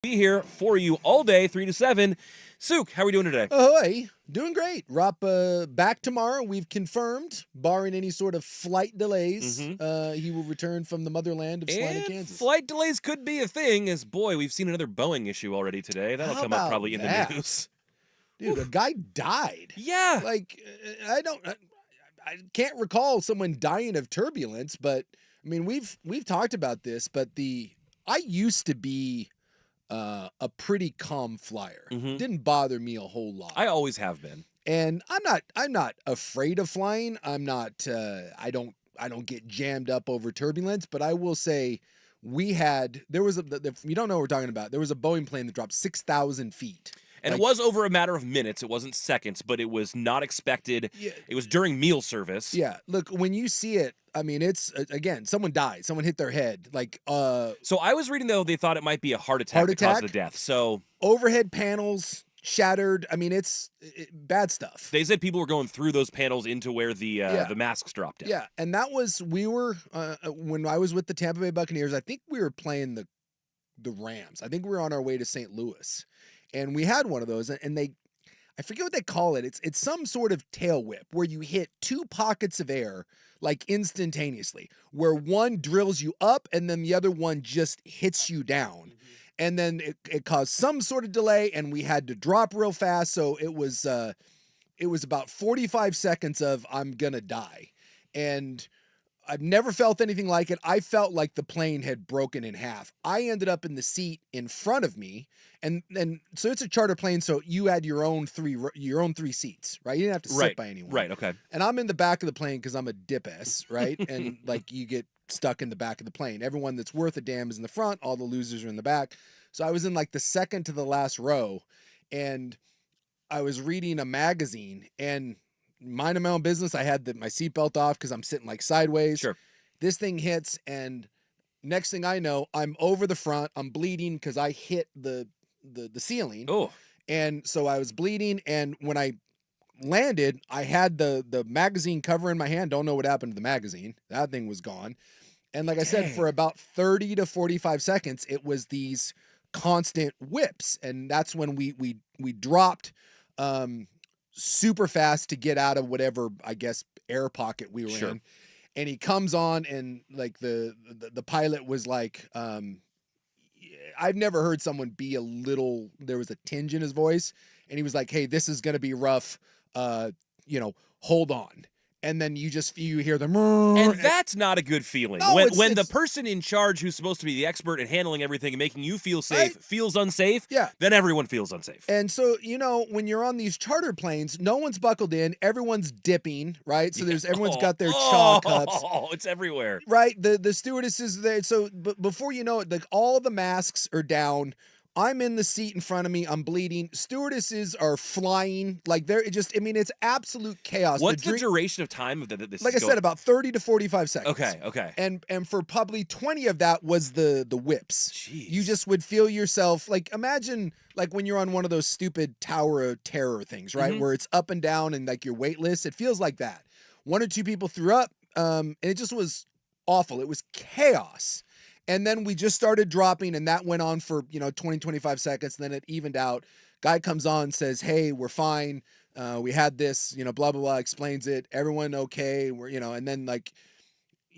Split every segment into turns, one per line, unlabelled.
Be here for you all day, 3 to 7. Sook, how are we doing today?
Ahoy. Doing great. Rop back tomorrow. We've confirmed, barring any sort of flight delays, he will return from the motherland of Salina, Kansas.
Flight delays could be a thing, as, boy, we've seen another Boeing issue already today. That'll
How
come up
about
probably in the
that?
news.
Dude, a guy died.
Yeah.
Like, I can't recall someone dying of turbulence, but, I mean, we've talked about this, but I used to be a pretty calm flyer. Didn't bother me a whole lot.
I always have been.
And I'm not afraid of flying. I'm not I don't get jammed up over turbulence, but I will say there was if you don't know what we're talking about, there was a Boeing plane that dropped 6,000 feet.
And it was over a matter of minutes. It wasn't seconds, but it was not expected. Yeah. It was during meal service.
Yeah. Look, when you see it, I mean, it's, again, someone died. Someone hit their head. Like,
So I was reading, though, they thought it might be a heart attack that caused the death. So
overhead panels shattered. I mean, it's bad stuff.
They said people were going through those panels into where the masks dropped in.
Yeah. And that was, when I was with the Tampa Bay Buccaneers, I think we were playing the Rams. I think we were on our way to St. Louis. And we had one of those, and I forget what they call it. It's some sort of tail whip where you hit two pockets of air like instantaneously, where one drills you up and then the other one just hits you down. And then it caused some sort of delay, and we had to drop real fast. So it was about 45 seconds of I'm gonna die. And I've never felt anything like it. I felt like the plane had broken in half. I ended up in the seat in front of me, and so it's a charter plane, so you had your own three seats, right? You didn't have to sit by anyone.
Right, okay.
And I'm in the back of the plane because I'm a dip-ass, right? And like you get stuck in the back of the plane. Everyone that's worth a damn is in the front. All the losers are in the back. So I was in like the second to the last row, and I was reading a magazine, and minding my own business, I had my seatbelt off because I'm sitting like sideways.
Sure.
This thing hits, and next thing I know, I'm over the front. I'm bleeding because I hit the ceiling.
Oh.
And so I was bleeding, and when I landed, I had the magazine cover in my hand. Don't know what happened to the magazine. That thing was gone. And like I said, for about 30 to 45 seconds, it was these constant whips. And that's when we dropped super fast to get out of whatever, I guess, air pocket we were in. And he comes on, and like the pilot was like, I've never heard someone be there was a tinge in his voice, and he was like, hey, this is going to be rough. Hold on. And then you hear them.
And that's not a good feeling.
No,
when the person in charge who's supposed to be the expert in handling everything and making you feel safe feels unsafe, then everyone feels unsafe.
And so, when you're on these charter planes, no one's buckled in. Everyone's dipping, right? So everyone's got their chaw cups.
Oh, it's everywhere.
Right? The stewardess is there. So before you know it, like all the masks are down. I'm in the seat in front of me. I'm bleeding. Stewardesses are flying. Like it's absolute chaos.
What's the duration of time of this?
Like I said, about 30 to 45 seconds.
Okay.
And for probably 20 of that was the whips.
Jeez.
You just would feel yourself, like, imagine like when you're on one of those stupid Tower of Terror things, right? Where it's up and down and like you're weightless. It feels like that. One or two people threw up, and it just was awful. It was chaos. And then we just started dropping, and that went on for, 20, 25 seconds. And then it evened out. Guy comes on, says, hey, we're fine. We had this, blah, blah, blah, explains it. Everyone okay. We're, and then like,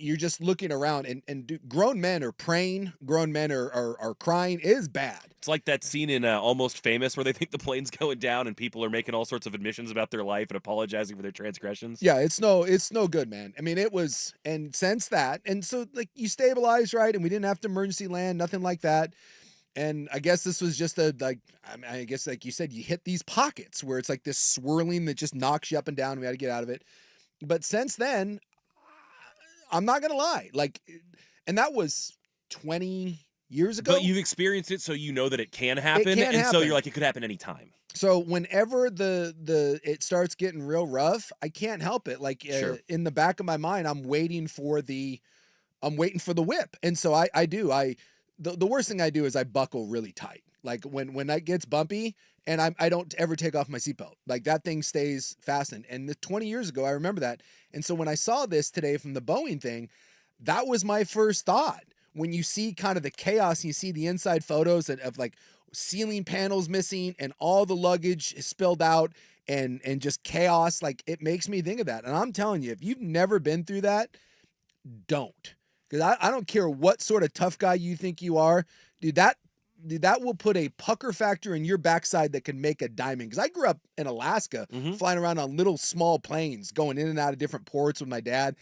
you're just looking around, and grown men are praying. Grown men are crying. It is bad.
It's like that scene in Almost Famous where they think the plane's going down and people are making all sorts of admissions about their life and apologizing for their transgressions.
Yeah, it's no good, man. I mean, it was, and since that, and so like you stabilized, right? And we didn't have to emergency land, nothing like that. And I guess this was just I guess like you said, you hit these pockets where it's like this swirling that just knocks you up and down. We had to get out of it. But since then, I'm not going to lie. Like, and that was 20 years ago.
But you've experienced it, so you know that it can happen. So you're like, it could happen anytime.
So whenever it starts getting real rough, I can't help it. Like in the back of my mind, I'm waiting for the whip. And so I do. The worst thing I do is I buckle really tight. Like when that gets bumpy, and I don't ever take off my seatbelt. Like that thing stays fastened. And 20 years ago, I remember that. And so when I saw this today from the Boeing thing, that was my first thought. When you see kind of the chaos and you see the inside photos of like ceiling panels missing and all the luggage is spilled out and just chaos. Like, it makes me think of that. And I'm telling you, if you've never been through that, don't. Because I don't care what sort of tough guy you think you are, dude, that will put a pucker factor in your backside that can make a diamond. Because I grew up in Alaska, flying around on little small planes, going in and out of different ports with my dad.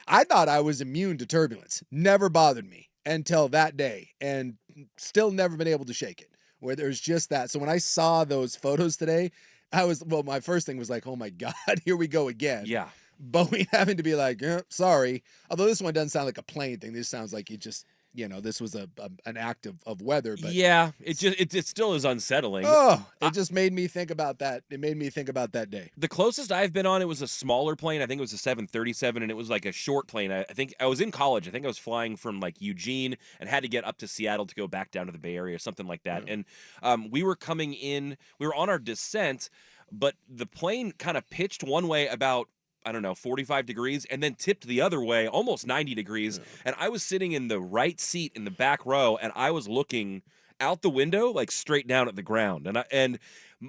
I thought I was immune to turbulence. Never bothered me until that day, and still never been able to shake it, where there's just that. So when I saw those photos today, my first thing was like, oh my God, here we go again.
Yeah.
Boeing having to be like, sorry. Although this one doesn't sound like a plane thing. This sounds like this was an act of weather. But
yeah, it still is unsettling.
Oh, it just made me think about that. It made me think about that day.
The closest I've been on, it was a smaller plane. I think it was a 737, and it was like a short plane. I think I was in college. I think I was flying from like Eugene and had to get up to Seattle to go back down to the Bay Area or something like that.
Yeah.
And we were coming in. We were on our descent, but the plane kind of pitched one way about, I don't know, 45 degrees, and then tipped the other way, almost 90 degrees.
Yeah.
And I was sitting in the right seat in the back row, and I was looking out the window, like straight down at the ground. And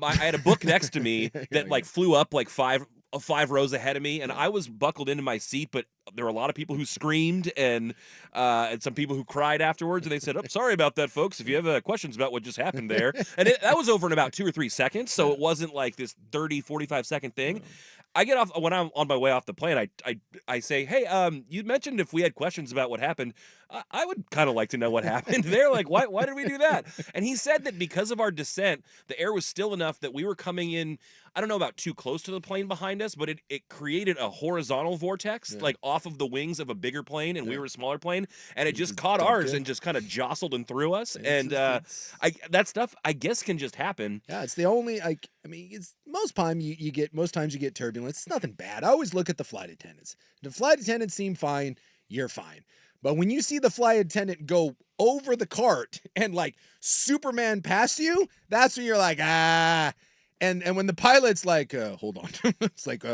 I had a book next to me that like flew up like five rows ahead of me, and I was buckled into my seat, but there were a lot of people who screamed and some people who cried afterwards, and they said, "Oh, sorry about that, folks. If you have questions about what just happened there," and that was over in about 2 or 3 seconds, so it wasn't like this 30, 45-second thing. I get off when I'm on my way off the plane. I say, "Hey, you mentioned if we had questions about what happened, I would kind of like to know what happened." They're like, "Why did we do that?" And he said that because of our descent, the air was still enough that we were coming in, I don't know about too close to the plane behind us, but it created a horizontal vortex, like off of the wings of a bigger plane, and we were a smaller plane, and it just caught ours and just kind of jostled and threw us. And that stuff, I guess, can just happen.
Yeah, it's the only it's most times you get turbulence. It's nothing bad. I always look at the flight attendants. The flight attendants seem fine, you're fine. But when you see the flight attendant go over the cart and like Superman past you, that's when you're like, ah. And when the pilot's like, hold on. It's like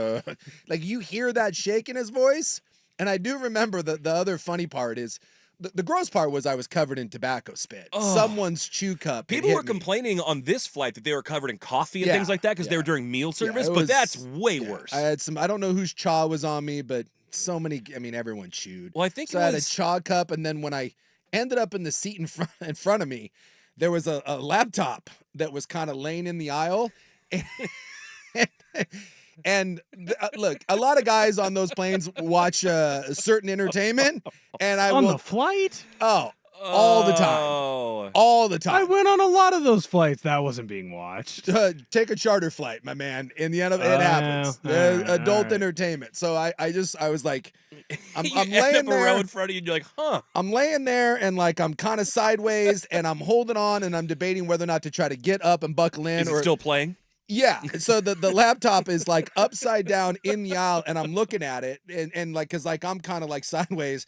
you hear that shake in his voice. And I do remember the other funny part is the gross part was I was covered in tobacco spit.
Oh.
Someone's chew cup.
People were complaining on this flight that they were covered in coffee and things like that because they were during meal service, but that's way worse.
I had I don't know whose chaw was on me, but so many, everyone chewed.
Well, I think
so I had a chaw cup, and then when I ended up in the seat in front of me, there was a laptop that was kind of laying in the aisle. And look, a lot of guys on those planes watch certain entertainment, and
the flight.
All the time. All the time.
I went on a lot of those flights. That wasn't being watched.
Take a charter flight, my man. In the end of it happens. Adult entertainment. So I was like, I'm laying there.
Row in front of you, and you're like, huh.
I'm laying there, and like I'm kind of sideways, and I'm holding on, and I'm debating whether or not to try to get up and buckle in.
Is it still playing?
Yeah. So the laptop is like upside down in the aisle, and I'm looking at it, and like, cause like I'm kind of like sideways,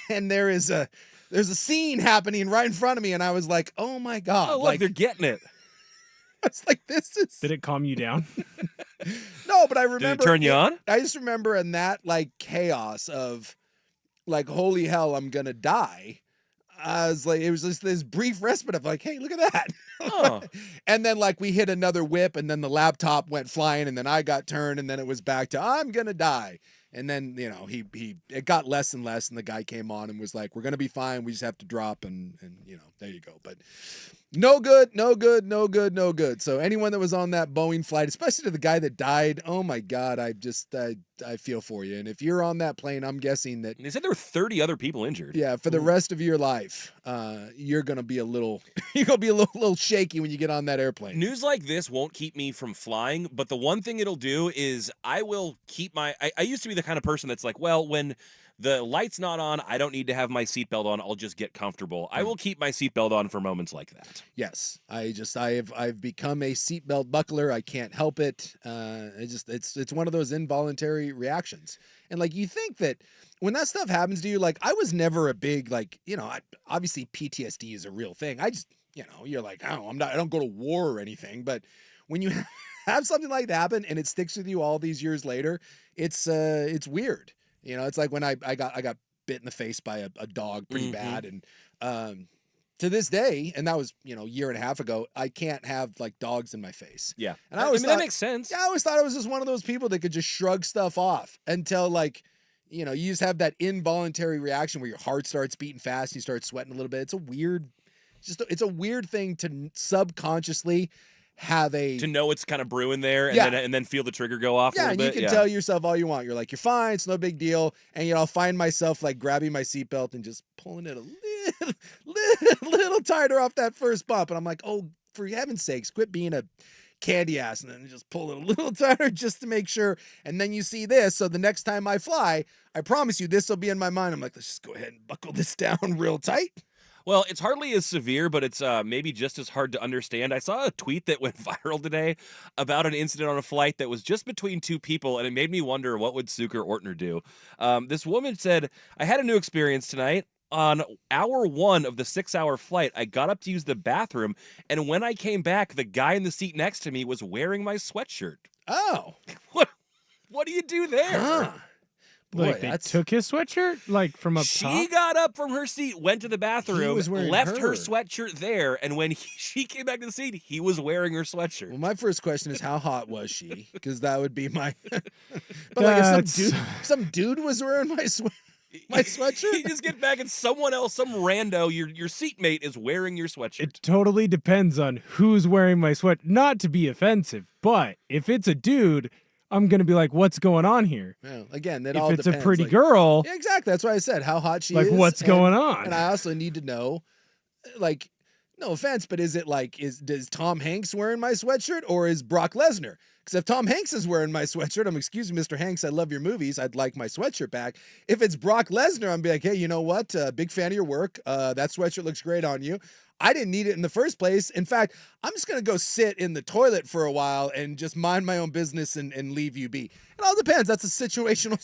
and there's a scene happening right in front of me, and I was like, oh my God.
Oh, look, like, they're getting it.
It's like, this is.
Did it calm you down?
No, but I remember.
Did it turn you on?
I just remember in that like chaos of like, holy hell, I'm gonna die. I was like, it was just this brief respite of like, hey, look at that.
Oh.
And then like we hit another whip, and then the laptop went flying, and then I got turned, and then it was back to I'm gonna die. And then, it got less and less, and the guy came on and was like, we're gonna be fine, we just have to drop, and there you go. But no good. So anyone that was on that Boeing flight, especially to the guy that died, oh my God, I feel for you. And if you're on that plane, I'm guessing that
they said there were 30 other people injured.
Yeah, for the rest of your life, you're gonna be a little shaky when you get on that airplane.
News like this won't keep me from flying, but the one thing it'll do is I will keep I used to be the kind of person that's like, well, when the light's not on, I don't need to have my seatbelt on. I'll just get comfortable. I will keep my seatbelt on for moments like that.
Yes, I've become a seatbelt buckler. I can't help it. It's one of those involuntary reactions. And like, you think that when that stuff happens to you, like I was never a big obviously PTSD is a real thing. I just you're like, I don't go to war or anything, but when you have something like that happen and it sticks with you all these years later, it's weird. It's like when I got bit in the face by a dog pretty bad, and to this day, and that was, a year and a half ago, I can't have like dogs in my face.
Yeah.
And I always
that makes sense.
Yeah, I always thought I was just one of those people that could just shrug stuff off until like, you just have that involuntary reaction where your heart starts beating fast, you start sweating a little bit. It's a weird thing to subconsciously have
to know it's kind of brewing there, and
Yeah.
then feel the trigger go off a
Yeah,
little
and
bit.
you can tell yourself all you want. You're like, you're fine, it's no big deal. And I'll find myself like grabbing my seatbelt and just pulling it a little tighter off that first bump. And I'm like, oh, for heaven's sakes, quit being a candy ass, and then just pull it a little tighter just to make sure. And then you see this. So the next time I fly, I promise you this will be in my mind. I'm like, let's just go ahead and buckle this down real tight.
Well, it's hardly as severe, but it's maybe just as hard to understand. I saw a tweet that went viral today about an incident on a flight that was just between two people, and it made me wonder, what would Suk or Ortner do? This woman said, I had a new experience tonight. On hour 1 of the 6-hour flight, I got up to use the bathroom, and when I came back, the guy in the seat next to me was wearing my sweatshirt.
Oh.
What do you do there?
Huh. Boy,
Like they took his sweatshirt, like from up
She
top.
got up from her seat, went to the bathroom,
was wearing
left her
her.
sweatshirt there, and when she came back to the seat, he was wearing her sweatshirt.
Well, my first question is, how hot was she? Because that would be my. But like, if some dude was wearing my sweatshirt.
You just get back and someone else, some rando, your seatmate is wearing your sweatshirt.
It totally depends on who's wearing my sweat. Not to be offensive, but if it's a dude, I'm gonna be like, "What's going on here?"
Yeah, again, that all
If it's
depends.
a pretty
like,
girl,
yeah, exactly. That's why I said how hot she
like,
is.
what's going on?
And I also need to know, like, no offense, but is it like does Tom Hanks wearing my sweatshirt or is Brock Lesnar? Because if Tom Hanks is wearing my sweatshirt, excuse me, Mr. Hanks, I love your movies. I'd like my sweatshirt back. If it's Brock Lesnar, I'm be like, hey, you know what? Big fan of your work. That sweatshirt looks great on you. I didn't need it in the first place. In fact, I'm just going to go sit in the toilet for a while and just mind my own business and leave you be. It all depends. It's a situational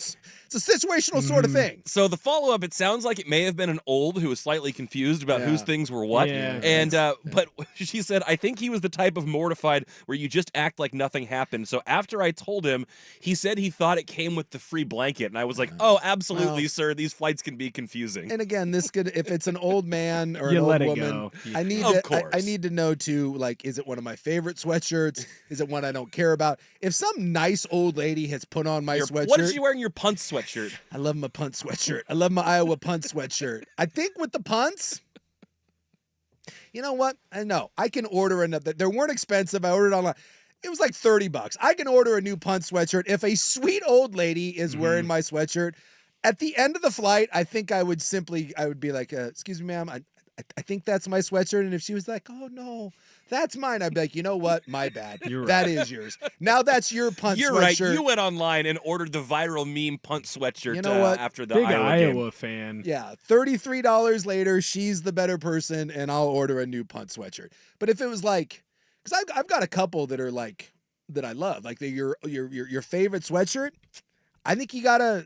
sort of thing.
So the follow-up, it sounds like it may have been an old who was slightly confused about
Yeah.
whose things were what.
Yeah.
And but she said, I think he was the type of mortified where you just act like nothing happened. So after I told him, he said he thought it came with the free blanket. And I was like, oh, absolutely,
Well,
sir. These flights can be confusing.
And again, this could, if it's an old man or
You
an
let
old
it
woman,
go.
I need
Of
to, I
course.
need to know too, like, is it one of my favorite sweatshirts? Is it one I don't care about? If some nice old lady has put on my sweatshirt,
What is she wearing your punt sweatshirt?
I love my punt sweatshirt. I love my Iowa punt sweatshirt. I think with the punts, you know what? I know I can order another. They weren't expensive. I ordered online. It was like $30. I can order a new punt sweatshirt. If a sweet old lady is wearing my sweatshirt, at the end of the flight, I think I would be like, excuse me, ma'am, I think that's my sweatshirt. And if she was like, oh no, that's mine, I'd be like, you know what? My bad.
You're
That
right.
is yours. Now that's your punt
You're
sweatshirt.
right. You went online and ordered the viral meme punt sweatshirt
You know what?
after the
Big
Iowa game.
Iowa fan.
Yeah, $33 later, she's the better person, and I'll order a new punt sweatshirt. But if it was like, because I've got a couple that are like that I love, like your favorite sweatshirt. I think you gotta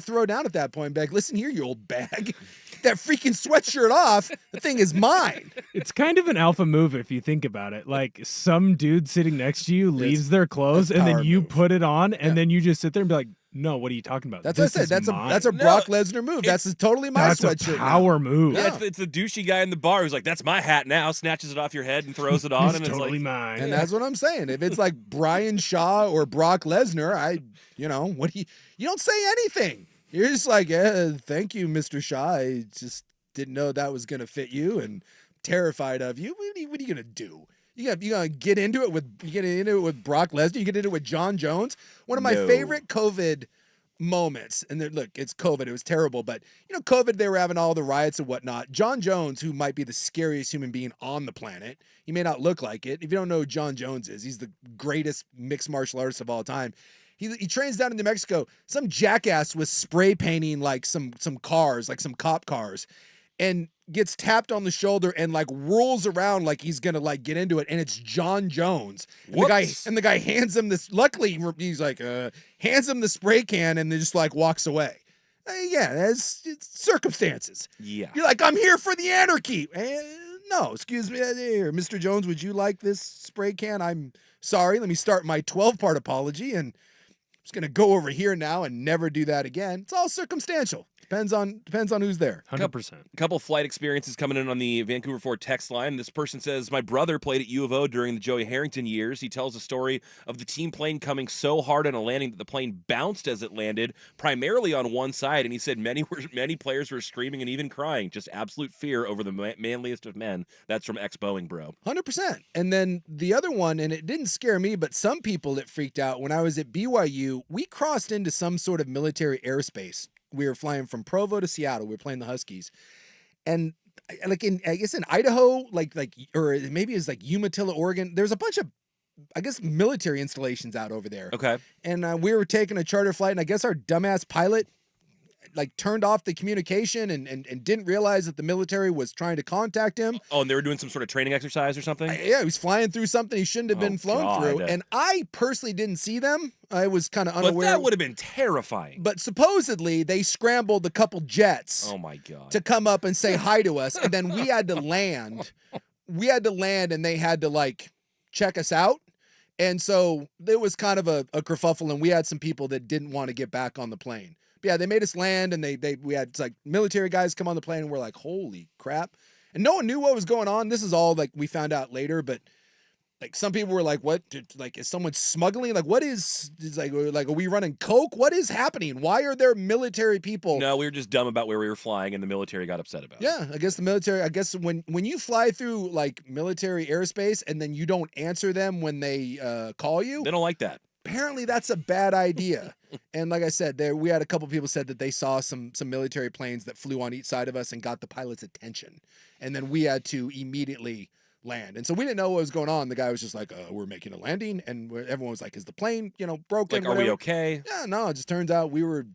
throw down at that point. Be like, listen here, you old bag, get that freaking sweatshirt off. The thing is mine.
It's kind of an alpha move if you think about it. Like some dude sitting next to you leaves their clothes
that's
and then
power
you
move.
put it on and
Yeah.
then you just sit there and be like, no, what are you talking about?
That's what I
This
said.
is
That's
mine.
a
No,
Brock Lesnar move. That's totally my
That's
sweatshirt.
a
now.
power move.
Yeah, it's the douchey guy in the bar who's like, that's my hat now, snatches it off your head and throws it on.
It's
and
totally
it's like,
mine.
And that's what I'm saying. If it's like Brian Shaw or Brock Lesnar, you don't say anything. You're just like, thank you, Mr. Shaw. I just didn't know that was going to fit you and terrified of you. What are you going to do? You gonna get into it with Brock Lesnar? You get into it with John Jones? One of my
No.
favorite COVID moments. And look, it's COVID. It was terrible. But, COVID, they were having all the riots and whatnot. John Jones, who might be the scariest human being on the planet, he may not look like it. If you don't know who John Jones is, he's the greatest mixed martial artist of all time. He trains down in New Mexico. Some jackass was spray painting like some cars, like some cop cars, and gets tapped on the shoulder and like whirls around like he's gonna like get into it, and it's John Jones. And
Whoops.
the guy hands him this. Luckily, he's like hands him the spray can and then just like walks away. It's circumstances.
yeah.
You're like, I'm here for the anarchy. No, excuse me, here, Mr. Jones, would you like this spray can? I'm sorry. Let me start my 12-part apology, and I'm just gonna go over here now and never do that again. It's all circumstantial. Depends on who's there.
100%.
A couple flight experiences coming in on the Vancouver Ford text line. This person says, my brother played at U of O during the Joey Harrington years. He tells a story of the team plane coming so hard on a landing that the plane bounced as it landed, primarily on one side. And he said many players were screaming and even crying. Just absolute fear over the manliest of men. That's from ex-Boeing bro.
100%. And then the other one, and it didn't scare me, but some people it freaked out. When I was at BYU, we crossed into some sort of military airspace. We were flying from Provo to Seattle. We were playing the Huskies. And like I guess in Idaho, or maybe it's like Umatilla, Oregon, there's a bunch of, I guess, military installations out over there.
Okay.
And we were taking a charter flight, and I guess our dumbass pilot turned off the communication and didn't realize that the military was trying to contact him.
Oh, and they were doing some sort of training exercise or something?
Yeah, he was flying through something he shouldn't have been flown through. And I personally didn't see them. I was kind of unaware.
But that would have been terrifying.
But supposedly they scrambled a couple jets.
Oh my God.
To come up and say hi to us. And then we had to land. And they had to check us out. And so there was kind of a kerfuffle, and we had some people that didn't want to get back on the plane. Yeah, they made us land, and we had military guys come on the plane, and we're like, holy crap. And no one knew what was going on. This is all we found out later, but some people were like, what, is someone smuggling? What is are we running coke? What is happening? Why are there military people?
No, we were just dumb about where we were flying, and the military got upset about it.
Yeah, I guess the military, when you fly through military airspace and then you don't answer them when they call you.
They don't like that.
Apparently that's a bad idea. And like I said, we had a couple people said that they saw some military planes that flew on each side of us and got the pilot's attention. And then we had to immediately land. And so we didn't know what was going on. The guy was just like, we're making a landing. And everyone was like, is the plane, broken?
Are we okay?
Yeah, no, it just turns out we were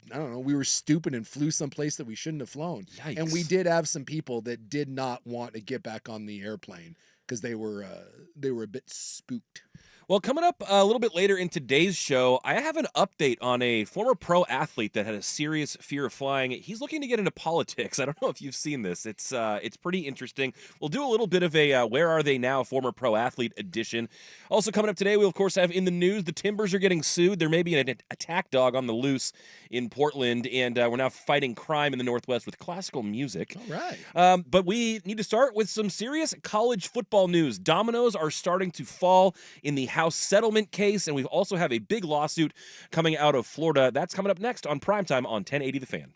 stupid and flew someplace that we shouldn't have flown.
Yikes.
And we did have some people that did not want to get back on the airplane because they were a bit spooked.
Well, coming up a little bit later in today's show, I have an update on a former pro athlete that had a serious fear of flying. He's looking to get into politics. I don't know if you've seen this. It's pretty interesting. We'll do a little bit of a Where Are They Now former pro athlete edition. Also coming up today, we'll, of course, have in the news, the Timbers are getting sued. There may be an attack dog on the loose in Portland, and we're now fighting crime in the Northwest with classical music.
All right.
But we need to start with some serious college football news. Dominoes are starting to fall in the House settlement case, and we also have a big lawsuit coming out of Florida. That's coming up next on Primetime on 1080 The Fan.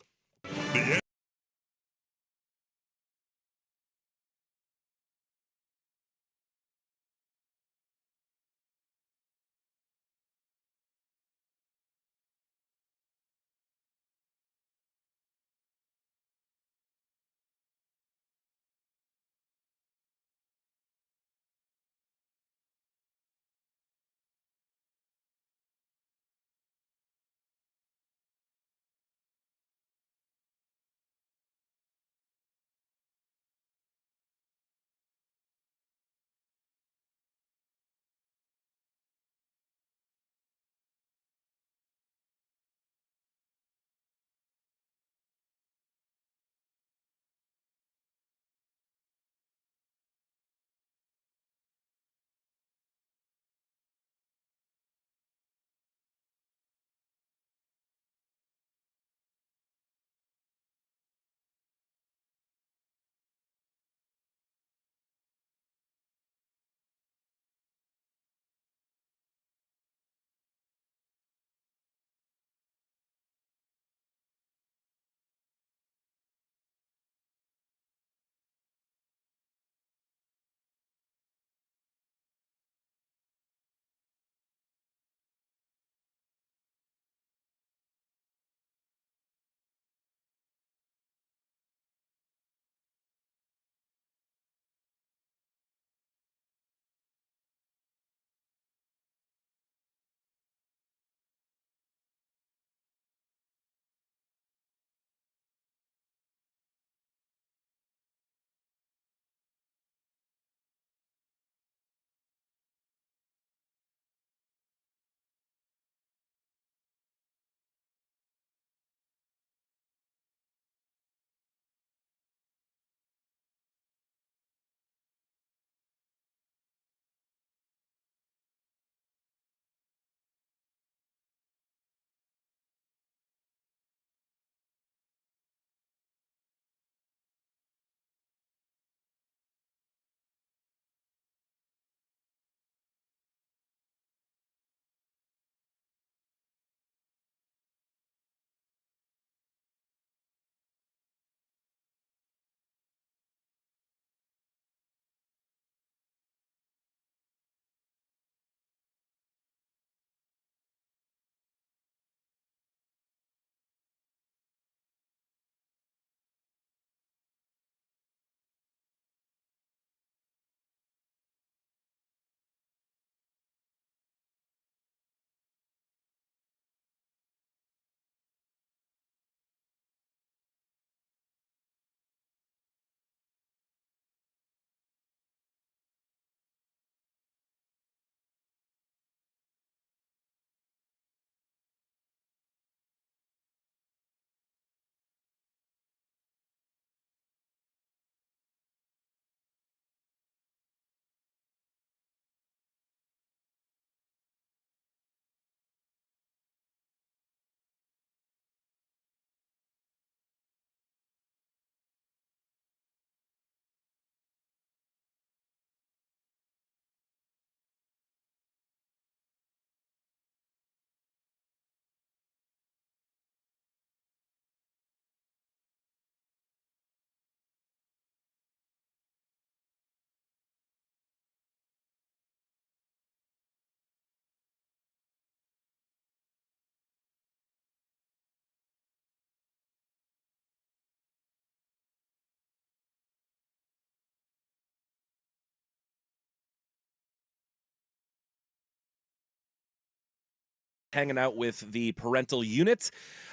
hanging out with the parental unit.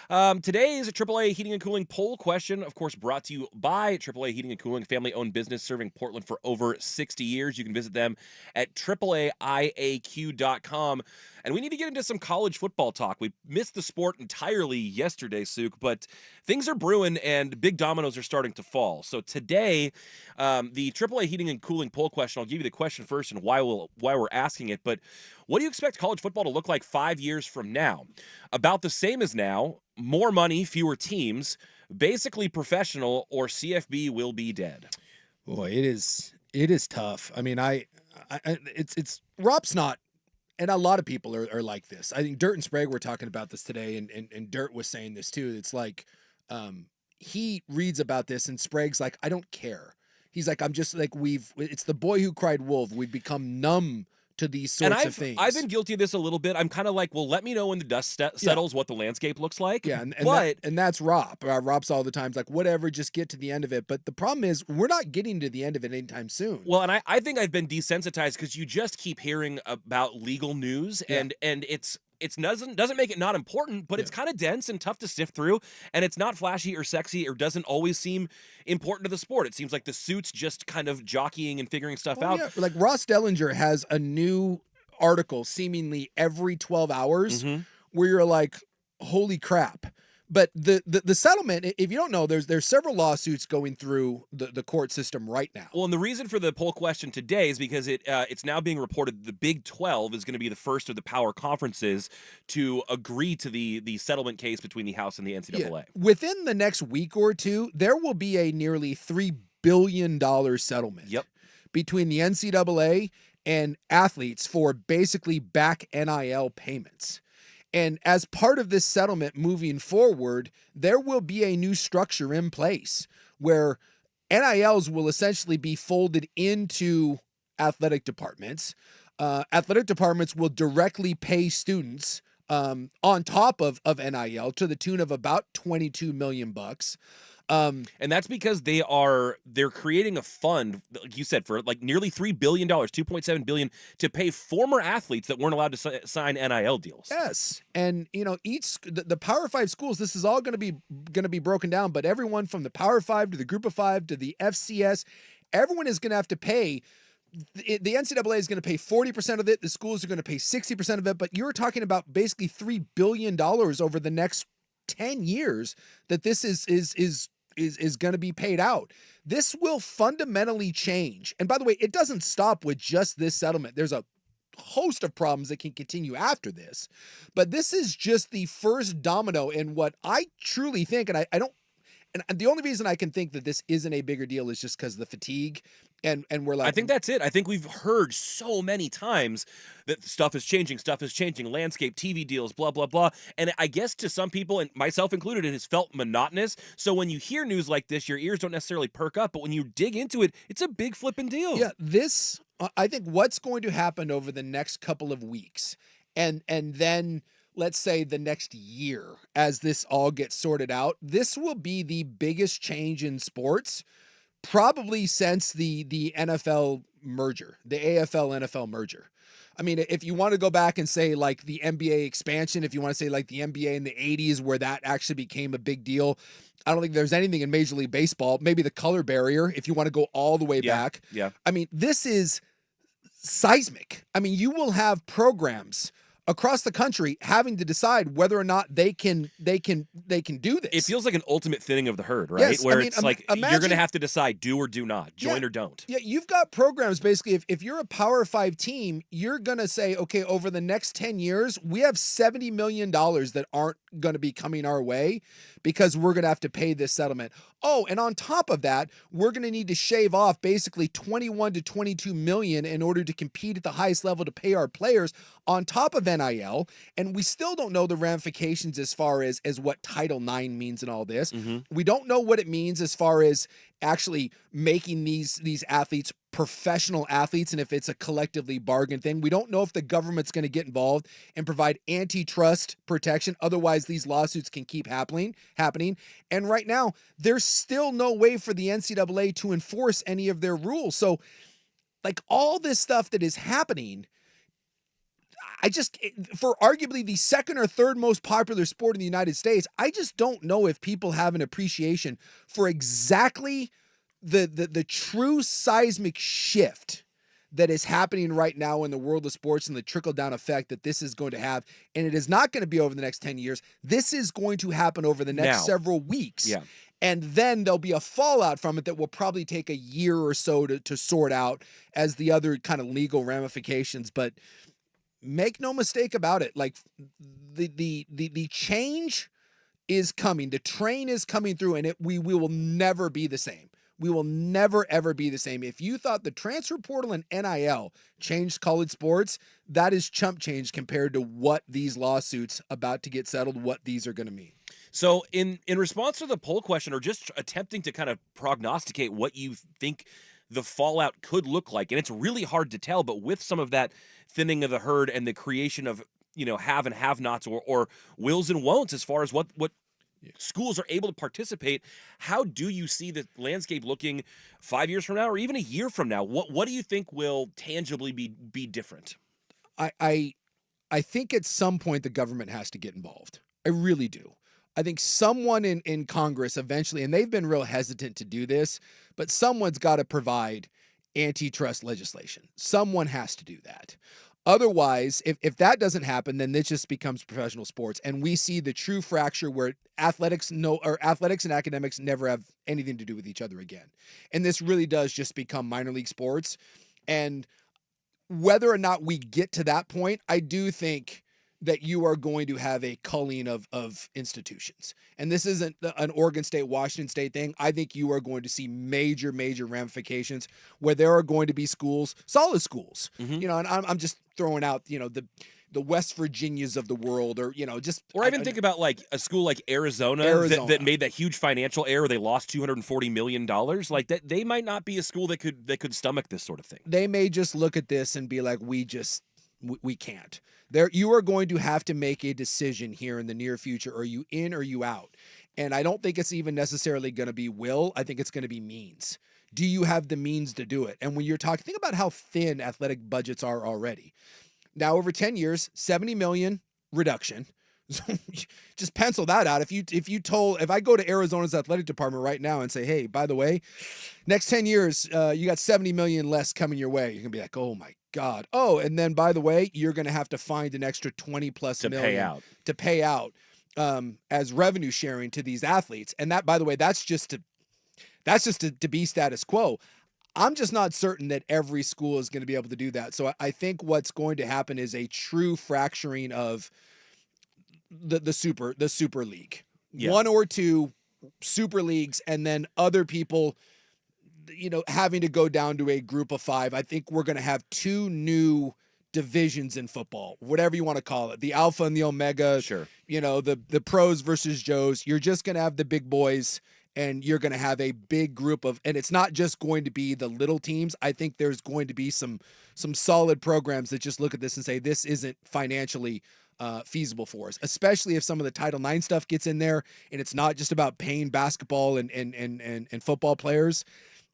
Today is a AAA Heating and Cooling poll question, of course, brought to you by AAA Heating and Cooling, family-owned business serving Portland for over 60 years. You can visit them at AAAIAQ.com. And we need to get into some college football talk. We missed the sport entirely yesterday, Suk, but things are brewing and big dominoes are starting to fall. So today, the AAA Heating and Cooling poll question, I'll give you the question first and why we're asking it, but what do you expect college football to look like 5 years from now? About the same as now, more money, fewer teams, basically professional, or CFB will be dead?
Boy, it is tough. I mean, it's Rob's not. And a lot of people are like this. I think Dirt and Sprague were talking about this today, and Dirt was saying this too. It's like he reads about this, and Sprague's like, I don't care. He's like, I'm just like, it's the boy who cried wolf. We've become numb to these sorts of things.
I've been guilty of this a little bit. I'm kind of like, well, let me know when the dust settles what the landscape looks like.
Yeah, and that's Rob. Rob's all the time like, whatever, just get to the end of it. But the problem is, we're not getting to the end of it anytime soon.
Well, and I think I've been desensitized because you just keep hearing about legal news, and it doesn't make it not important, but it's kind of dense and tough to sift through, and it's not flashy or sexy or doesn't always seem important to the sport. It seems like the suit's just kind of jockeying and figuring stuff out.
Yeah. Like Ross Dellinger has a new article seemingly every 12 hours where you're like, holy crap. But the settlement, if you don't know, there's several lawsuits going through the court system right now.
Well, and the reason for the poll question today is because it's now being reported the Big 12 is going to be the first of the power conferences to agree to the settlement case between the House and the NCAA.
Yeah. Within the next week or two, there will be a nearly $3 billion settlement between the NCAA and athletes for basically back NIL payments. And as part of this settlement moving forward, there will be a new structure in place where NILs will essentially be folded into athletic departments. Athletic departments will directly pay students on top of NIL to the tune of about $22 million.
And that's because they're creating a fund, like you said, for like nearly $3 billion, $2.7 billion to pay former athletes that weren't allowed to sign NIL deals.
Yes, and the Power 5 schools, this is all going to be broken down, but everyone from the Power 5 to the Group of 5 to the FCS, everyone is going to have to pay. The NCAA is going to pay 40% of it. The schools are going to pay 60% of it. But you're talking about basically $3 billion over the next 10 years that this is going to be paid out. This will fundamentally change. And by the way, it doesn't stop with just this settlement. There's a host of problems that can continue after this. But this is just the first domino in what I truly think, and I don't, and the only reason I can think that this isn't a bigger deal is just because of the fatigue. And we're like,
I think that's it. I think we've heard so many times that stuff is changing, landscape, TV deals, blah, blah, blah. And I guess to some people, and myself included, it has felt monotonous. So when you hear news like this, your ears don't necessarily perk up. But when you dig into it, it's a big flipping deal.
Yeah, I think what's going to happen over the next couple of weeks and then let's say the next year as this all gets sorted out, this will be the biggest change in sports probably since the NFL merger, the AFL-NFL merger. I mean, if you want to go back and say like the NBA expansion, if you want to say like the NBA in the 80s where that actually became a big deal, I don't think there's anything in Major League Baseball, maybe the color barrier, if you want to go all the way back.
Yeah.
I mean, this is seismic. I mean, you will have programs across the country having to decide whether or not they can do this.
It feels like an ultimate thinning of the herd, right?
Yes,
Where
I mean,
it's like you're going to have to decide do or do not, join or don't.
Yeah, you've got programs basically. If you're a Power 5 team, you're going to say, okay, over the next 10 years, we have $70 million that aren't going to be coming our way because we're going to have to pay this settlement. Oh, and on top of that, we're going to need to shave off basically 21 to 22 million in order to compete at the highest level to pay our players on top of NIL. And we still don't know the ramifications as far as what Title IX means and all this. We don't know what it means as far as actually making these athletes professional athletes and if it's a collectively bargained thing. We don't know if the government's going to get involved and provide antitrust protection. Otherwise, these lawsuits can keep happening. And right now, there's still no way for the NCAA to enforce any of their rules. So, like all this stuff that is happening, for arguably the second or third most popular sport in the United States, I just don't know if people have an appreciation for exactly the true seismic shift that is happening right now in the world of sports and the trickle-down effect that this is going to have. And it is not going to be over the next 10 years. This is going to happen over the next several weeks.
Yeah.
And then there'll be a fallout from it that will probably take a year or so to sort out as the other kind of legal ramifications. But make no mistake about it. Like the change is coming. The train is coming through, and we will never be the same. We will never, ever be the same. If you thought the transfer portal and NIL changed college sports, that is chump change compared to what these lawsuits about to get settled, what these are going to mean.
So in response to the poll question, or just attempting to kind of prognosticate what you think the fallout could look like, and it's really hard to tell, but with some of that thinning of the herd and the creation of, have and have-nots or wills and won'ts as far as what schools are able to participate, how do you see the landscape looking 5 years from now or even a year from now? What do you think will tangibly be different?
I think at some point the government has to get involved. I really do. I think someone in Congress eventually, and they've been real hesitant to do this, but someone's got to provide antitrust legislation. Someone has to do that. Otherwise, if that doesn't happen, then this just becomes professional sports, and we see the true fracture where athletics and academics never have anything to do with each other again. And this really does just become minor league sports. And whether or not we get to that point, I do think that you are going to have a culling of institutions. And this isn't an Oregon State, Washington State thing. I think you are going to see major, major ramifications where there are going to be schools, solid schools, and I'm just throwing out, the West Virginias of the world, or,
Or even think about like a school like Arizona. That made that huge financial error. They lost $240 million. Like that, they might not be a school that could stomach this sort of thing.
They may just look at this and be like, we can't. You are going to have to make a decision here in the near future. Are you in or you out? And I don't think it's even necessarily going to be will. I think it's going to be means. Do you have the means to do it? And when you're talking, think about how thin athletic budgets are already. Now, over 10 years, $70 million reduction. So just pencil that out. If I go to Arizona's athletic department right now and say, hey, by the way, next 10 years, you got $70 million less coming your way, you're gonna be like, oh my God. Oh, and then by the way, you're gonna have to find an extra 20 plus million to pay out as revenue sharing to these athletes. And that, by the way, that's just to be status quo. I'm just not certain that every school is going to be able to do that. So I think what's going to happen is a true fracturing of the super league. Yeah. One or two super leagues, and then other people, having to go down to a group of five. I think we're going to have two new divisions in football, whatever you want to call it, the alpha and the omega.
Sure.
The pros versus Joes. You're just going to have the big boys, and you're going to have a big group and it's not just going to be the little teams. I think there's going to be some solid programs that just look at this and say, this isn't financially feasible for us, especially if some of the Title IX stuff gets in there, and it's not just about paying basketball and football players,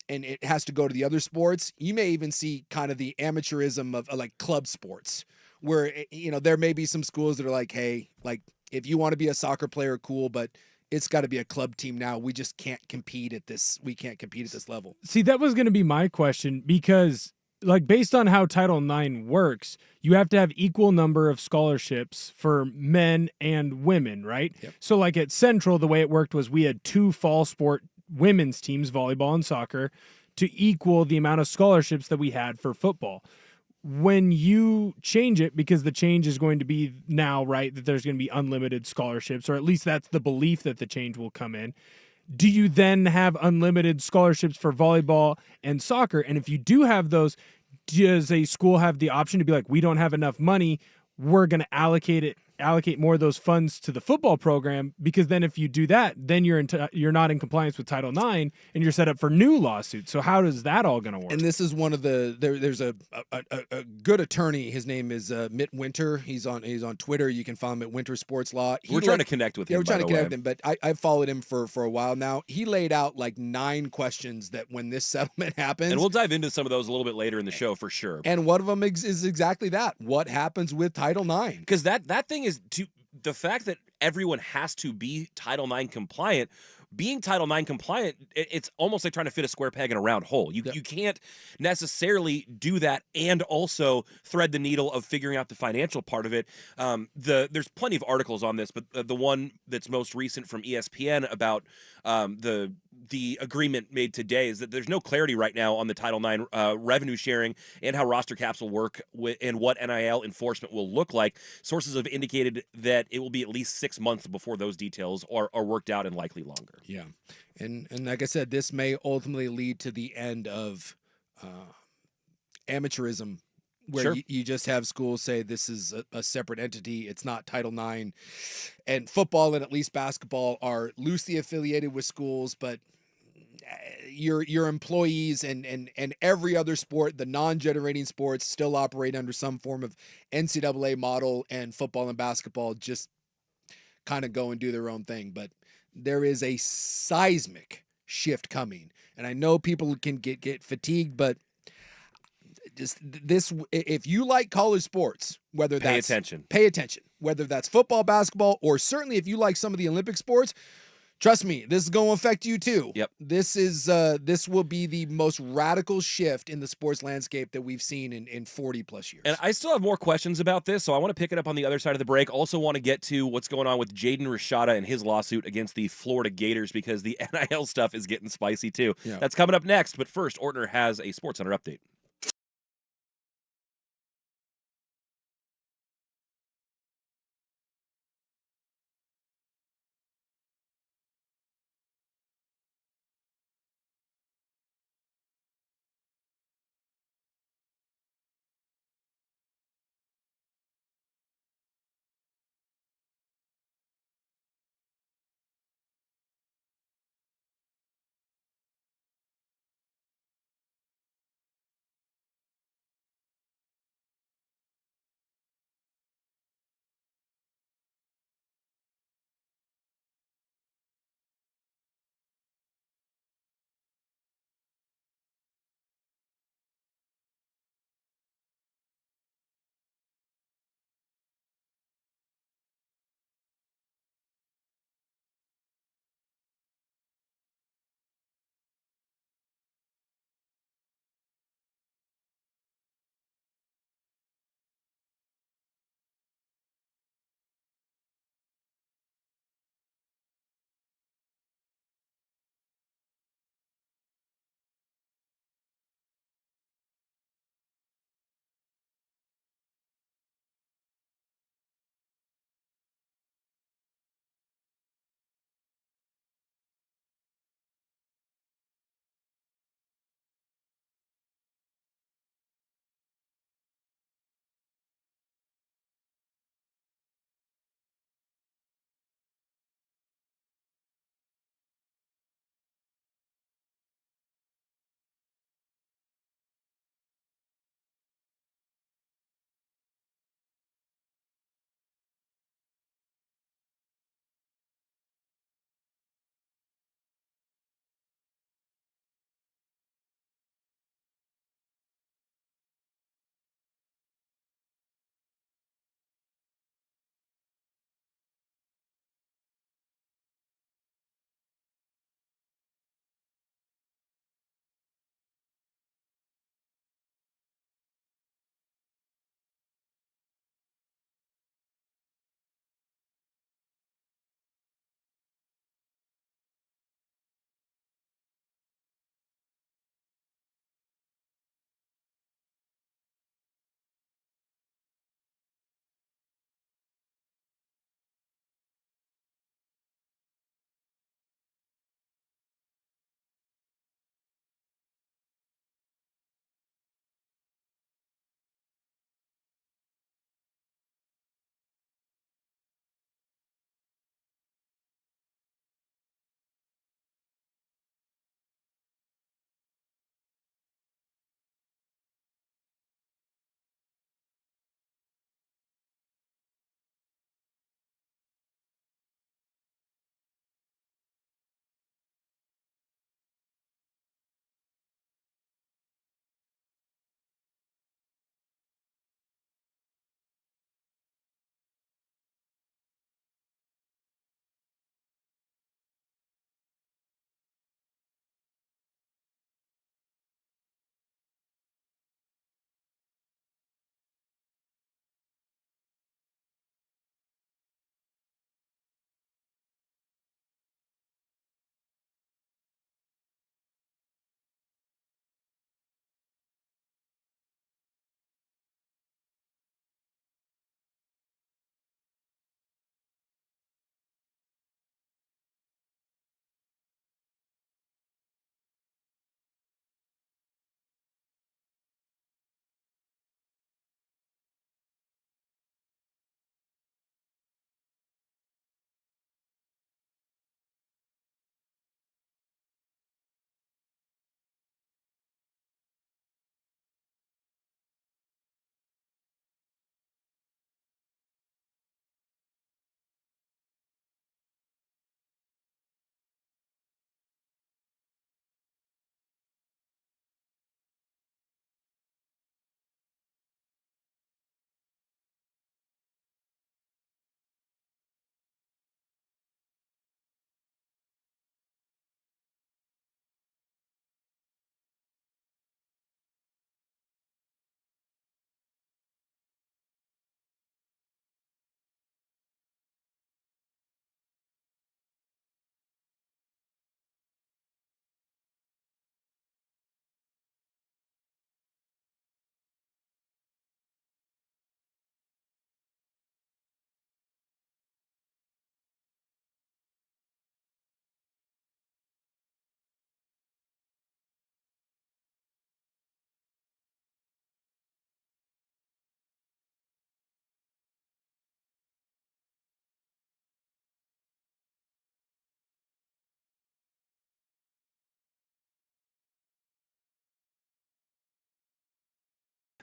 and it has to go to the other sports. You may even see kind of the amateurism of like club sports, where, there may be some schools that are like, hey, like if you want to be a soccer player, cool, but it's got to be a club team now. We just can't compete at this. We can't compete at this level.
See, that was going to be my question, because like based on how Title IX works, you have to have equal number of scholarships for men and women, right?
Yep.
So like at Central, the way it worked was we had two fall sport women's teams, volleyball and soccer, to equal the amount of scholarships that we had for football. When you change it, because the change is going to be now, right, that there's going to be unlimited scholarships, or at least that's the belief that the change will come in. Do you then have unlimited scholarships for volleyball and soccer? And if you do have those, does a school have the option to be like, we don't have enough money, we're going to allocate it allocate more of those funds to the football program, because then if you do that, then you're not in compliance with Title IX and you're set up for new lawsuits. So how is that all going to work?
And this is one of there's a good attorney. His name is Mitt Winter. He's on Twitter. You can follow him at Winter Sports Law.
We're trying to connect with him.
Yeah, we're trying to connect with him, but I've followed him for a while now. He laid out like 9 questions that when this settlement happens,
and we'll dive into some of those a little bit later in the show for sure.
And one of them is exactly that. What happens with Title IX?
Because that thing is the fact that everyone has to be Title IX compliant. Being Title IX compliant, it's almost like trying to fit a square peg in a round hole. You can't necessarily do that and also thread the needle of figuring out the financial part of it. There's plenty of articles on this, but the one that's most recent from ESPN about the agreement made today is that there's no clarity right now on the Title IX revenue sharing and how roster caps will work and what NIL enforcement will look like. Sources have indicated that it will be at least 6 months before those details are worked out and likely longer.
Yeah. And like I said, this may ultimately lead to the end of amateurism, where
Sure.
you just have schools say this is a separate entity. It's not Title IX. And football and at least basketball are loosely affiliated with schools, but your employees and every other sport, the non-generating sports, still operate under some form of NCAA model, and football and basketball just kind of go and do their own thing. But there is a seismic shift coming, and I know people can get fatigued, but just this, if you like college sports, whether
Pay
that's
attention,
whether that's football, basketball, or certainly if you like some of the Olympic sports, trust me, this is going to affect you too.
Yep.
This will be the most radical shift in the sports landscape that we've seen in 40 plus years.
And I still have more questions about this, so I want to pick it up on the other side of the break. Also want to get to what's going on with Jaden Rashada and his lawsuit against the Florida Gators, because the NIL stuff is getting spicy too.
Yeah.
That's coming up next, but first, Ortner has a Sports Center update.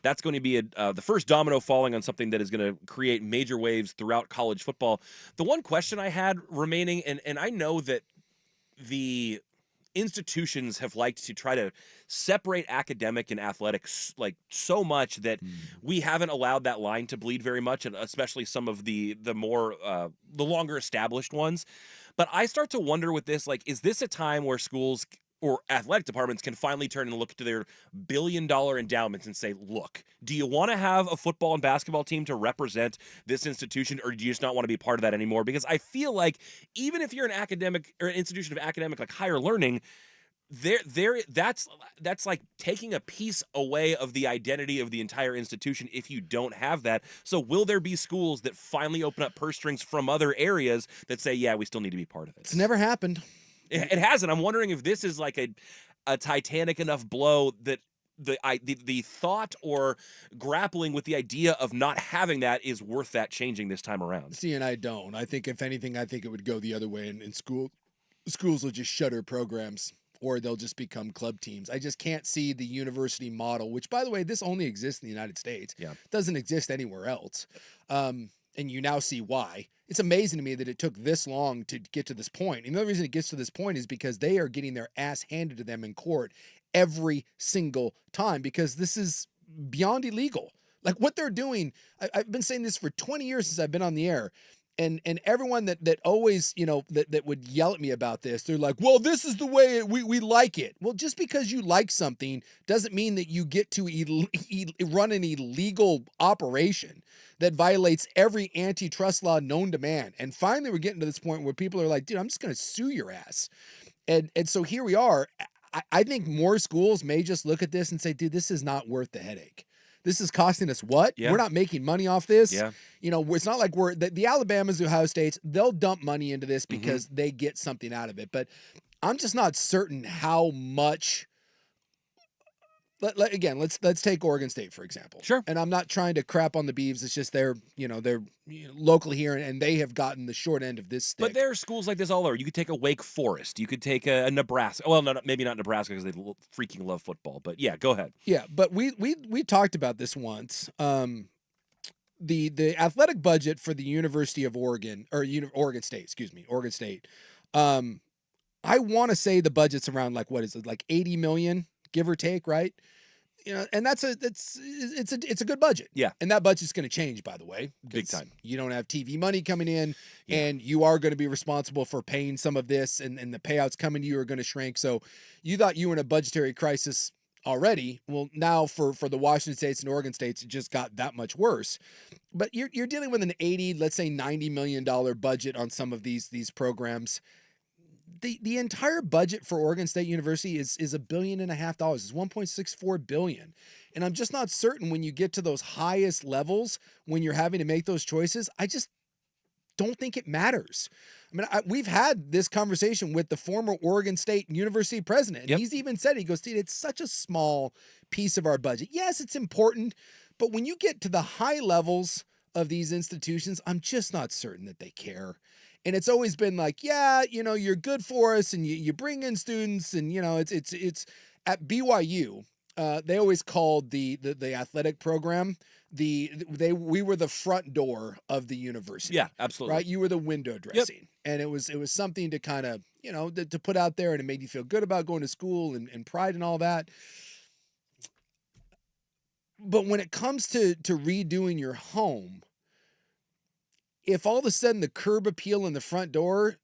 that's going to be the first domino falling on something that is going to create major waves throughout college football. The one question I had remaining, and I know that the institutions have liked to try to separate academic and athletics like so much that we haven't allowed that line to bleed very much, and especially some of the more the longer established ones. But I start to wonder with this, like, is this a time where schools or athletic departments can finally turn and look to their billion-dollar endowments and say, look, do you want to have a football and basketball team to represent this institution, or do you just not want to be part of that anymore? Because I feel like even if you're an academic or an institution of academic, like higher learning, that's like taking a piece away of the identity of the entire institution if you don't have that. So will there be schools that finally open up purse strings from other areas that say, yeah, we still need to be part of it?
It's never happened.
It hasn't. I'm wondering if this is like a titanic enough blow that the thought or grappling with the idea of not having that is worth that changing this time around.
See, and I don't. I think if anything, I think it would go the other way, and schools will just shutter programs, or they'll just become club teams. I just can't see the university model, which, by the way, this only exists in the United States.
Yeah.
It doesn't exist anywhere else. And you now see why. It's amazing to me that it took this long to get to this point. And the only reason it gets to this point is because they are getting their ass handed to them in court every single time, because this is beyond illegal. Like what they're doing, I've been saying this for 20 years since I've been on the air. And everyone that always, that would yell at me about this, they're like, well, this is the way we like it. Well, just because you like something doesn't mean that you get to run an illegal operation that violates every antitrust law known to man. And finally, we're getting to this point where people are like, dude, I'm just going to sue your ass. And so here we are. I think more schools may just look at this and say, dude, this is not worth the headache. This is costing us what?
Yeah.
We're not making money off this.
Yeah.
It's not like the Alabamas, the Ohio States, they'll dump money into this because they get something out of it. But I'm just not certain how much. Again, let's take Oregon State, for example.
Sure.
And I'm not trying to crap on the Beavs. It's just they're local here, and they have gotten the short end of this stick.
But there are schools like this all over. You could take a Wake Forest. You could take a Nebraska. Well, no, maybe not Nebraska because they freaking love football. But yeah, go ahead.
Yeah, but we talked about this once. The athletic budget for the University of Oregon, or Oregon State. I want to say the budget's around like, what is it, like 80 million, give or take, right? And it's a good budget.
Yeah.
And that budget's going to change, by the way.
Big time.
You don't have TV money coming in,
Yeah.
and you are going to be responsible for paying some of this, and the payouts coming to you are going to shrink. So you thought you were in a budgetary crisis already. Well, now for the Washington States and Oregon States, it just got that much worse. But you're dealing with an 80, let's say $90 million budget on some of these programs. The entire budget for Oregon State University is $1.5 billion. It's $1.64 billion. And I'm just not certain when you get to those highest levels, when you're having to make those choices, I just don't think it matters. I mean, we've had this conversation with the former Oregon State University president. And
Yep.
he's even said, he goes, dude, it's such a small piece of our budget. Yes, it's important. But when you get to the high levels of these institutions, I'm just not certain that they care. And it's always been like, yeah, you're good for us, and you bring in students, and it's at BYU. They always called the athletic program we were the front door of the university.
Yeah, absolutely.
Right, you were the window dressing, and it was something to kind of to put out there, and it made you feel good about going to school and pride and all that. But when it comes to redoing your home, if all of a sudden the curb appeal in the front door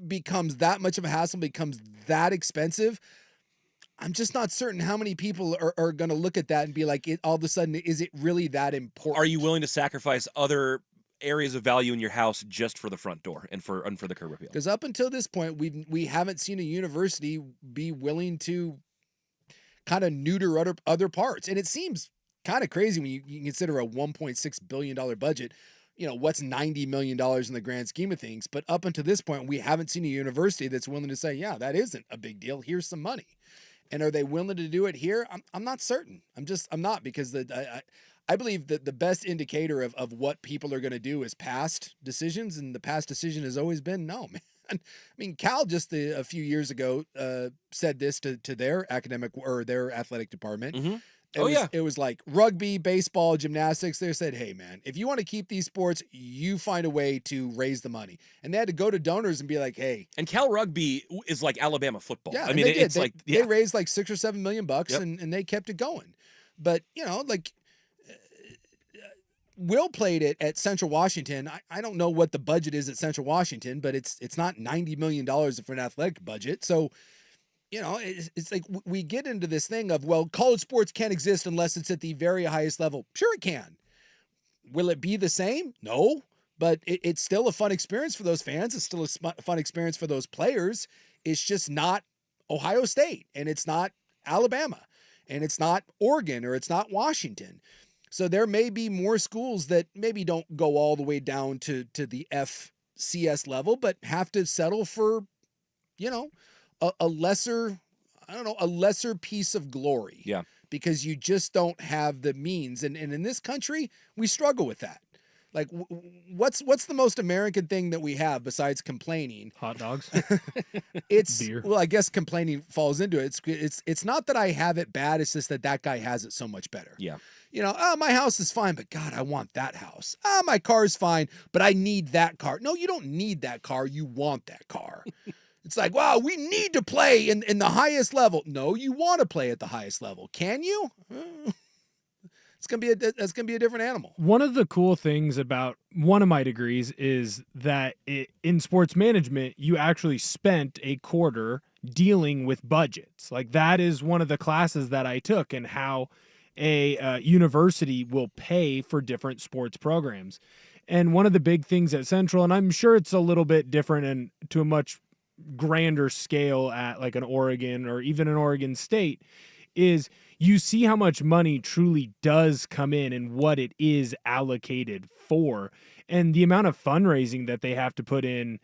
becomes that much of a hassle, becomes that expensive, I'm just not certain how many people are going to look at that and be like, all of a sudden, is it really that important?
Are you willing to sacrifice other areas of value in your house just for the front door and for the curb appeal?
Because up until this point, we haven't seen a university be willing to kind of neuter other parts. And it seems kind of crazy when you consider a $1.6 billion budget. What's $90 million in the grand scheme of things? But up until this point, we haven't seen a university that's willing to say, yeah, that isn't a big deal. Here's some money. And are they willing to do it here? I'm not certain. I'm not, because I believe that the best indicator of what people are going to do is past decisions. And the past decision has always been no, man. I mean, Cal just a few years ago said this to their academic or their athletic department.
Mm-hmm.
It was like rugby, baseball, gymnastics. They said, hey, man, if you want to keep these sports, you find a way to raise the money. And they had to go to donors and be like, hey.
And Cal Rugby is like Alabama football.
Yeah,
I mean, it's like,
they raised like $6 or $7 million
Yep.
and they kept it going. But, like Will played it at Central Washington. I don't know what the budget is at Central Washington, but it's not $90 million for an athletic budget. So, it's like we get into this thing of, well, college sports can't exist unless it's at the very highest level. Sure it can. Will it be the same? No, but it's still a fun experience for those fans. It's still a fun experience for those players. It's just not Ohio State, and it's not Alabama, and it's not Oregon, or it's not Washington. So there may be more schools that maybe don't go all the way down to the FCS level, but have to settle for, a lesser piece of glory.
Yeah.
Because you just don't have the means. And in this country, we struggle with that. Like, what's the most American thing that we have besides complaining?
Hot dogs.
It's
beer.
Well, I guess complaining falls into it. It's not that I have it bad. It's just that guy has it so much better.
Yeah.
My house is fine, but God, I want that house. My car's fine, but I need that car. No, you don't need that car. You want that car. It's like, wow, we need to play in the highest level. No, you want to play at the highest level. Can you? That's gonna be a different animal.
One of the cool things about one of my degrees is that in sports management, you actually spent a quarter dealing with budgets. Like, that is one of the classes that I took, and how a university will pay for different sports programs. And one of the big things at Central, and I'm sure it's a little bit different and to a much grander scale at like an Oregon or even an Oregon State, is you see how much money truly does come in and what it is allocated for, and the amount of fundraising that they have to put in,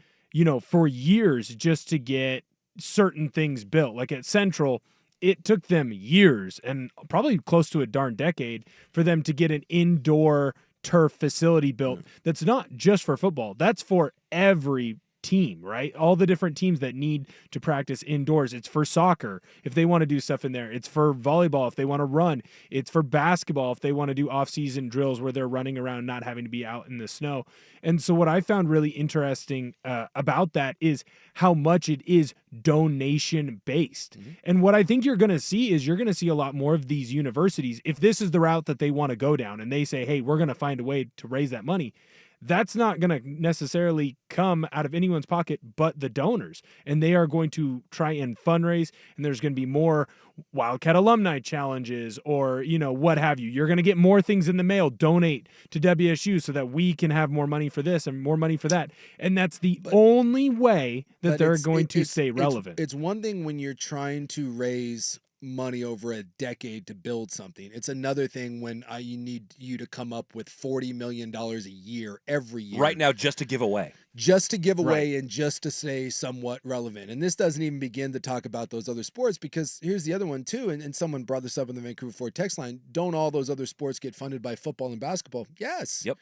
for years just to get certain things built. Like at Central, it took them years and probably close to a darn decade for them to get an indoor turf facility built. That's not just for football. That's for every team, right? All the different teams that need to practice indoors. It's for soccer if they want to do stuff in there. It's for volleyball if they want to run. It's for basketball if they want to do off-season drills where they're running around, not having to be out in the snow. And so what I found really interesting about that is how much it is donation based. Mm-hmm. And what I think you're going to see is you're going to see a lot more of these universities, if this is the route that they want to go down and they say, hey, we're going to find a way to raise that money, that's not going to necessarily come out of anyone's pocket but the donors. And they are going to try and fundraise, and there's going to be more Wildcat alumni challenges or, what have you. You're going to get more things in the mail. Donate to WSU so that we can have more money for this and more money for that. And that's the only way that they're going to stay relevant.
It's one thing when you're trying to raise money over a decade to build something. It's another thing when you need you to come up with $40 million a year every year.
Right now, just to give away.
Just to give away and just to stay somewhat relevant. And this doesn't even begin to talk about those other sports, because here's the other one too, and someone brought this up in the Vancouver Ford text line. Don't all those other sports get funded by football and basketball? Yes.
Yep.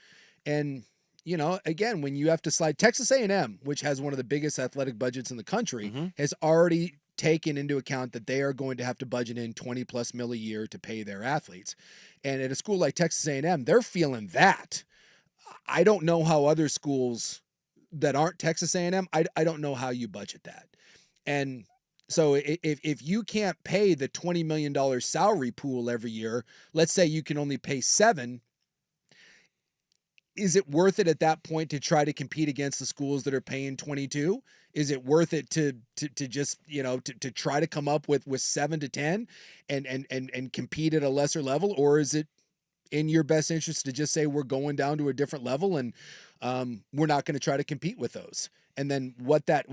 And again, when you have to slide, Texas A&M, which has one of the biggest athletic budgets in the country, has already taken into account that they are going to have to budget in $20+ million a year to pay their athletes. And at a school like Texas A&M, they're feeling that. I don't know how other schools that aren't Texas A&M, I don't know how you budget that. And so if you can't pay the $20 million salary pool every year, let's say you can only pay $7 million, is it worth it at that point to try to compete against the schools that are paying 22? Is it worth it to just, to try to come up with 7 to 10 and compete at a lesser level? Or is it in your best interest to just say we're going down to a different level and we're not going to try to compete with those? And then what that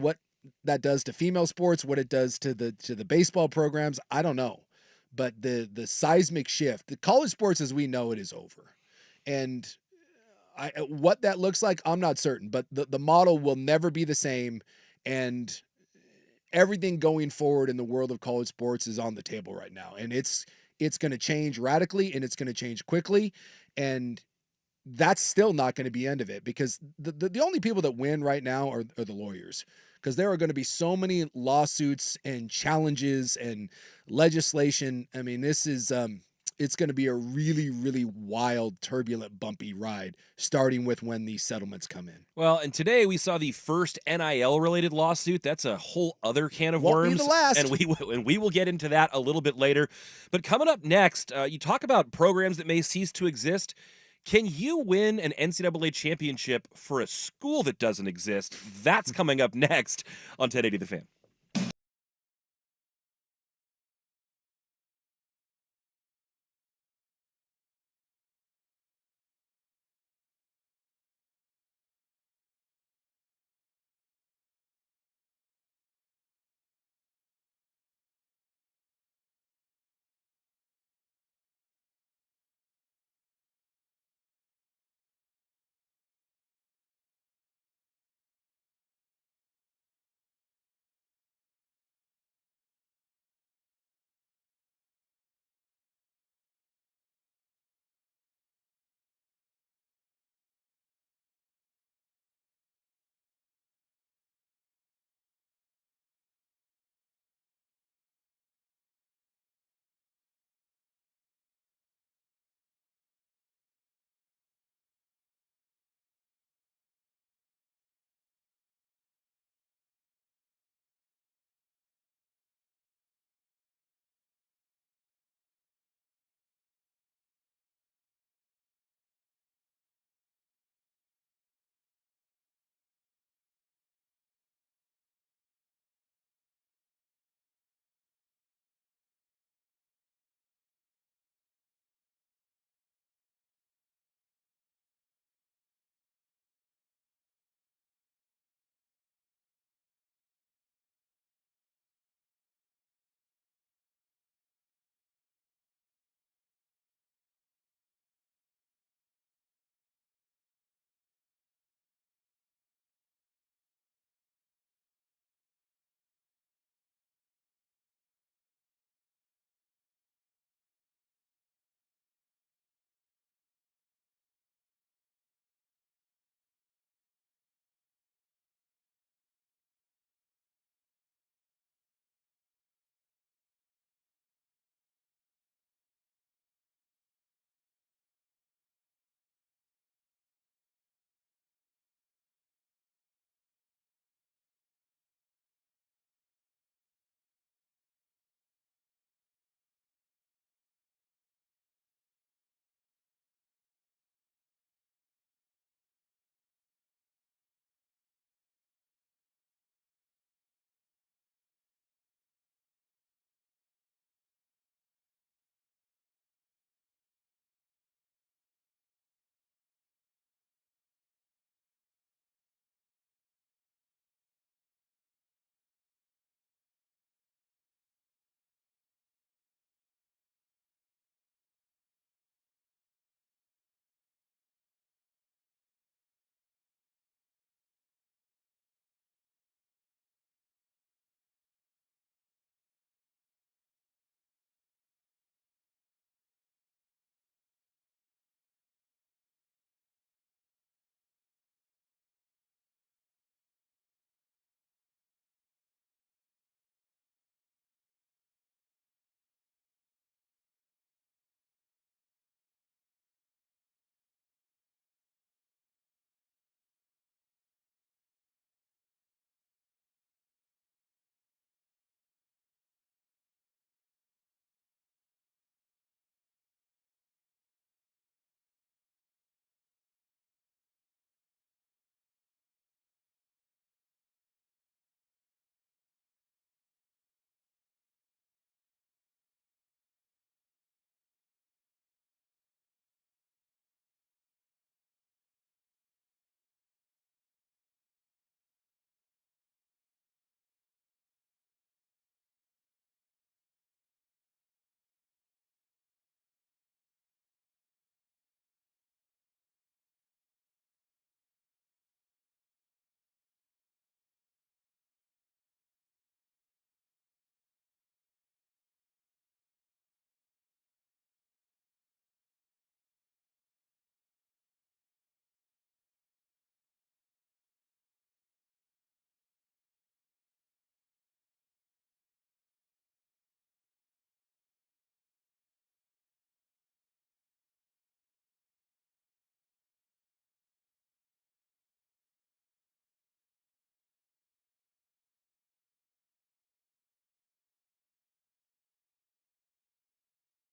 does to female sports, what it does to the baseball programs, I don't know. But the seismic shift, the college sports as we know it is over. And what that looks like, I'm not certain, but the model will never be the same. And everything going forward in the world of college sports is on the table right now. And it's going to change radically, and it's going to change quickly. And that's still not going to be the end of it, because the only people that win right now are the lawyers, because there are going to be so many lawsuits and challenges and legislation. I mean, this is it's going to be a really, really wild, turbulent, bumpy ride, starting with when these settlements come in.
Well, and today we saw the first NIL-related lawsuit. That's a whole other can of
Won't be
worms,
the last.
and we will get into that a little bit later. But coming up next, you talk about programs that may cease to exist. Can you win an NCAA championship for a school that doesn't exist? That's coming up next on 1080 The Fan.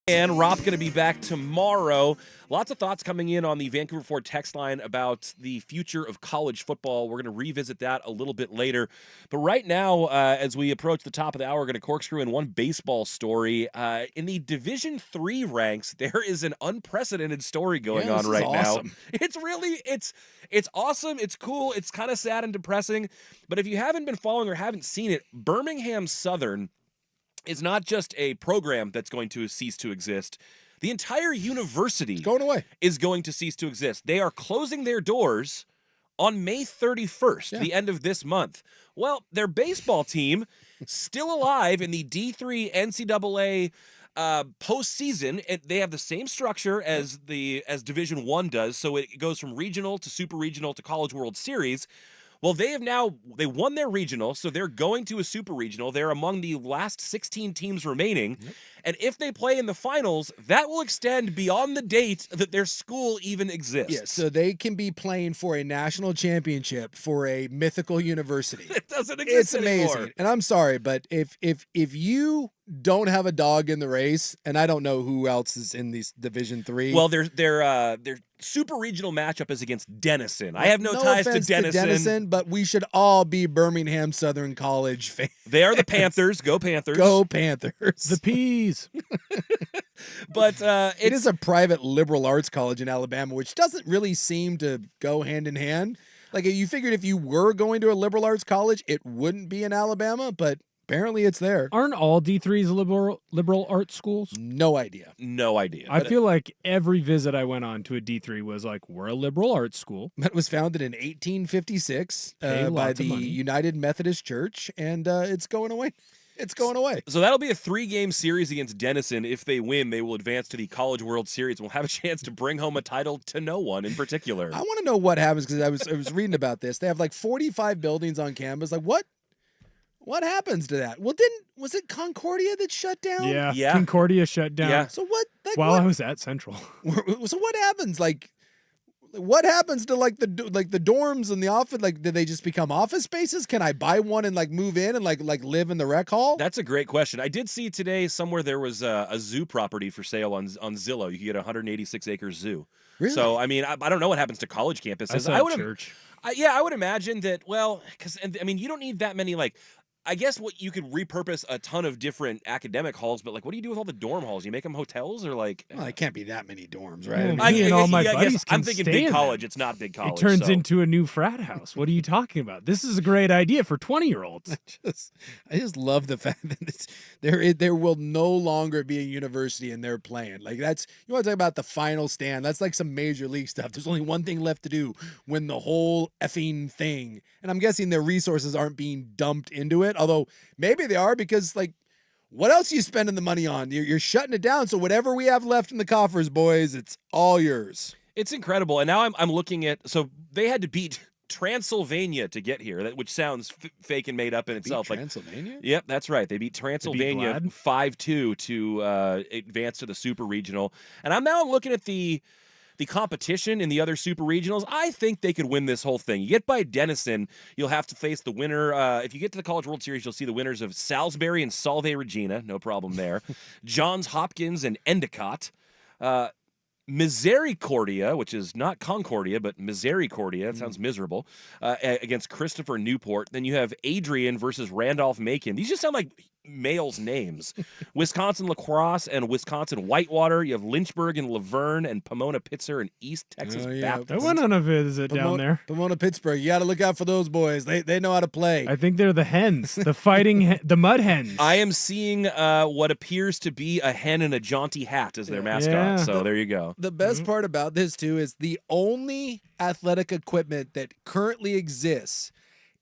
And Roth's going to be back tomorrow. Lots of thoughts coming in on the Vancouver Ford text line about the future of college football. We're going to revisit that a little bit later. But right now, as we approach the top of the hour, we're going to corkscrew in one baseball story. In the Division III ranks, there is an unprecedented story going on right now. It's really, it's awesome. It's cool. It's kind of sad and depressing. But if you haven't been following or haven't seen it, Birmingham Southern is not just a program that's going to cease to exist. The entire university is going to cease to exist. They are closing their doors on May 31st, the end of this month. Well, their baseball team, still alive in the D3 NCAA postseason, and they have the same structure as Division I does, so it goes from regional to super regional to College World Series. Well, they won their regional, so they're going to a super regional. They're among the last 16 teams remaining. Yep. And if they play in the finals, that will extend beyond the date that their school even exists.
Yeah, so they can be playing for a national championship for a mythical university.
It doesn't exist anymore.
It's amazing. And I'm sorry, but if you don't have a dog in the race, and I don't know who else is in these Division III.
Well, their super regional matchup is against Denison. I have no ties to Denison,
but we should all be Birmingham Southern College fans.
They are the Panthers. Go Panthers.
Go Panthers.
The Peas.
But it is a private liberal arts college in Alabama, which doesn't really seem to go hand in hand. Like, you figured if you were going to a liberal arts college, it wouldn't be in Alabama, but apparently it's there.
Aren't all D3s liberal arts schools?
No idea.
I feel like every visit I went on to a D3 was like, we're a liberal arts school.
It was founded in 1856 by the United Methodist Church, and it's going away. It's going away.
So that'll be a 3-game series against Denison. If they win, they will advance to the College World Series and will have a chance to bring home a title to no one in particular.
I want to know what happens, because I was reading about this. They have like 45 buildings on campus. Like, what happens to that? Well, was it Concordia that shut down?
Yeah. Concordia shut down.
Yeah.
So what?
I was at Central.
So what happens? Like, what happens to like the dorms and the office? Like, did they just become office spaces? Can I buy one and like move in and like live in the rec hall?
That's a great question. I did see today somewhere there was a zoo property for sale on Zillow. You could get a 186-acre zoo.
Really?
So I mean, I don't know what happens to college campuses.
I would church.
I would imagine that. Well, because I mean, you don't need that many like. I guess what you could repurpose a ton of different academic halls, but like, what do you do with all the dorm halls? You make them hotels, or like?
Well, it can't be that many dorms, right?
I'm thinking big college. It's not big college.
It turns into a new frat house. What are you talking about? This is a great idea for 20-year-olds.
I just love the fact that there will no longer be a university and they're playing. Like, that's, you want to talk about the final stand? That's like some major league stuff. There's only one thing left to do, win the whole effing thing. And I'm guessing their resources aren't being dumped into it. Although maybe they are, because like, what else are you spending the money on? You're shutting it down. So whatever we have left in the coffers, boys, it's all yours.
It's incredible. And now I'm looking at, so they had to beat Transylvania to get here, which sounds fake and made up in itself.
Transylvania?
Like, yep, that's right. They beat Transylvania 5-2 to advance to the Super Regional. And I'm now looking at the competition in the other super regionals. I think they could win this whole thing. You get by Denison, you'll have to face the winner. If you get to the College World Series, you'll see the winners of Salisbury and Salve Regina. No problem there. Johns Hopkins and Endicott. Misericordia, which is not Concordia, but Misericordia. It sounds miserable. Against Christopher Newport. Then you have Adrian versus Randolph Macon. These just sound like males' names. Wisconsin La Crosse and Wisconsin Whitewater. You have Lynchburg and Laverne and Pomona Pitzer and East Texas Baptist.
I went on a visit down there.
Pomona Pittsburgh. You got to look out for those boys. They know how to play.
I think they're the hens, the fighting, the mud hens.
I am seeing what appears to be a hen in a jaunty hat as their mascot.
Yeah.
So there you go.
The best part about this, too, is the only athletic equipment that currently exists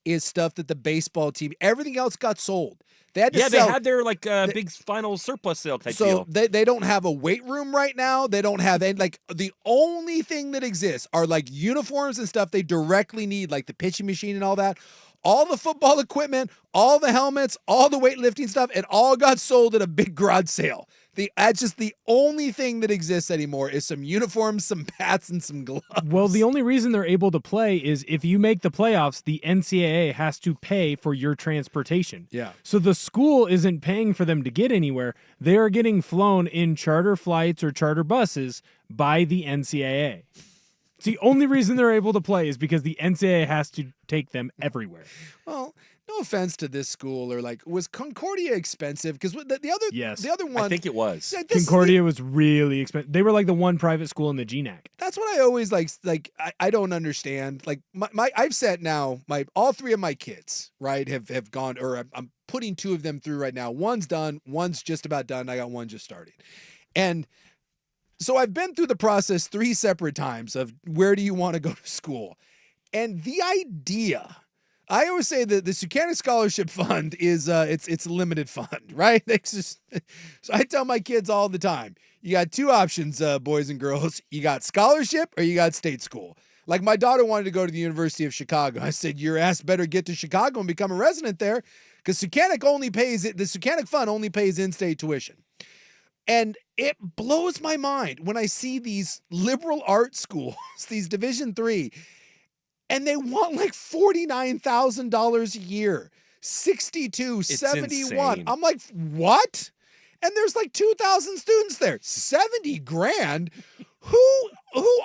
is stuff that the baseball team, everything else got sold. They had to sell.
They had their big final surplus sale type deal.
So they don't have a weight room right now. They don't have any, like, the only thing that exists are like uniforms and stuff they directly need, like the pitching machine and all that. All the football equipment, all the helmets, all the weightlifting stuff, it all got sold at a big garage sale. That's just the only thing that exists anymore is some uniforms, some bats, and some gloves.
Well, the only reason they're able to play is if you make the playoffs, the NCAA has to pay for your transportation.
Yeah.
So the school isn't paying for them to get anywhere. They are getting flown in charter flights or charter buses by the NCAA. It's the only reason they're able to play is because the NCAA has to take them everywhere.
Well, no offense to this school, or like, was Concordia expensive? Because
Yes.
the other one,
I think it was.
Yeah, this is
Concordia was really expensive. They were like the one private school in the GNAC.
that's what I always like. I don't understand. Like my I've said now all three of my kids, right, have gone, or I'm putting two of them through right now. One's done, one's just about done. I got one just starting, and so I've been through the process 3 separate times of where do you want to go to school, and the idea. I always say that the Sukanuk Scholarship Fund is it's a limited fund, right? So I tell my kids all the time, you got 2 options, boys and girls. You got scholarship or you got state school. Like my daughter wanted to go to the University of Chicago. I said, your ass better get to Chicago and become a resident there, because the Sukanuk Fund only pays in-state tuition. And it blows my mind when I see these liberal arts schools, these Division III, and they want like $49,000 a year, 62,
It's
71.
insane.
I'm like, what? And there's like 2,000 students there. 70 grand? Who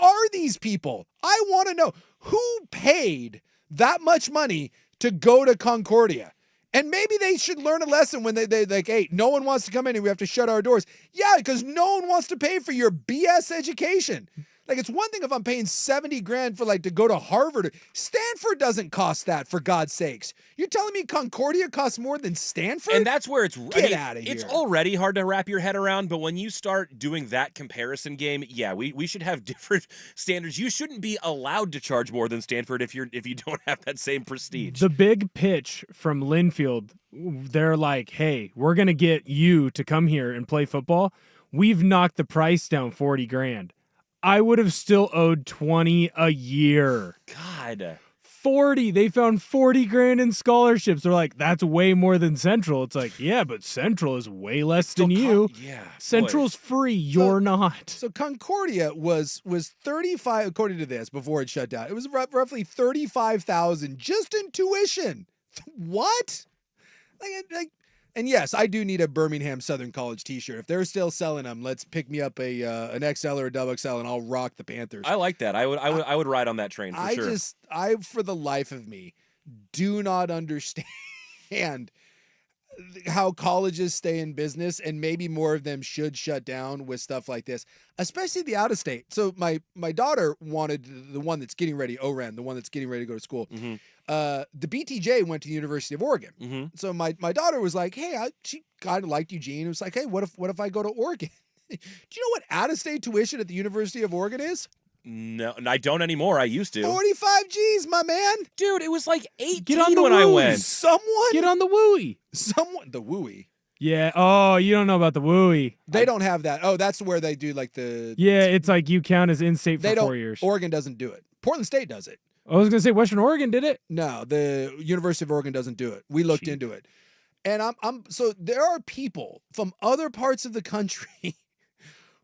are these people? I want to know who paid that much money to go to Concordia. And maybe they should learn a lesson when they like, hey, no one wants to come in and we have to shut our doors. Yeah, because no one wants to pay for your BS education. Like, it's one thing if I'm paying 70 grand for like to go to Harvard. Stanford doesn't cost that, for God's sakes. You're telling me Concordia costs more than Stanford?
And that's where it's
Get outta
It's
here.
already hard to wrap your head around, but when you start doing that comparison game, yeah, we should have different standards. You shouldn't be allowed to charge more than Stanford if you don't have that same prestige.
The big pitch from Linfield, they're like, hey, we're going to get you to come here and play football. We've knocked the price down 40 grand. I would have still owed 20 a year.
God.
40. They found 40 grand in scholarships. They're like, that's way more than Central. It's like, yeah, but Central is way less than you.
Yeah.
Central's free. You're not.
So Concordia was 35, according to this, before it shut down. It was roughly 35,000 just in tuition. What? And yes, I do need a Birmingham Southern College T-shirt. If they're still selling them, let's pick me up an XL or a double XL, and I'll rock the Panthers.
I like that. I would ride on that train for sure.
I for the life of me do not understand how colleges stay in business, and maybe more of them should shut down with stuff like this, especially the out of state. So my daughter wanted the one that's getting ready, OREN, the one that's getting ready to go to school.
Mm-hmm.
The BTJ went to the University of Oregon.
Mm-hmm.
So my daughter was like, hey, she kind of liked Eugene. It was like, hey, what if I go to Oregon? Do you know what out of state tuition at the University of Oregon is?
No, I don't anymore. I used to.
45 G's, my man.
Dude, it was like 18
Get on the
when I
woo.
went.
Get on the wooey.
The wooey.
Yeah. Oh, you don't know about the wooey.
They don't have that. Oh, that's where they do like the.
Yeah, it's like you count as in-state for 4 years.
Oregon doesn't do it. Portland State does it.
I was going to say Western Oregon did it.
No, the University of Oregon doesn't do it. We looked
Cheap.
into it. And so there are people from other parts of the country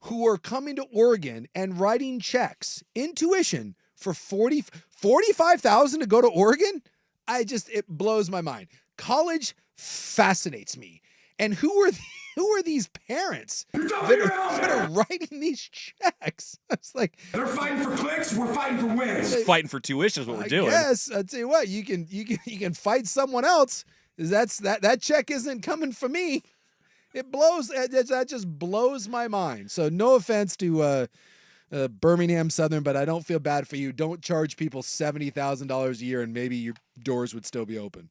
who are coming to Oregon and writing checks in tuition for $45,000 to go to Oregon. It blows my mind. College fascinates me. And who are these parents that are writing these checks? It's like,
they're fighting for clicks. We're fighting for wins.
Fighting for tuition is what we're doing.
Yes, I'll tell you what. You can fight someone else. That check isn't coming for me. It blows. That just blows my mind. So no offense to Birmingham Southern, but I don't feel bad for you. Don't charge people $70,000 a year, and maybe your doors would still be open.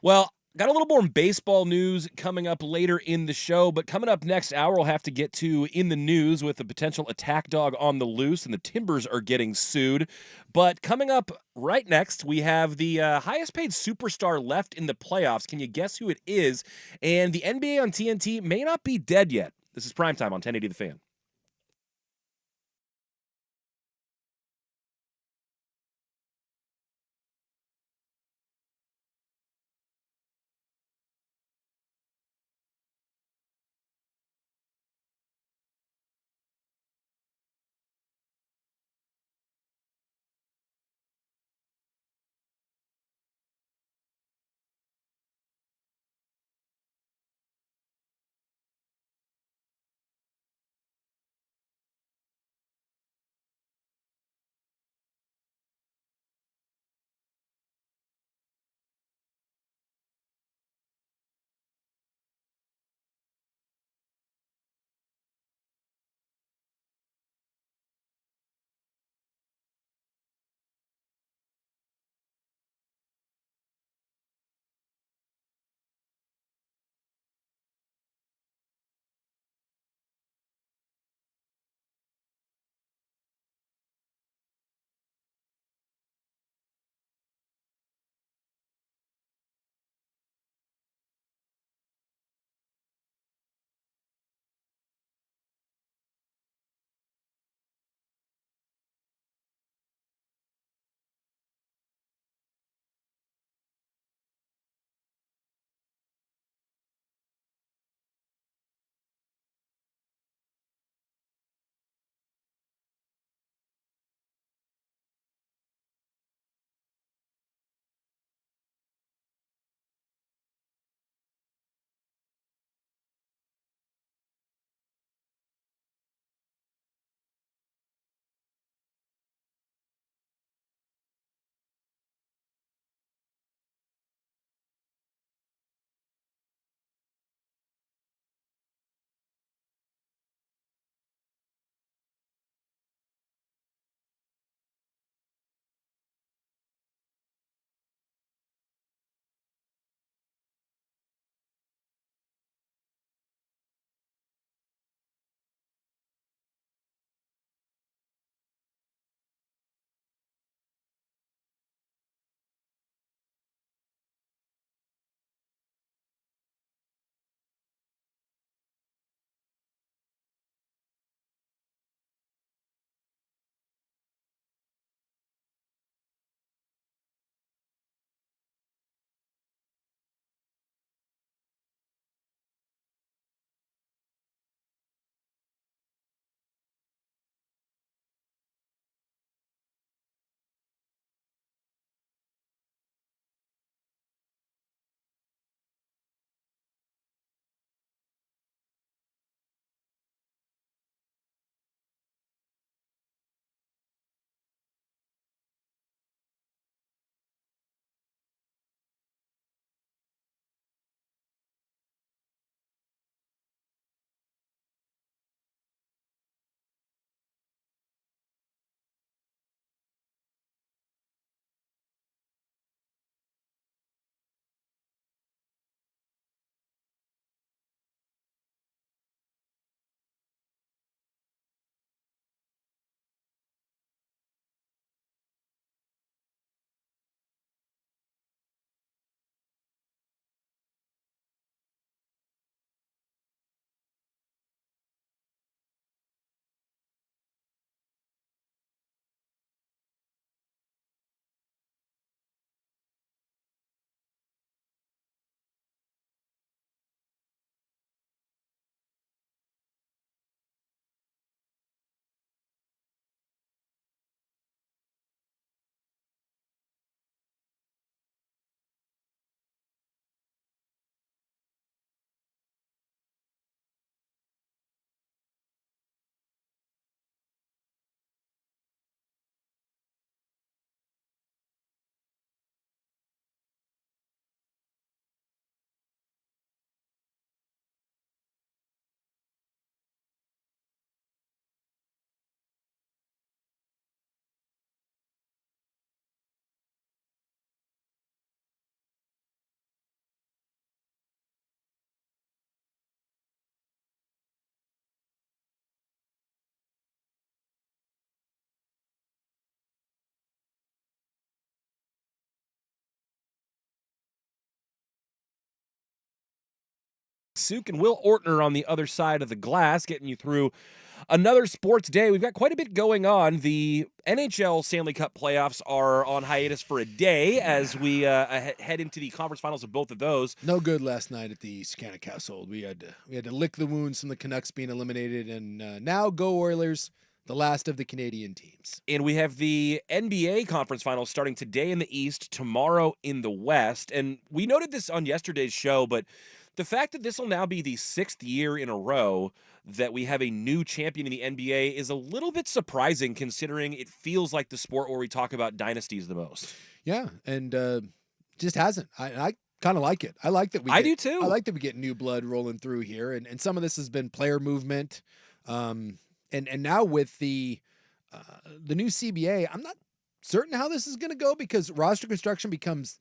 Well, got a little more baseball news coming up later in the show, but coming up next hour, we'll have to get to in the news with a potential attack dog on the loose, and the Timbers are getting sued. But coming up right next, we have the highest paid superstar left in the playoffs. Can you guess who it is? And the NBA on TNT may not be dead yet. This is Primetime on 1080 The Fan. Suk and Will Ortner on the other side of the glass, getting you through another sports day. We've got quite a bit going on. The NHL Stanley Cup playoffs are on hiatus for a day as we head into the conference finals of both of those.
No good last night at the Scannick household. We had to lick the wounds from the Canucks being eliminated, and now go Oilers, the last of the Canadian teams.
And we have the NBA conference finals starting today in the East, tomorrow in the West. And we noted this on yesterday's show, but the fact that this will now be the 6th year in a row that we have a new champion in the NBA is a little bit surprising, considering it feels like the sport where we talk about dynasties the most.
Yeah, and just hasn't. I kind of like it. I like that we.
I do too.
I like that we get new blood rolling through here, and some of this has been player movement, and now with the new CBA, I'm not certain how this is going to go because roster construction becomes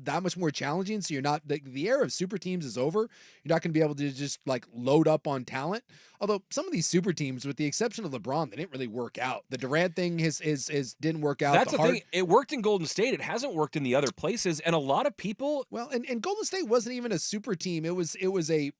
that much more challenging. So you're not the era of super teams is over. You're not going to be able to just like load up on talent. Although some of these super teams, with the exception of LeBron, they didn't really work out. The Durant thing is didn't work out.
That's the thing. It worked in Golden State. It hasn't worked in the other places. And a lot of people.
Well, and Golden State wasn't even a super team. It was a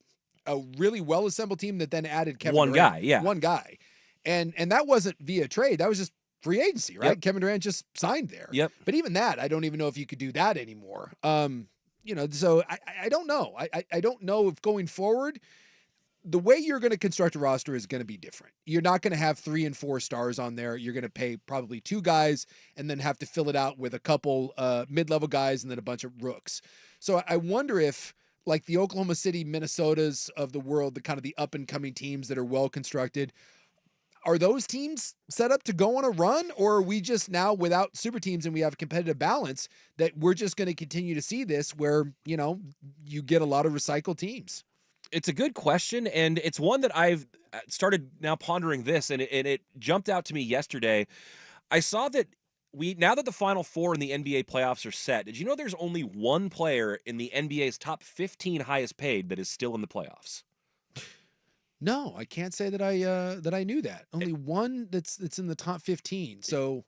really well assembled team that then added Kevin Durant. One guy, and that wasn't via trade. That was just free agency, right?
Yep.
Kevin Durant just signed there.
Yep.
But even that, I don't even know if you could do that anymore. So I don't know. I don't know if going forward, the way you're going to construct a roster is going to be different. You're not going to have 3 and 4 stars on there. You're going to pay probably 2 guys and then have to fill it out with a couple mid-level guys and then a bunch of rooks. So I wonder if, like the Oklahoma City, Minnesotas of the world, the kind of the up-and-coming teams that are well-constructed, are those teams set up to go on a run, or are we just now without super teams and we have competitive balance that we're just going to continue to see this where, you get a lot of recycled teams?
It's a good question, and it's one that I've started now pondering this, and it jumped out to me yesterday. I saw that now that the Final Four in the NBA playoffs are set, did you know there's only one player in the NBA's top 15 highest paid that is still in the playoffs?
No, I can't say that I knew that. Only one that's in the top 15. So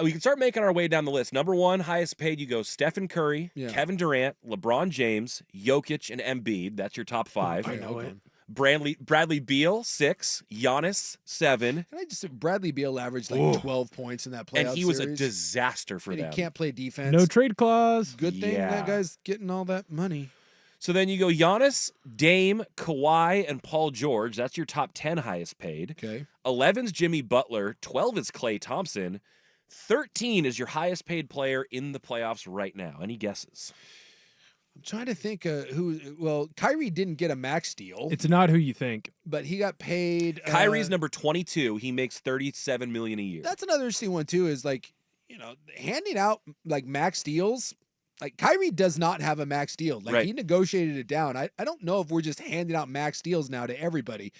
we can start making our way down the list. Number 1 highest paid, you go Stephen Curry, Kevin Durant, LeBron James, Jokic, and Embiid. That's your top 5.
I know it.
Bradley Beal 6, Giannis 7.
And Bradley Beal averaged like 12 points in that playoff
and he was
series.
A disaster for them.
He can't play defense.
No trade clause.
Good thing that guy's getting all that money.
So then you go Giannis, Dame, Kawhi, and Paul George. That's your top 10 highest paid.
Okay.
11's Jimmy Butler. 12 is Klay Thompson. 13 is your highest paid player in the playoffs right now. Any guesses?
I'm trying to think Well, Kyrie didn't get a max deal.
It's not who you think.
But he got paid.
Kyrie's number 22. He makes $37 million a year.
That's another interesting one too, is like, handing out like max deals. Like Kyrie does not have a max deal. Like he negotiated it down. I don't know if we're just handing out max deals now to everybody.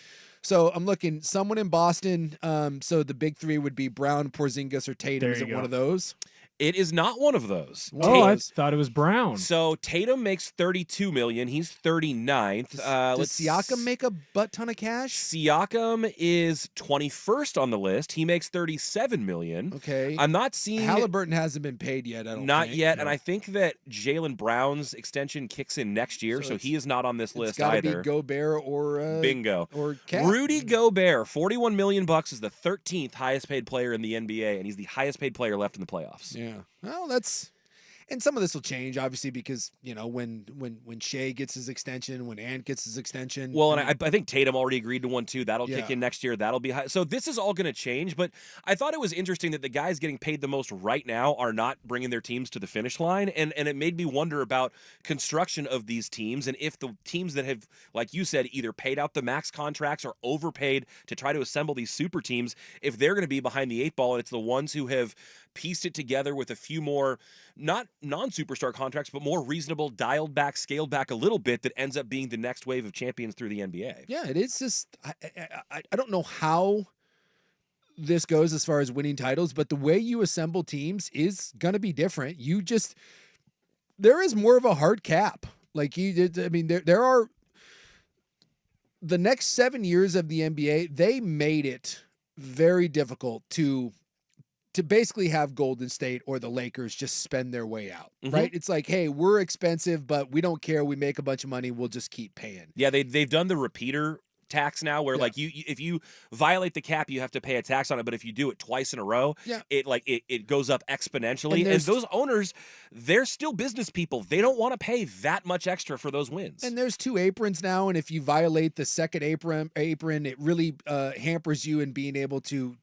So I'm looking someone in Boston. So the big 3 would be Brown, Porzingis, or Tatum. Is it one of those?
It is not one of those.
I thought it was Brown.
So Tatum makes $32 million. He's 39th.
Does Siakam make a butt ton of cash?
Siakam is 21st on the list. He makes $37 million.
Okay.
I'm not seeing
Halliburton hasn't been paid yet. I don't
not
think.
yet, and I think that Jaylen Brown's extension kicks in next year, so he is not on this list either.
It's got to be Gobert or
bingo
or Cat.
Rudy Gobert, $41 million is the 13th highest paid player in the NBA, and he's the highest paid player left in the playoffs.
Yeah. Well, and some of this will change, obviously, because when Shea gets his extension, when Ant gets his extension.
Well, and I think Tatum already agreed to one too. That'll kick in next year. That'll be high. So this is all going to change. But I thought it was interesting that the guys getting paid the most right now are not bringing their teams to the finish line, and it made me wonder about construction of these teams and if the teams that have, like you said, either paid out the max contracts or overpaid to try to assemble these super teams, if they're going to be behind the 8 ball, and it's the ones who have pieced it together with a few more, not non-superstar contracts, but more reasonable, dialed back, scaled back a little bit, that ends up being the next wave of champions through the NBA.
Yeah, it is just, I don't know how this goes as far as winning titles, but the way you assemble teams is going to be different. There is more of a hard cap. Like there are the next 7 years of the NBA, they made it very difficult to to basically have Golden State or the Lakers just spend their way out,
Mhm.
right? It's like, hey, we're expensive, but we don't care. We make a bunch of money. We'll just keep paying.
Yeah, they've done the repeater tax now, where
Yeah.
like if you violate the cap, you have to pay a tax on it. But if you do it twice in a row,
Yeah.
it goes up exponentially. And
there's-
those owners, they're still business people. They don't want to pay that much extra for those wins.
And there's 2 aprons now, and if you violate the second apron, it really hampers you in being able to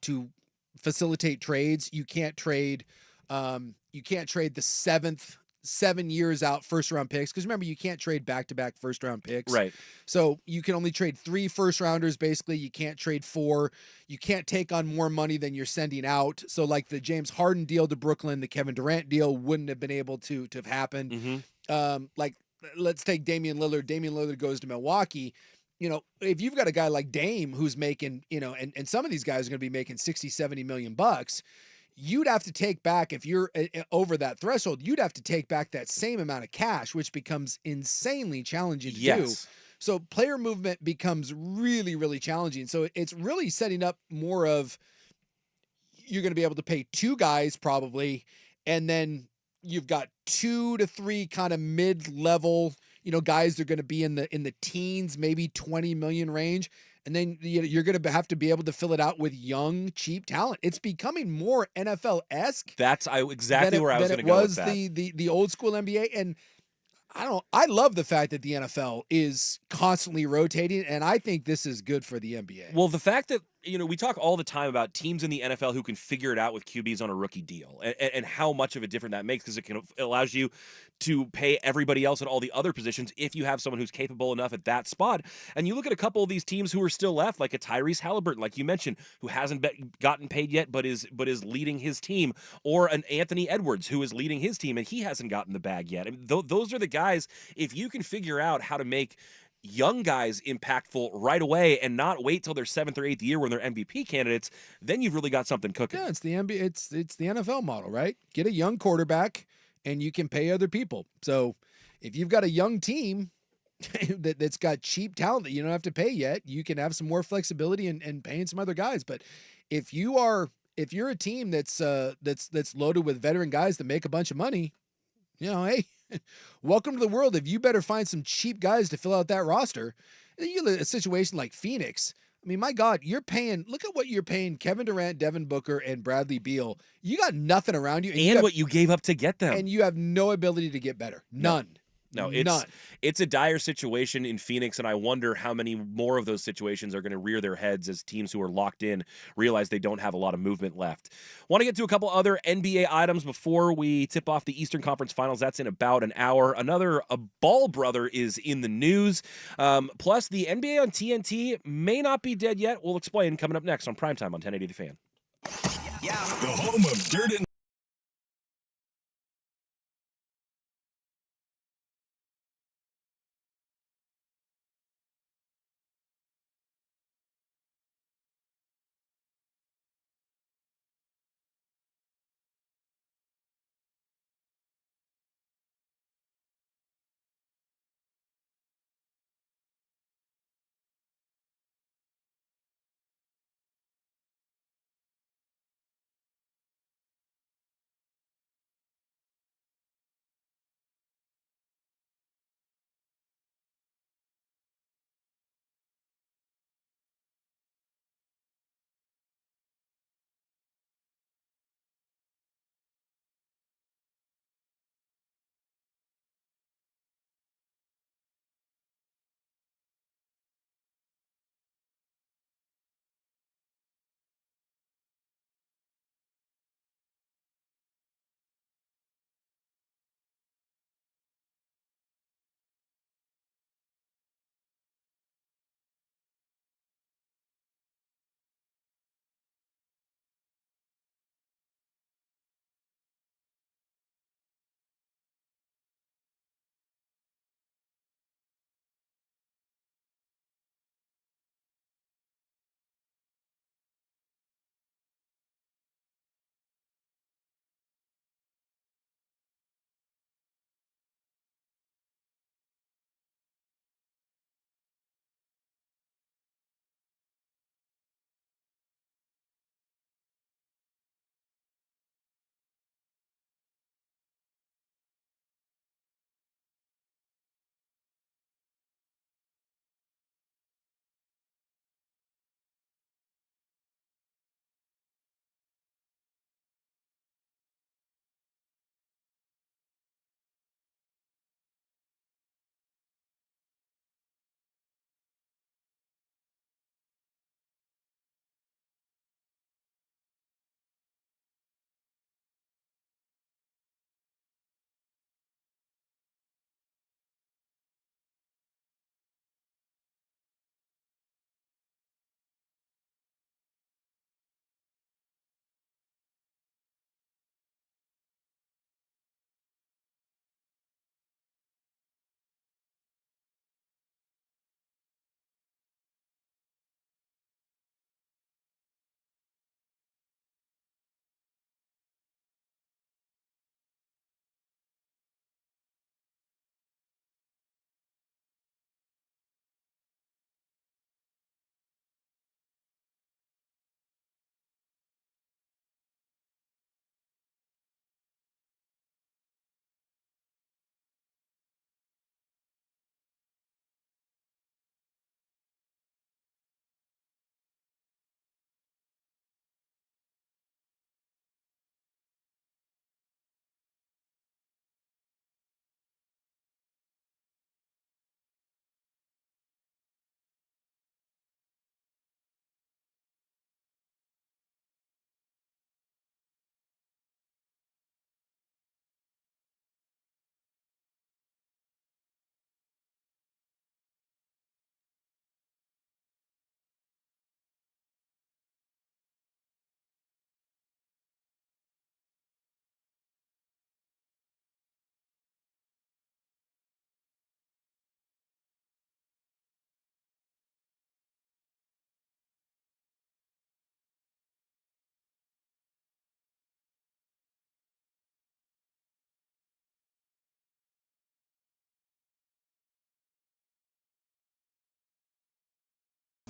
facilitate trades. You can't trade the 7 years out first round picks, because remember, you can't trade back-to-back first round picks.
Right.
So you can only trade 3 first rounders. Basically, you can't trade 4. You can't take on more money than you're sending out. So like the James Harden deal to Brooklyn, the Kevin Durant deal wouldn't have been able to have happened.
Mm-hmm.
Like, let's take Damian Lillard. Damian Lillard goes to Milwaukee. If you've got a guy like Dame who's making, and some of these guys are going to be making 60, 70 million bucks, you'd have to take back, if you're over that threshold, you'd have to take back that same amount of cash, which becomes insanely challenging to do. So player movement becomes really, really challenging. So it's really setting up more of, you're going to be able to pay 2 guys probably, and then you've got 2 to 3 kind of mid-level, guys that are going to be in the teens, maybe 20 million range. And then you're going to have to be able to fill it out with young, cheap talent. It's becoming more NFL-esque.
That's exactly where I was going to go with that.
The old school NBA. And I love the fact that the NFL is constantly rotating, and I think this is good for the NBA.
Well, the fact that, we talk all the time about teams in the NFL who can figure it out with QBs on a rookie deal, and how much of a difference that makes, because it allows you to pay everybody else at all the other positions if you have someone who's capable enough at that spot. And you look at a couple of these teams who are still left, like a Tyrese Halliburton, like you mentioned, who hasn't gotten paid yet, but is leading his team, or an Anthony Edwards who is leading his team and he hasn't gotten the bag yet. I mean, those are the guys, if you can figure out how to make young guys impactful right away and not wait till their 7th or 8th year when they're MVP candidates, then you've really got something cooking.
Yeah, it's the NBA. It's the NFL model, right? Get a young quarterback, and you can pay other people. So if you've got a young team that's got cheap talent that you don't have to pay yet, you can have some more flexibility and paying some other guys. But if you're a team that's loaded with veteran guys that make a bunch of money, hey, welcome to the world. If you better find some cheap guys to fill out that roster, you look at a situation like Phoenix. I mean, my God, look at what you're paying Kevin Durant, Devin Booker, and Bradley Beal. You got nothing around you.
And what you gave up to get them.
And you have no ability to get better. None.
No,
None.
It's a dire situation in Phoenix, and I wonder how many more of those situations are going to rear their heads as teams who are locked in realize they don't have a lot of movement left. Want to get to a couple other NBA items before we tip off the Eastern Conference Finals. That's in about an hour. A Ball brother is in the news. Plus, the NBA on TNT may not be dead yet. We'll explain coming up next on Primetime on 1080 The Fan.
Yeah. The home of dirt and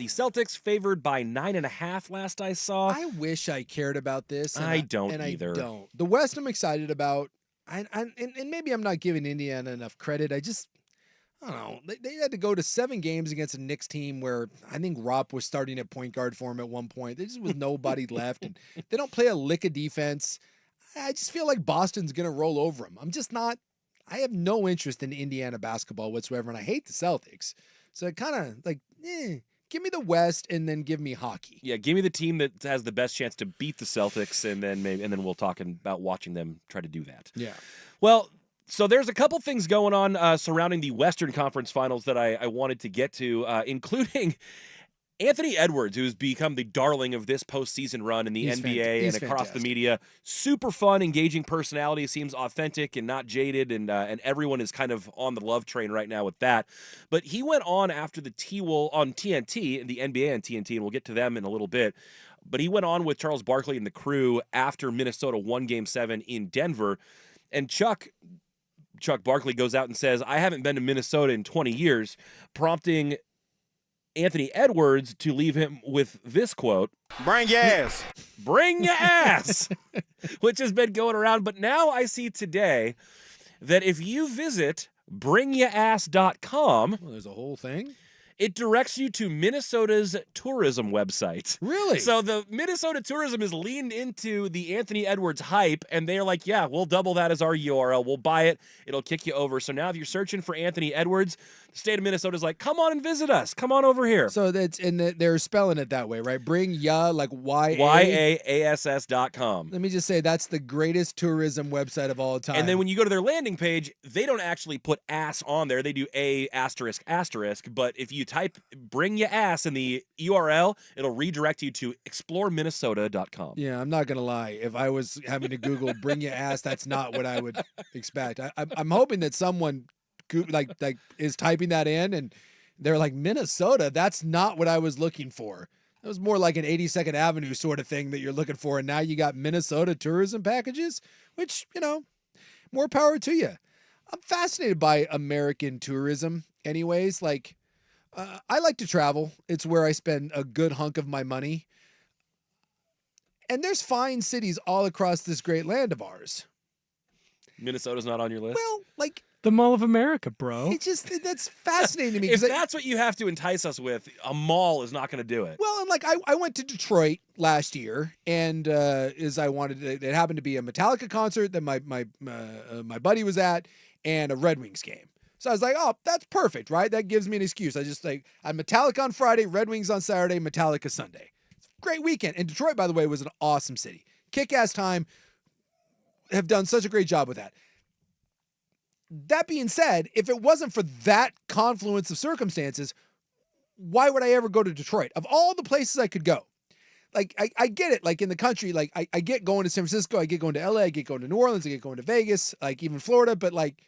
The Celtics favored by 9.5 last I saw.
I wish I cared about this. And
I don't
and
either.
I don't. The West I'm excited about. And maybe I'm not giving Indiana enough credit. I don't know. They had to go to 7 games against a Knicks team where I think Rupp was starting at point guard for him at one point. There just was nobody left. And they don't play a lick of defense. I just feel like Boston's going to roll over them. I'm just not. I have no interest in Indiana basketball whatsoever. And I hate the Celtics. So it kind of like, give me the West and then give me hockey.
Yeah, give me the team that has the best chance to beat the Celtics, and then we'll talk about watching them try to do that.
Yeah.
Well, so there's a couple things going on surrounding the Western Conference Finals that I wanted to get to, including Anthony Edwards, who's become the darling of this postseason run in the NBA and across
fantastic.
the media. Super fun, engaging personality. Seems authentic and not jaded, and everyone is kind of on the love train right now with that. But he went on after the T-Will on TNT, and the NBA on TNT, and we'll get to them in a little bit. But he went on with Charles Barkley and the crew after Minnesota won Game 7 in Denver. And Chuck Barkley goes out and says, I haven't been to Minnesota in 20 years, prompting Anthony Edwards to leave him with this quote.
Bring your ass.
Bring your ass, which has been going around. But now I see today that if you visit bringyourass.com,
Well, there's a whole thing.
it directs you to Minnesota's tourism website.
Really?
So the Minnesota tourism is leaned into the Anthony Edwards hype, and they're like, yeah, we'll double that as our URL. We'll buy it. It'll kick you over. So now if you're searching for Anthony Edwards, the state of Minnesota is like, come on and visit us. Come on over here.
So they're spelling it that way, right? Bring ya like Y-A.
YAASS.com.
Let me just say that's the greatest tourism website of all time.
And then when you go to their landing page, they don't actually put ass on there. They do A****. But if you type bring ya ass in the URL, it'll redirect you to exploreminnesota.com.
Yeah, I'm not gonna lie. If I was having to Google "bring your ass," that's not what I would expect. I'm hoping that someone like is typing that in, and they're like Minnesota. That's not what I was looking for. It was more like an 82nd Avenue sort of thing that you're looking for, and now you got Minnesota tourism packages, which more power to you. I'm fascinated by American tourism, anyways. Like. I like to travel. It's where I spend a good hunk of my money. And there's fine cities all across this great land of ours.
Minnesota's not on your list?
Well, like
The Mall of America, bro.
that's fascinating to me.
If
'cause
that's what you have to entice us with, a mall is not going to do it.
Well, and like I went to Detroit last year, and it happened to be a Metallica concert that my buddy was at, and a Red Wings game. So I was like, oh, that's perfect, right? That gives me an excuse. I just I'm Metallica on Friday, Red Wings on Saturday, Metallica Sunday. Great weekend. And Detroit, by the way, was an awesome city. Kick-ass time. Have done such a great job with that. That being said, if it wasn't for that confluence of circumstances, why would I ever go to Detroit? Of all the places I could go, like I get it, like in the country, like I get going to San Francisco, I get going to LA, I get going to New Orleans, I get going to Vegas, like even Florida, but like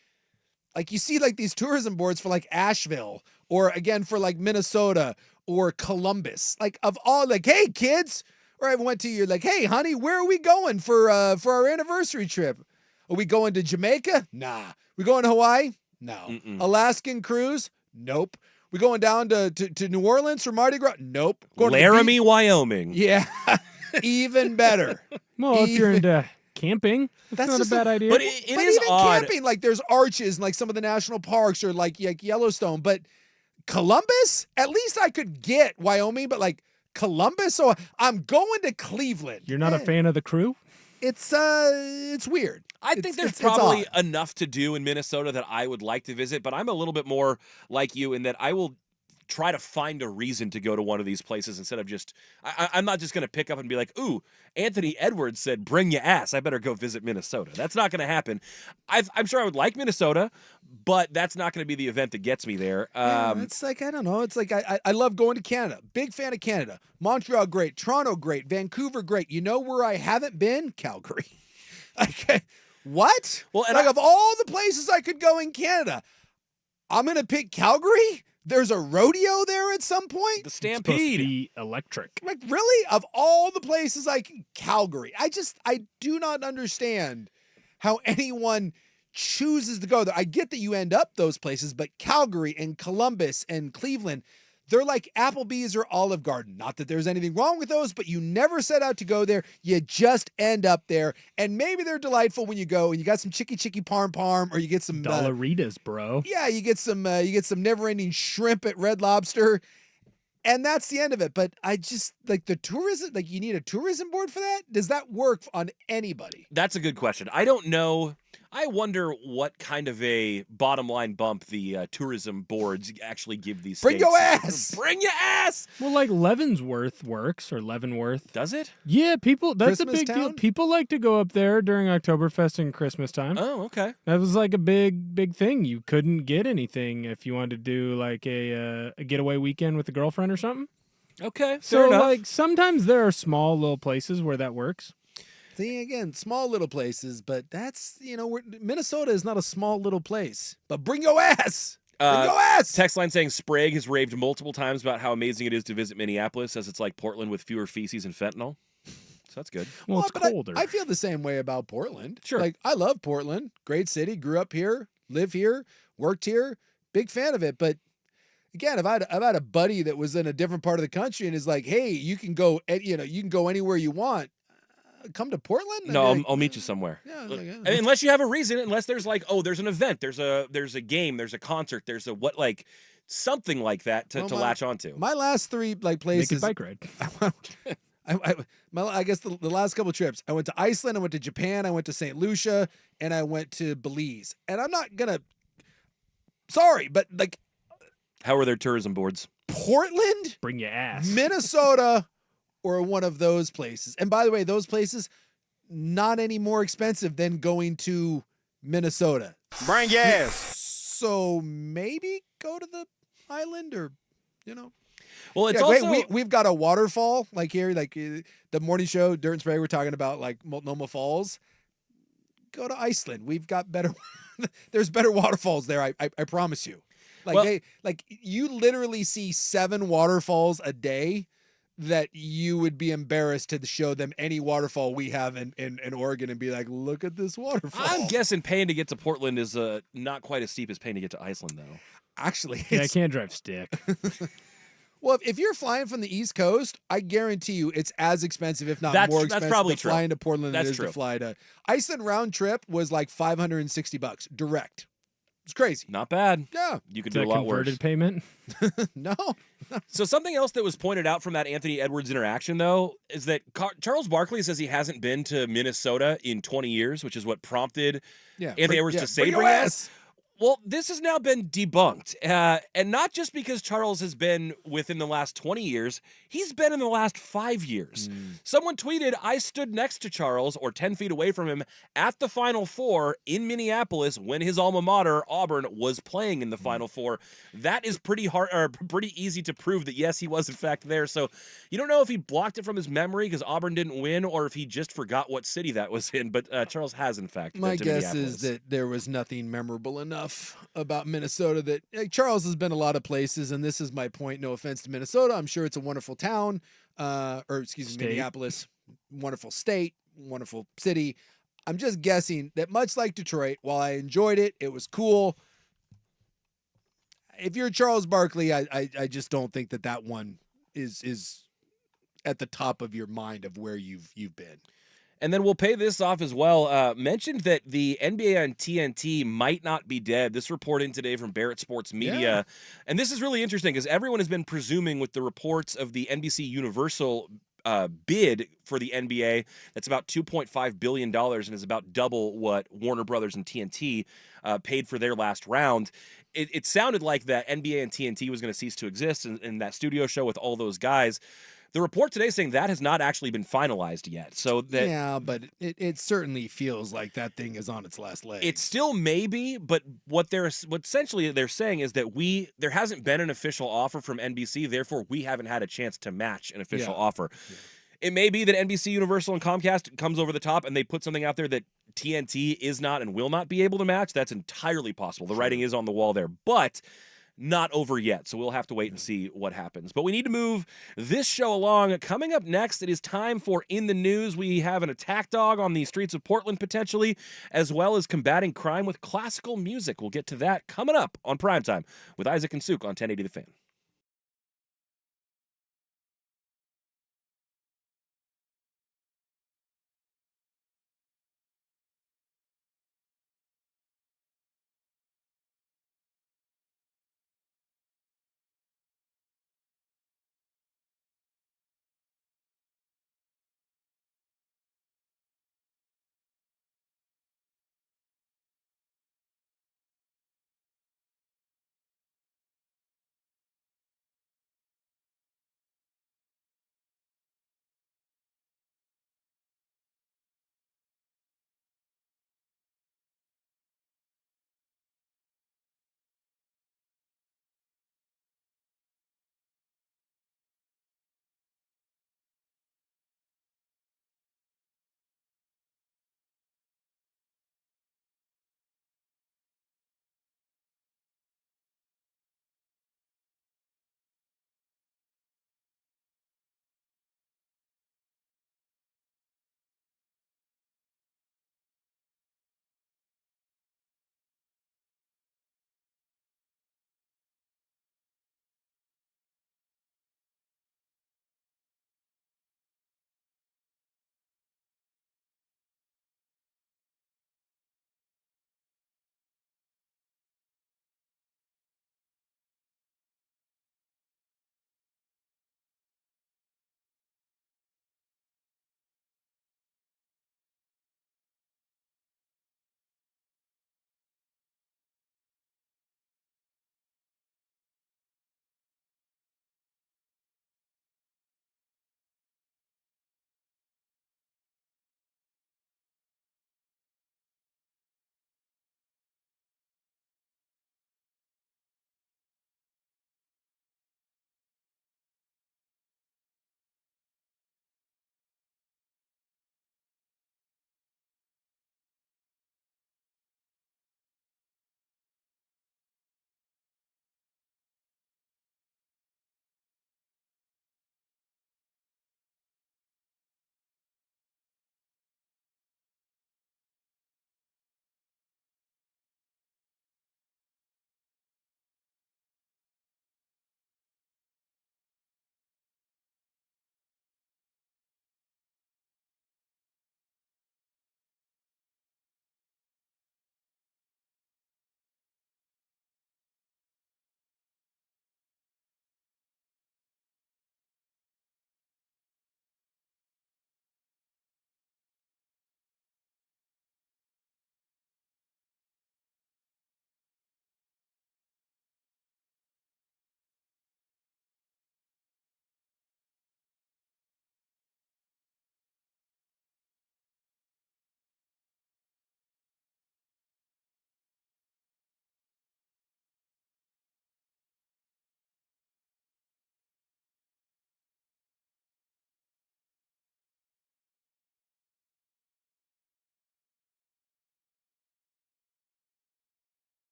you see like these tourism boards for like Asheville, or again for like Minnesota or Columbus, like of all, like, hey kids, or I went to you like, hey honey, where are we going for our anniversary trip? Are we going to Jamaica? Nah. We going to Hawaii? No.
Mm-mm.
Alaskan cruise? Nope. We going down to New Orleans for Mardi Gras? Nope. Going to the
Laramie,
beach?
Wyoming.
Yeah. Even better.
Well, if you're into camping, that's not a
just
bad idea.
But it
But
is
even
odd.
camping, like there's arches in like some of the national parks or like Yellowstone, but Columbus, at least I could get Wyoming, but like Columbus, so I'm going to Cleveland.
You're not a fan of the crew?
It's weird.
I think there's probably enough to do in Minnesota that I would like to visit, but I'm a little bit more like you in that I will try to find a reason to go to one of these places instead of just, I'm not just going to pick up and be like, ooh, Anthony Edwards said, bring your ass. I better go visit Minnesota. That's not going to happen. I'm sure I would like Minnesota, but that's not going to be the event that gets me there.
It's like, I don't know. It's like, I love going to Canada. Big fan of Canada. Montreal, great. Toronto, great. Vancouver, great. You know where I haven't been? Calgary. Okay. What?
Well, and
like of all the places I could go in Canada, I'm going to pick Calgary? There's a rodeo there at some point?
The
It's supposed to
Stampede.
be electric.
Like, really? Of all the places Calgary. I do not understand how anyone chooses to go there. I get that you end up those places, but Calgary and Columbus and Cleveland, They're like Applebee's or Olive Garden. Not that there's anything wrong with those, but you never set out to go there. You just end up there. And maybe they're delightful when you go and you got some chicky parm, or you get some
Dollaritas, bro.
Yeah, you get some never-ending shrimp at Red Lobster. And that's the end of it. But I just like the tourism, like you need a tourism board for that. Does that work on anybody?
That's a good question. I don't know. I wonder what kind of a bottom line bump the tourism boards actually give these
Bring
states.
your ass!
Bring your ass!
Well, like Leavenworth works, or Leavenworth.
Does it?
Yeah, people, that's
Christmas
a big deal.
town?
People like to go up there during Oktoberfest and Christmas time.
Oh, okay.
That was like a big thing. You couldn't get anything if you wanted to do like a getaway weekend with a girlfriend or something.
Okay,
So
fair enough.
like sometimes there are small little places where that works.
See, again, small little places, but that's, Minnesota is not a small little place. But bring your ass! Bring your ass!
Text line saying Sprague has raved multiple times about how amazing it is to visit Minneapolis, as it's like Portland with fewer feces and fentanyl. So that's good.
Well, it's
but
colder.
I feel the same way about Portland.
Sure.
Like, I love Portland. Great city. Grew up here. Live here. Worked here. Big fan of it. But again, if I had a buddy that was in a different part of the country and is like, hey, you can go anywhere you want. Come to Portland? I'd
No,
be like,
I'll meet you somewhere.
Yeah,
Look,
like, yeah.
unless you have a reason, unless there's like, oh, there's an event, there's a game, there's a concert, there's a something like that to latch onto.
My last three places.
Naked bike ride.
I guess the last couple trips, I went to Iceland, I went to Japan, I went to St. Lucia, and I went to Belize. And I'm not gonna. Sorry, but like
How are their tourism boards?
Portland,
Bring your ass.
Minnesota, or one of those places. And by the way, those places not any more expensive than going to Minnesota.
Bring your ass.
So maybe go to the island, or
Well, it's
yeah,
also
we've got a waterfall like here, like the morning show, Dirt and Sprague, we're talking about like Multnomah Falls. Go to Iceland. We've got better. There's better waterfalls there. I promise you. Like you literally see 7 waterfalls a day that you would be embarrassed to show them any waterfall we have in Oregon and be like, look at this waterfall.
I'm guessing paying to get to Portland is not quite as steep as paying to get to Iceland, though.
Actually,
Yeah, I can't drive stick.
well, if you're flying from the East Coast, I guarantee you it's as expensive, if not
That's
more expensive,
probably
to
true.
fly into Portland than
That's
it is
true.
to fly to Iceland. Round trip was like $560 direct. It's crazy.
Not bad.
Yeah.
You could
Is
do a
that
lot worse.
converted payment?
No.
So something else that was pointed out from that Anthony Edwards interaction, though, is that Charles Barkley says he hasn't been to Minnesota in 20 years, which is what prompted
Yeah.
Anthony Edwards to say
bring your
bring
ass.
ass. Well, this has now been debunked, and not just because Charles has been within the last 20 years, he's been in the last 5 years. Someone tweeted, I stood next to Charles, or 10 feet away from him, at the Final Four in Minneapolis when his alma mater, Auburn, was playing in the Final Four. That is pretty hard, or pretty easy to prove that, yes, he was in fact there. So you don't know if he blocked it from his memory because Auburn didn't win, or if he just forgot what city that was in, but Charles has, in fact,
My
been to
guess is
Minneapolis.
that there was nothing memorable enough about Minnesota that Charles has been a lot of places, and this is my point. No offense to Minnesota. I'm sure it's a wonderful town,
State.
Minneapolis, wonderful state, wonderful city. I'm just guessing that much like Detroit, while I enjoyed it, it was cool. If you're Charles Barkley, I just don't think that one is at the top of your mind of where you've been.
And then we'll pay this off as well. Mentioned that the NBA on TNT might not be dead. This report in today from Barrett Sports Media.
Yeah.
And this is really interesting because everyone has been presuming with the reports of the NBC Universal bid for the NBA that's about $2.5 billion and is about double what Warner Brothers and TNT paid for their last round. It sounded like that NBA and TNT was going to cease to exist in that studio show with all those guys. The report today is saying that has not actually been finalized yet. So that
Yeah, but it certainly feels like that thing is on its last leg.
it still may be, but what essentially they're saying is that there hasn't been an official offer from NBC, therefore we haven't had a chance to match an official offer. Yeah. It may be that NBC, Universal, and Comcast comes over the top and they put something out there that TNT is not and will not be able to match. That's entirely possible. The writing is on the wall there, but not over yet, so we'll have to wait and see what happens. But we need to move this show along. Coming up next, it is time for In the News. We have an attack dog on the streets of Portland, potentially, as well as combating crime with classical music. We'll get to that coming up on Primetime with Isaac and Suk on 1080 The Fan.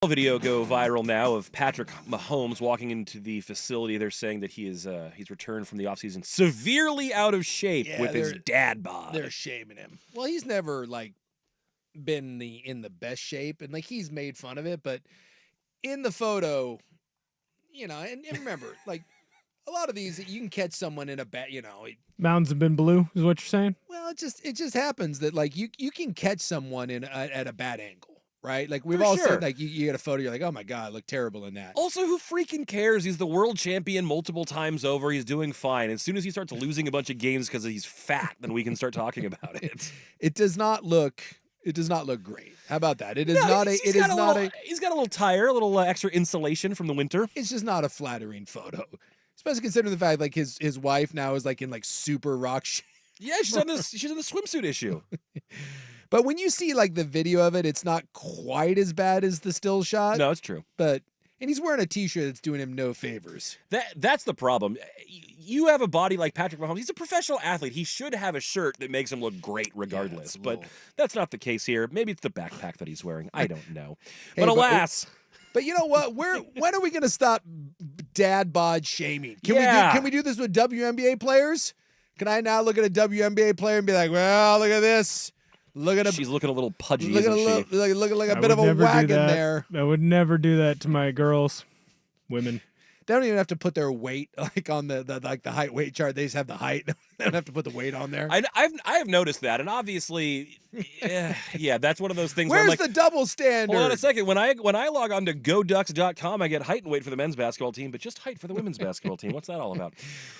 Video go viral now of Patrick Mahomes walking into the facility. They're saying that he's returned from the offseason severely out of shape with his dad bod.
They're shaming him. Well, he's never been in the best shape, and he's made fun of it, but in the photo, and remember, a lot of these you can catch someone in a bad,
Mountains have been blue, is what you're saying?
Well, it just happens that you can catch someone at a bad angle. Right? We've
For
all
sure.
said, you get a photo, you're like, oh my God, I look terrible in that.
Also, who freaking cares? He's the world champion multiple times over. He's doing fine. As soon as he starts losing a bunch of games because he's fat, then we can start talking about it.
It does not look great. How about that? It is
He's got a little tire, a little extra insulation from the winter.
It's just not a flattering photo. Especially considering the fact his wife now is in super rock shape.
Yeah, she's in the swimsuit issue.
But when you see the video of it, it's not quite as bad as the still shot.
No, it's true.
And he's wearing a t-shirt that's doing him no favors.
That's the problem. You have a body like Patrick Mahomes. He's a professional athlete. He should have a shirt that makes him look great regardless. But that's not the case here. Maybe it's the backpack that he's wearing. I don't know.
Hey,
but alas.
But you know what? When are we going to stop dad bod shaming? Can we do this with WNBA players? Can I now look at a WNBA player and be like, well, look at this. She's
looking a little pudgy, isn't she?
Looking like a bit of a wagon there.
I would never do that to my girls, women.
They don't even have to put their weight on the height weight chart. They just have the height. They don't have to put the weight on there.
I have noticed that, and obviously, yeah, that's one of those things.
Where's the double standard?
Hold on a second. When I log on to GoDucks.com, I get height and weight for the men's basketball team, but just height for the women's basketball team. What's that all about?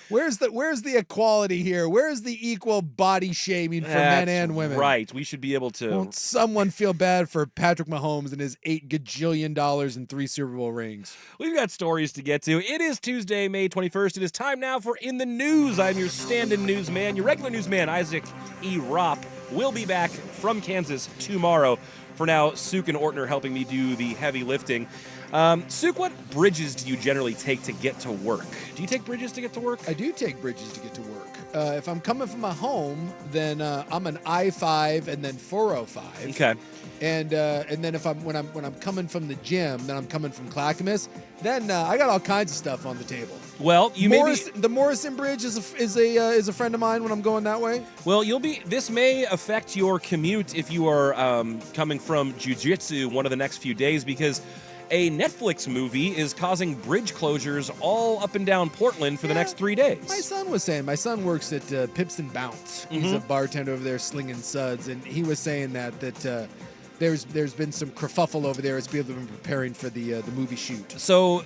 Where's the equality here? Where's the equal body shaming for men and women?
Right. We should be able to.
Won't someone feel bad for Patrick Mahomes and his $8 gajillion and 3 Super Bowl rings?
We've got stories to get to. It is Tuesday, May 21st. It is time now for In the News. I'm your stand-in newsman, your regular newsman, Isaac E. Ropp. We'll be back from Kansas tomorrow. For now, Suk and Ortner helping me do the heavy lifting. Suk, what bridges do you generally take to get to work? Do you take bridges to get to work?
I do take bridges to get to work. If I'm coming from my home, then I'm an I-5 and then 405.
Okay.
And then when I'm coming from the gym, then I'm coming from Clackamas. Then I got all kinds of stuff on the table.
Well,
the Morrison Bridge is a friend of mine when I'm going that way.
Well, this may affect your commute if you are coming from jiu-jitsu one of the next few days, because a Netflix movie is causing bridge closures all up and down Portland for the next 3 days.
My son was saying, my son works at Pips and Bounce. He's a bartender over there slinging suds, and he was saying that there's been some kerfuffle over there as people have been preparing for the movie shoot.
So,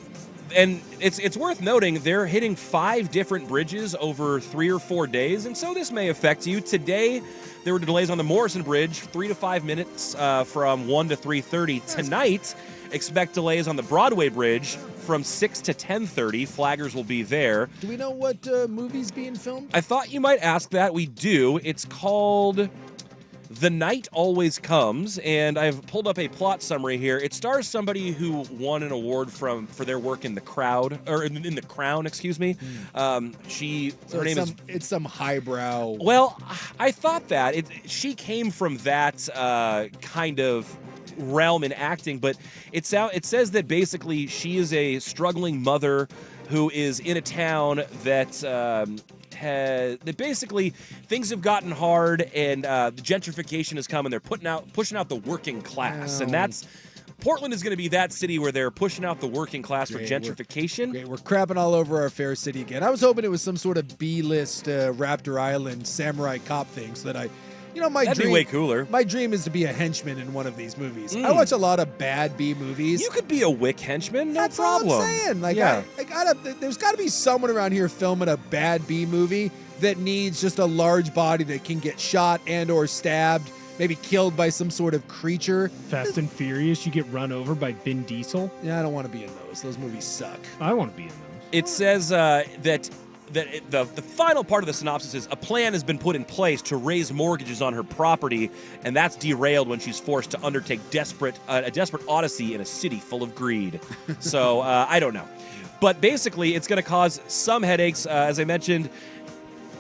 and it's worth noting they're hitting 5 different bridges over 3 or 4 days, and so this may affect you. Today, there were delays on the Morrison Bridge, 3 to 5 minutes from 1 to 3:30. Tonight, expect delays on the Broadway Bridge from 6 to 10:30. Flaggers will be there.
Do we know what movie's being filmed?
I thought you might ask that. We do. It's called The Night Always Comes, and I've pulled up a plot summary here. It stars somebody who won an award for their work in The Crown, excuse me. Her name is...
It's some highbrow...
Well, I thought that. She came from that kind of realm in acting, but it says that basically she is a struggling mother who is in a town that basically things have gotten hard, and the gentrification has come, and they're pushing out the working class. And that's Portland is going to be that city where they're pushing out the working class for gentrification.
We're crapping all over our fair city again. I was hoping it was some sort of B-list Raptor Island samurai cop thing, so that
that'd be way cooler.
My dream is to be a henchman in one of these movies. I watch a lot of bad B movies.
You could be a Wick henchman, no
That's
problem.
All I'm saying. There's got to be someone around here filming a bad B movie that needs just a large body that can get shot and or stabbed, maybe killed by some sort of creature.
Fast and Furious, you get run over by Vin Diesel.
Yeah, I don't want to be in those. Those movies suck.
I want to be in those.
It says that the final part of the synopsis is a plan has been put in place to raise mortgages on her property, and that's derailed when she's forced to undertake a desperate odyssey in a city full of greed. So I don't know. But basically, it's going to cause some headaches. As I mentioned,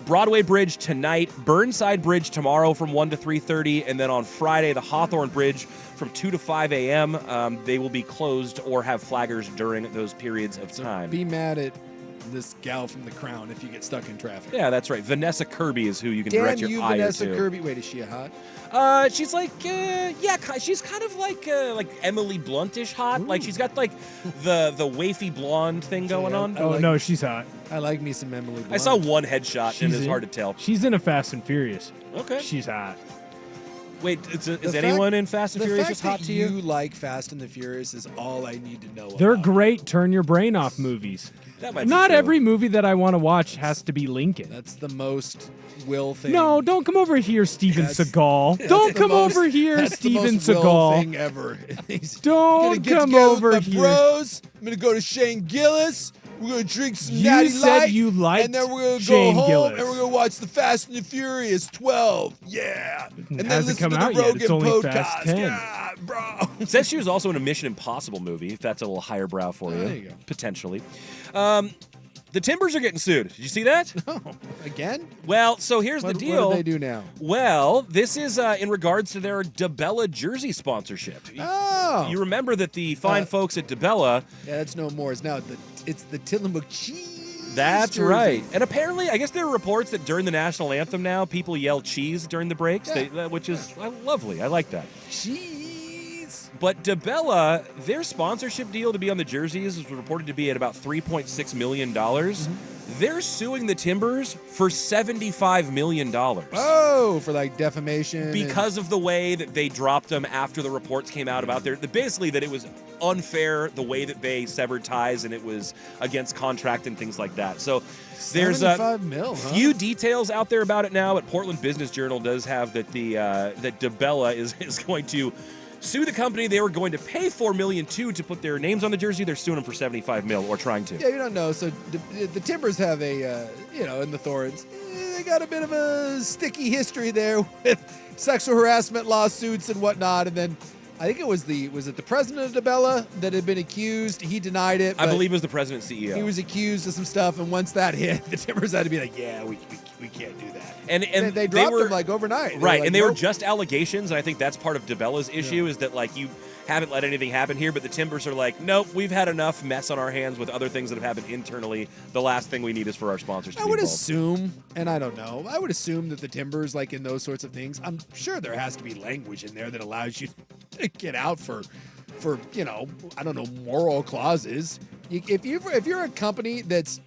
Broadway Bridge tonight, Burnside Bridge tomorrow from 1 to 3:30, and then on Friday, the Hawthorne Bridge from 2 to 5 a.m. They will be closed or have flaggers during those periods of time.
Be mad at this gal from The Crown if you get stuck in traffic.
Yeah, that's right. Vanessa Kirby is who you can
Damn
direct your
you,
ire
Vanessa
to.
Kirby. Wait, is she a hot?
She's like, she's kind of like Emily Bluntish hot.
Ooh.
Like she's got like the wafy blonde thing going
Yeah,
on.
I
Oh,
like-
no, she's hot.
I like me some Emily Blunt.
I saw one headshot and
She's
it's
in-
hard to tell.
She's in a Fast and Furious.
Okay.
She's hot.
Wait, is
fact-
anyone in Fast and
the
Furious
fact
just hot
that
to you?
you like Fast and the Furious is all I need to know
They're
about.
great turn your brain off movies.
That might be
Not
true.
every movie that I want to watch has to be Lincoln.
That's the most Will thing.
No, don't come over here, Steven
That's-
Seagal.
That's
Don't
the
come
most-
over here,
that's the
Steven
most Will
Seagal.
thing ever. He's
Don't
gonna get
come
together
over
with my
here.
bros. I'm gonna go to Shane Gillis. We're gonna drink some
You
Natty
said
Light,
you liked
and then we're gonna
Shane
go home
Gillis.
and we're gonna watch the Fast and the Furious 12. Yeah, and then
hasn't
listen
come
to
out
the
yet.
Rogan
It's only
podcast.
Fast 10.
Yeah, bro.
It says she was also in a Mission Impossible movie, if that's a little higher brow for you.
There you go.
Potentially. The Timbers are getting sued. Did you see that?
Oh, again?
Well, so here's
What,
the deal.
What do they do now?
Well, this is in regards to their DeBella jersey sponsorship.
Oh,
You remember that the fine folks at DeBella,
yeah, that's no more. It's now it's the Tillamook cheese.
that's
jersey.
right. And apparently, I guess there are reports that during the national anthem now, people yell cheese during the breaks,
Yeah.
which is lovely. I like that.
Cheese.
But DeBella, their sponsorship deal to be on the jerseys is reported to be at about $3.6 million. They're suing the Timbers for $75 million.
Oh, for like defamation. and-
Because of the way that they dropped them after the reports came out about basically that it was unfair the way that they severed ties and it was against contract and things like that. So there's a
75 mil, huh?
few details out there about it now, but Portland Business Journal does have that that DeBella is going to sue the company. They were going to pay $4 million to put their names on the jersey. They're suing them for $75 million or trying to.
Yeah, you don't know. So the Timbers have a, in the Thorns, they got a bit of a sticky history there with sexual harassment lawsuits and whatnot. And then I think was it the president of DeBella that had been accused? He denied it.
I
but
believe it was the president and CEO.
he was accused of some stuff. And once that hit, the Timbers had to be like, yeah, we can't do that.
and
They dropped
were
him like overnight.
right,
like,
and they were
nope.
just allegations. And I think that's part of DeBella's issue is that like you haven't let anything happen here, but the Timbers are like, nope, we've had enough mess on our hands with other things that have happened internally. The last thing we need is for our sponsors to
I
be
would
involved.
assume, and I don't know, I would assume that the Timbers, like in those sorts of things, I'm sure there has to be language in there that allows you to get out for I don't know, moral clauses. If you're a company that's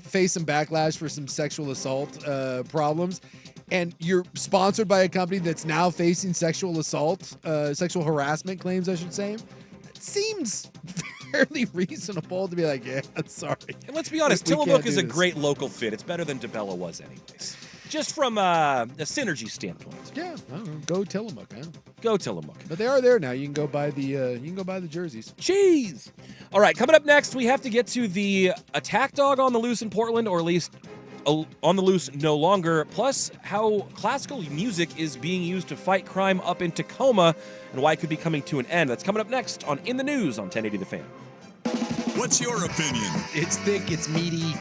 facing backlash for some sexual assault problems, and you're sponsored by a company that's now facing sexual harassment claims, I should say, it seems fairly reasonable to be like, yeah, I'm sorry.
And let's be honest,
We can't
Tillamook
do
is a
this.
great local fit. It's better than DeBella was anyways. Just from a synergy standpoint.
Yeah, I don't know. Go Tillamook, man.
Go Tillamook.
But they are there now. You can go buy the jerseys.
Cheese. All right, coming up next, we have to get to the attack dog on the loose in Portland, or at least on the loose no longer, plus how classical music is being used to fight crime up in Tacoma and why it could be coming to an end. That's coming up next on In the News on 1080 The Fan.
What's your opinion?
It's thick, it's meaty.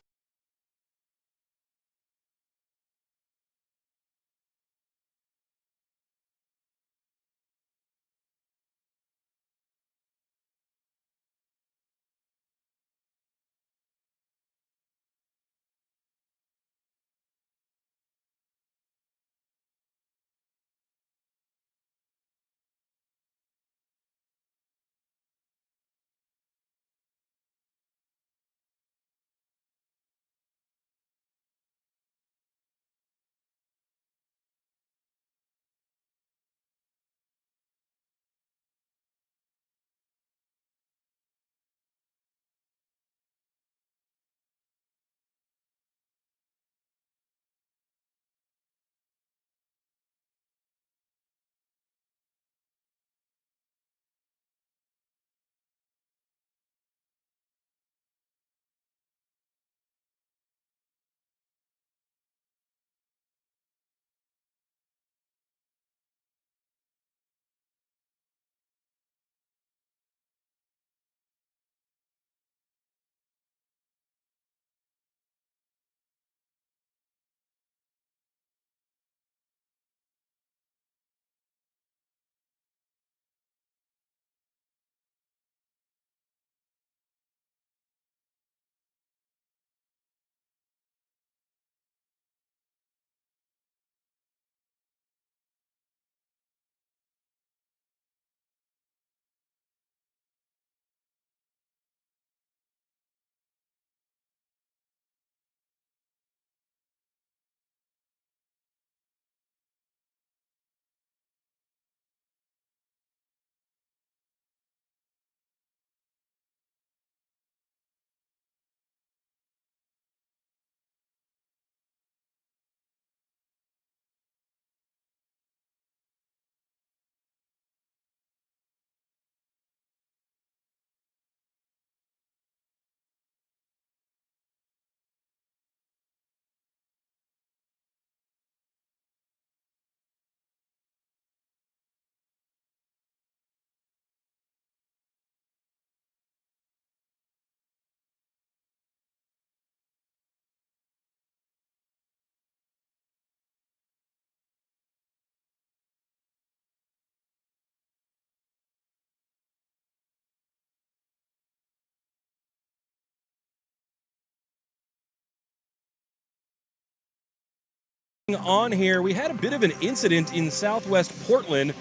On here, we had a bit of an incident in southwest Portland.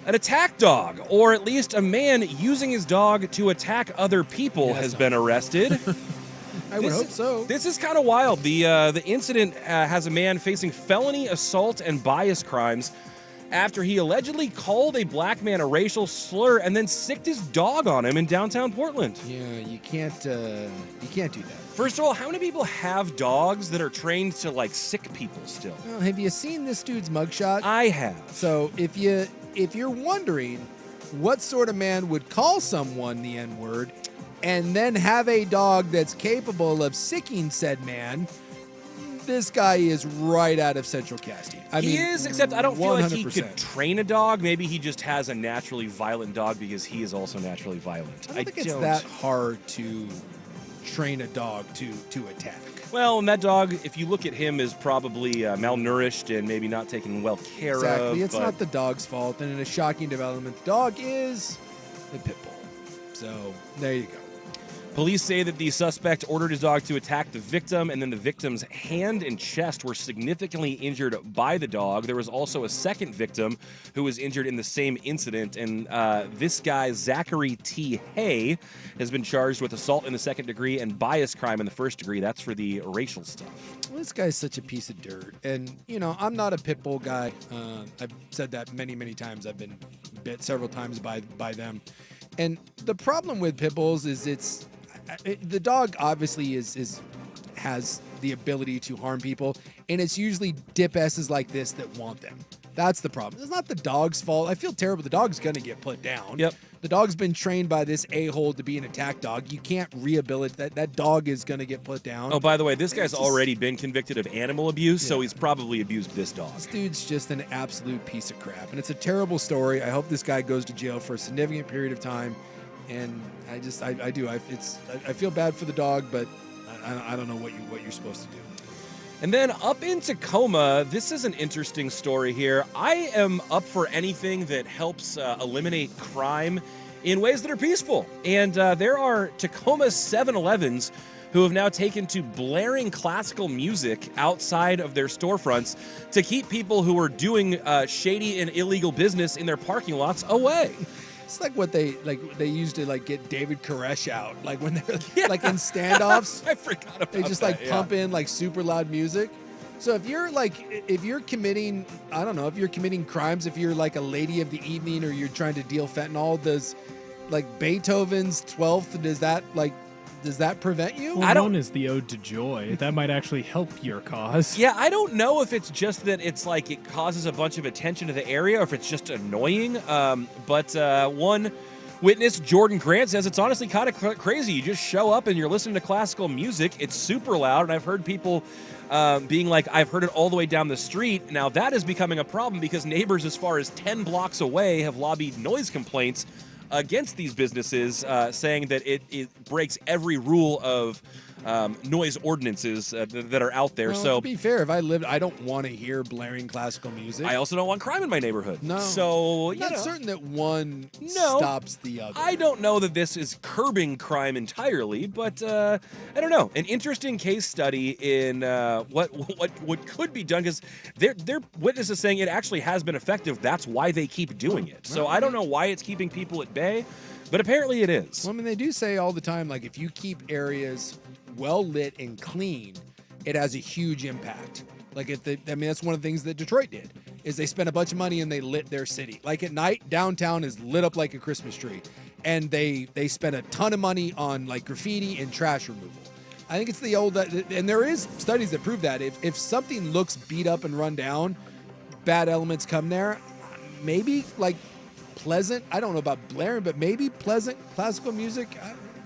An attack dog, or at least a man using his dog to attack other people, has been arrested.
I would hope so.
This is kind of wild. The incident has a man facing felony assault and bias crimes after he allegedly called a black man a racial slur and then sicked his dog on him in downtown Portland.
Yeah, you can't do that.
First of all, how many people have dogs that are trained to like sick people still?
Well, have you seen this dude's mugshot?
I have.
So if you're wondering what sort of man would call someone the N-word and then have a dog that's capable of sicking said man, this guy is right out of Central Casting.
He is, except I don't feel like he
100%.
could train a dog. Maybe he just has a naturally violent dog because he is also naturally violent.
I don't think it's that hard to train a dog to attack.
Well, and that dog, if you look at him, is probably malnourished and maybe not taken well care of.
Exactly. It's not the dog's fault. And in a shocking development, the dog is the pit bull. So there you go.
Police say that the suspect ordered his dog to attack the victim, and then the victim's hand and chest were significantly injured by the dog. There was also a second victim who was injured in the same incident, and this guy, Zachary T. Hay, has been charged with assault in the second degree and bias crime in the first degree. That's for the racial stuff.
Well, this guy's such a piece of dirt. And, I'm not a pit bull guy. I've said that many, many times. I've been bit several times by them. And the problem with pit bulls is the dog obviously has the ability to harm people, and it's usually dip asses like this that want them. That's the problem. It's not the dog's fault. I feel terrible. The dog's going to get put down.
Yep.
The dog's been trained by this a-hole to be an attack dog. You can't rehabilitate that dog is going to get put down.
Oh, by the way, this guy's already been convicted of animal abuse, so he's probably abused this dog.
This dude's just an absolute piece of crap, and it's a terrible story. I hope this guy goes to jail for a significant period of time. And I feel bad for the dog, but I don't know what you're supposed to do.
And then up in Tacoma, this is an interesting story here. I am up for anything that helps eliminate crime in ways that are peaceful. And there are Tacoma 7-Elevens who have now taken to blaring classical music outside of their storefronts to keep people who are doing shady and illegal business in their parking lots away.
It's like what they used to get David Koresh out, like when they're in standoffs.
I forgot about that.
They just pump in super loud music. So if you're committing, I don't know, if you're committing crimes, if you're like a lady of the evening or you're trying to deal fentanyl, does Beethoven's 12th, does that prevent you?
Well, known as the Ode to Joy. That might actually help your cause.
Yeah, I don't know if it's just that it's it causes a bunch of attention to the area or if it's just annoying. But one witness, Jordan Grant, says it's honestly kind of crazy. You just show up and you're listening to classical music. It's super loud, and I've heard people being like, I've heard it all the way down the street. Now, that is becoming a problem because neighbors as far as 10 blocks away have lobbied noise complaints against these businesses, saying that it breaks every rule of noise ordinances that are out there.
Well,
so
to be fair, if I lived, I don't want to hear blaring classical music.
I also don't want crime in my neighborhood.
No.
So,
not certain that one stops the other.
I don't know that this is curbing crime entirely, but I don't know. An interesting case study in what could be done, because their witness is saying it actually has been effective. That's why they keep doing it. So I don't know why it's keeping people at bay, but apparently it is.
Well, I mean, they do say all the time, if you keep areas well lit and clean, it has a huge impact. That's one of the things that Detroit did, is they spent a bunch of money and they lit their city. At night, downtown is lit up like a Christmas tree. And they spent a ton of money on graffiti and trash removal. I think it's the old, and there is studies that prove that if something looks beat up and run down, bad elements come there. Maybe pleasant, I don't know about blaring, but maybe pleasant classical music.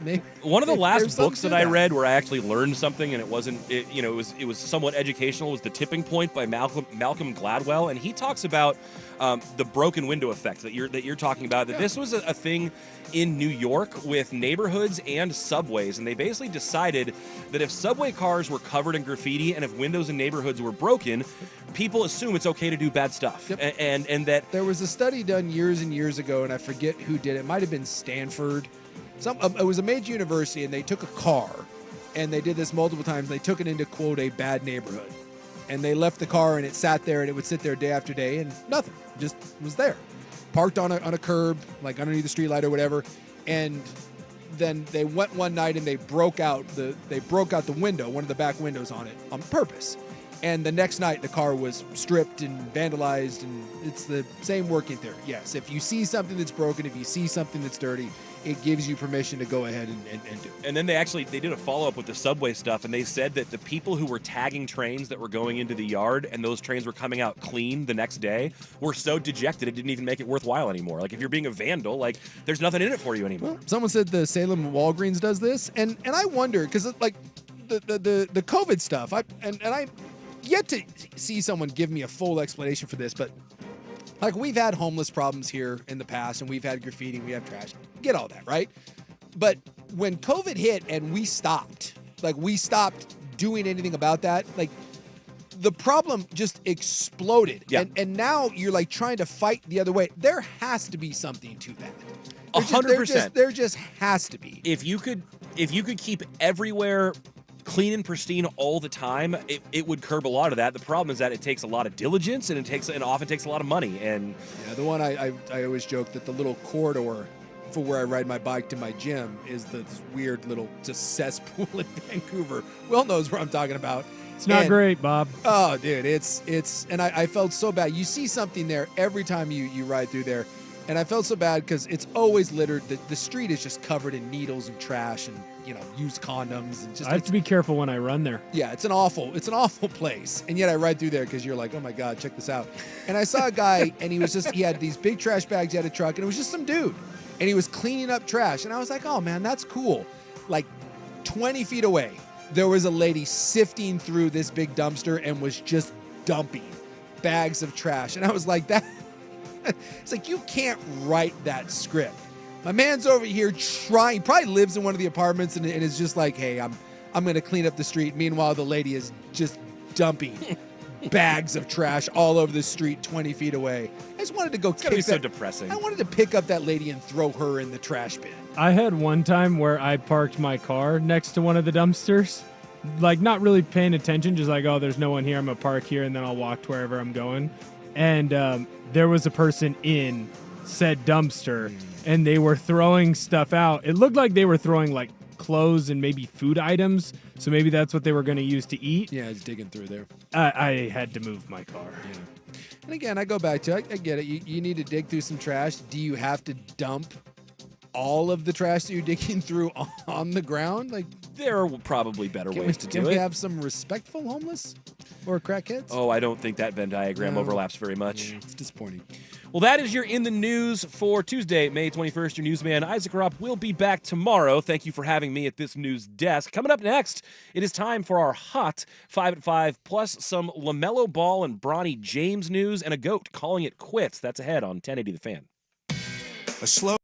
Maybe.
One of the last books that I read where I actually learned something, and it was somewhat educational, was The Tipping Point by Malcolm Gladwell, and he talks about the broken window effect that you're talking about. That this was a thing in New York with neighborhoods and subways, and they basically decided that if subway cars were covered in graffiti and if windows in neighborhoods were broken, people assume it's okay to do bad stuff.
Yep.
And that
there was a study done years and years ago, and I forget who did it. It might have been Stanford. It was a major university, and they took a car, and they did this multiple times. They took it into, quote, a bad neighborhood. and they left the car and it sat there and it would sit there day after day and nothing, just was there, parked on a curb, like underneath the street light or whatever. And then they went one night and they broke out the window, one of the back windows on it on purpose. And the next night the car was stripped and vandalized, and it's the same working theory. Yes, if you see something that's broken, if you see something that's dirty, it gives you permission to go ahead and do it.
And then they did a follow-up with the subway stuff, and they said that the people who were tagging trains that were going into the yard and those trains were coming out clean the next day were so dejected it didn't even make it worthwhile anymore. Like, if you're being a vandal, like, there's nothing in it for you anymore.
Well, someone said the Salem Walgreens does this, and I wonder, because like the COVID stuff, I yet to see someone give me a full explanation for this, but like, we've had homeless problems here in the past, and we've had graffiti, we have trash. Get all that, right? But when COVID hit and we stopped doing anything about that, like, the problem just exploded.
Yeah.
And now you're like trying to fight the other way. There has to be something to that.
100%.
There just has to be.
If you could keep everywhere clean and pristine all the time, it would curb a lot of that. The problem is that it takes a lot of diligence, and it often takes a lot of money. And
yeah, the one I always joke that the little corridor for where I ride my bike to my gym is this weird little just cesspool in Vancouver. Will knows where I'm talking about.
It's not great, Bob.
Oh, dude, it's and I felt so bad. You see something there every time you ride through there, and I felt so bad because it's always littered. The street is just covered in needles and trash and used condoms and just.
I have to be careful when I run there.
Yeah, it's an awful place, and yet I ride through there because you're like, oh my god, check this out. And I saw a guy, and he had these big trash bags, he had a truck, and it was just some dude, and he was cleaning up trash, and I was like, oh man, that's cool. Like 20 feet away, there was a lady sifting through this big dumpster and was just dumping bags of trash, and I was like, that. It's like, you can't write that script. My man's over here trying. He probably lives in one of the apartments and is just like, hey, I'm going to clean up the street. Meanwhile, the lady is just dumping bags of trash all over the street 20 feet away. I just wanted to go
it's gotta be so depressing.
I wanted to pick up that lady and throw her in the trash bin.
I had one time where I parked my car next to one of the dumpsters, like not really paying attention, just like, oh, there's no one here. I'm going to park here and then I'll walk to wherever I'm going. And there was a person in said dumpster, and they were throwing stuff out. It looked like they were throwing like clothes and maybe food items, so maybe that's what they were going to use to eat.
Yeah, it's digging through there.
I had to move my car.
Yeah. And again, I go back to, I get it. You need to dig through some trash. Do you have to dump all of the trash that you're digging through on the ground? Like,
there are probably better ways to do it.
Can we have some respectful homeless or crackheads?
Oh, I don't think that Venn diagram overlaps very much.
Yeah, it's disappointing.
Well, that is your In the News for Tuesday, May 21st. Your newsman, Isaac Rupp, will be back tomorrow. Thank you for having me at this news desk. Coming up next, it is time for our hot 5 at 5, plus some Lamelo Ball and Bronny James news, and a goat calling it quits. That's ahead on 1080 The Fan.
A slow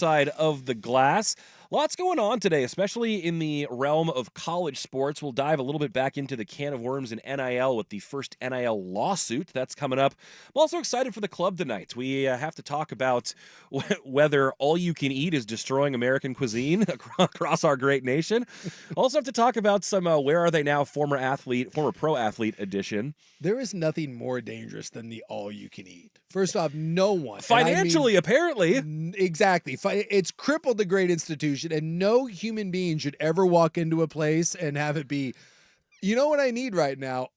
side of the glass. Lots going on today, especially in the realm of college sports. We'll dive a little bit back into the can of worms in NIL with the first NIL lawsuit. That's coming up. I'm also excited for the club tonight. We have to talk about whether all you can eat is destroying American cuisine across our great nation. Also have to talk about some Where Are They Now former pro athlete edition.
There is nothing more dangerous than the all you can eat. First off, no one.
Financially, apparently.
Exactly. It's crippled the great institution, and no human being should ever walk into a place and have it be, you know what I need right now?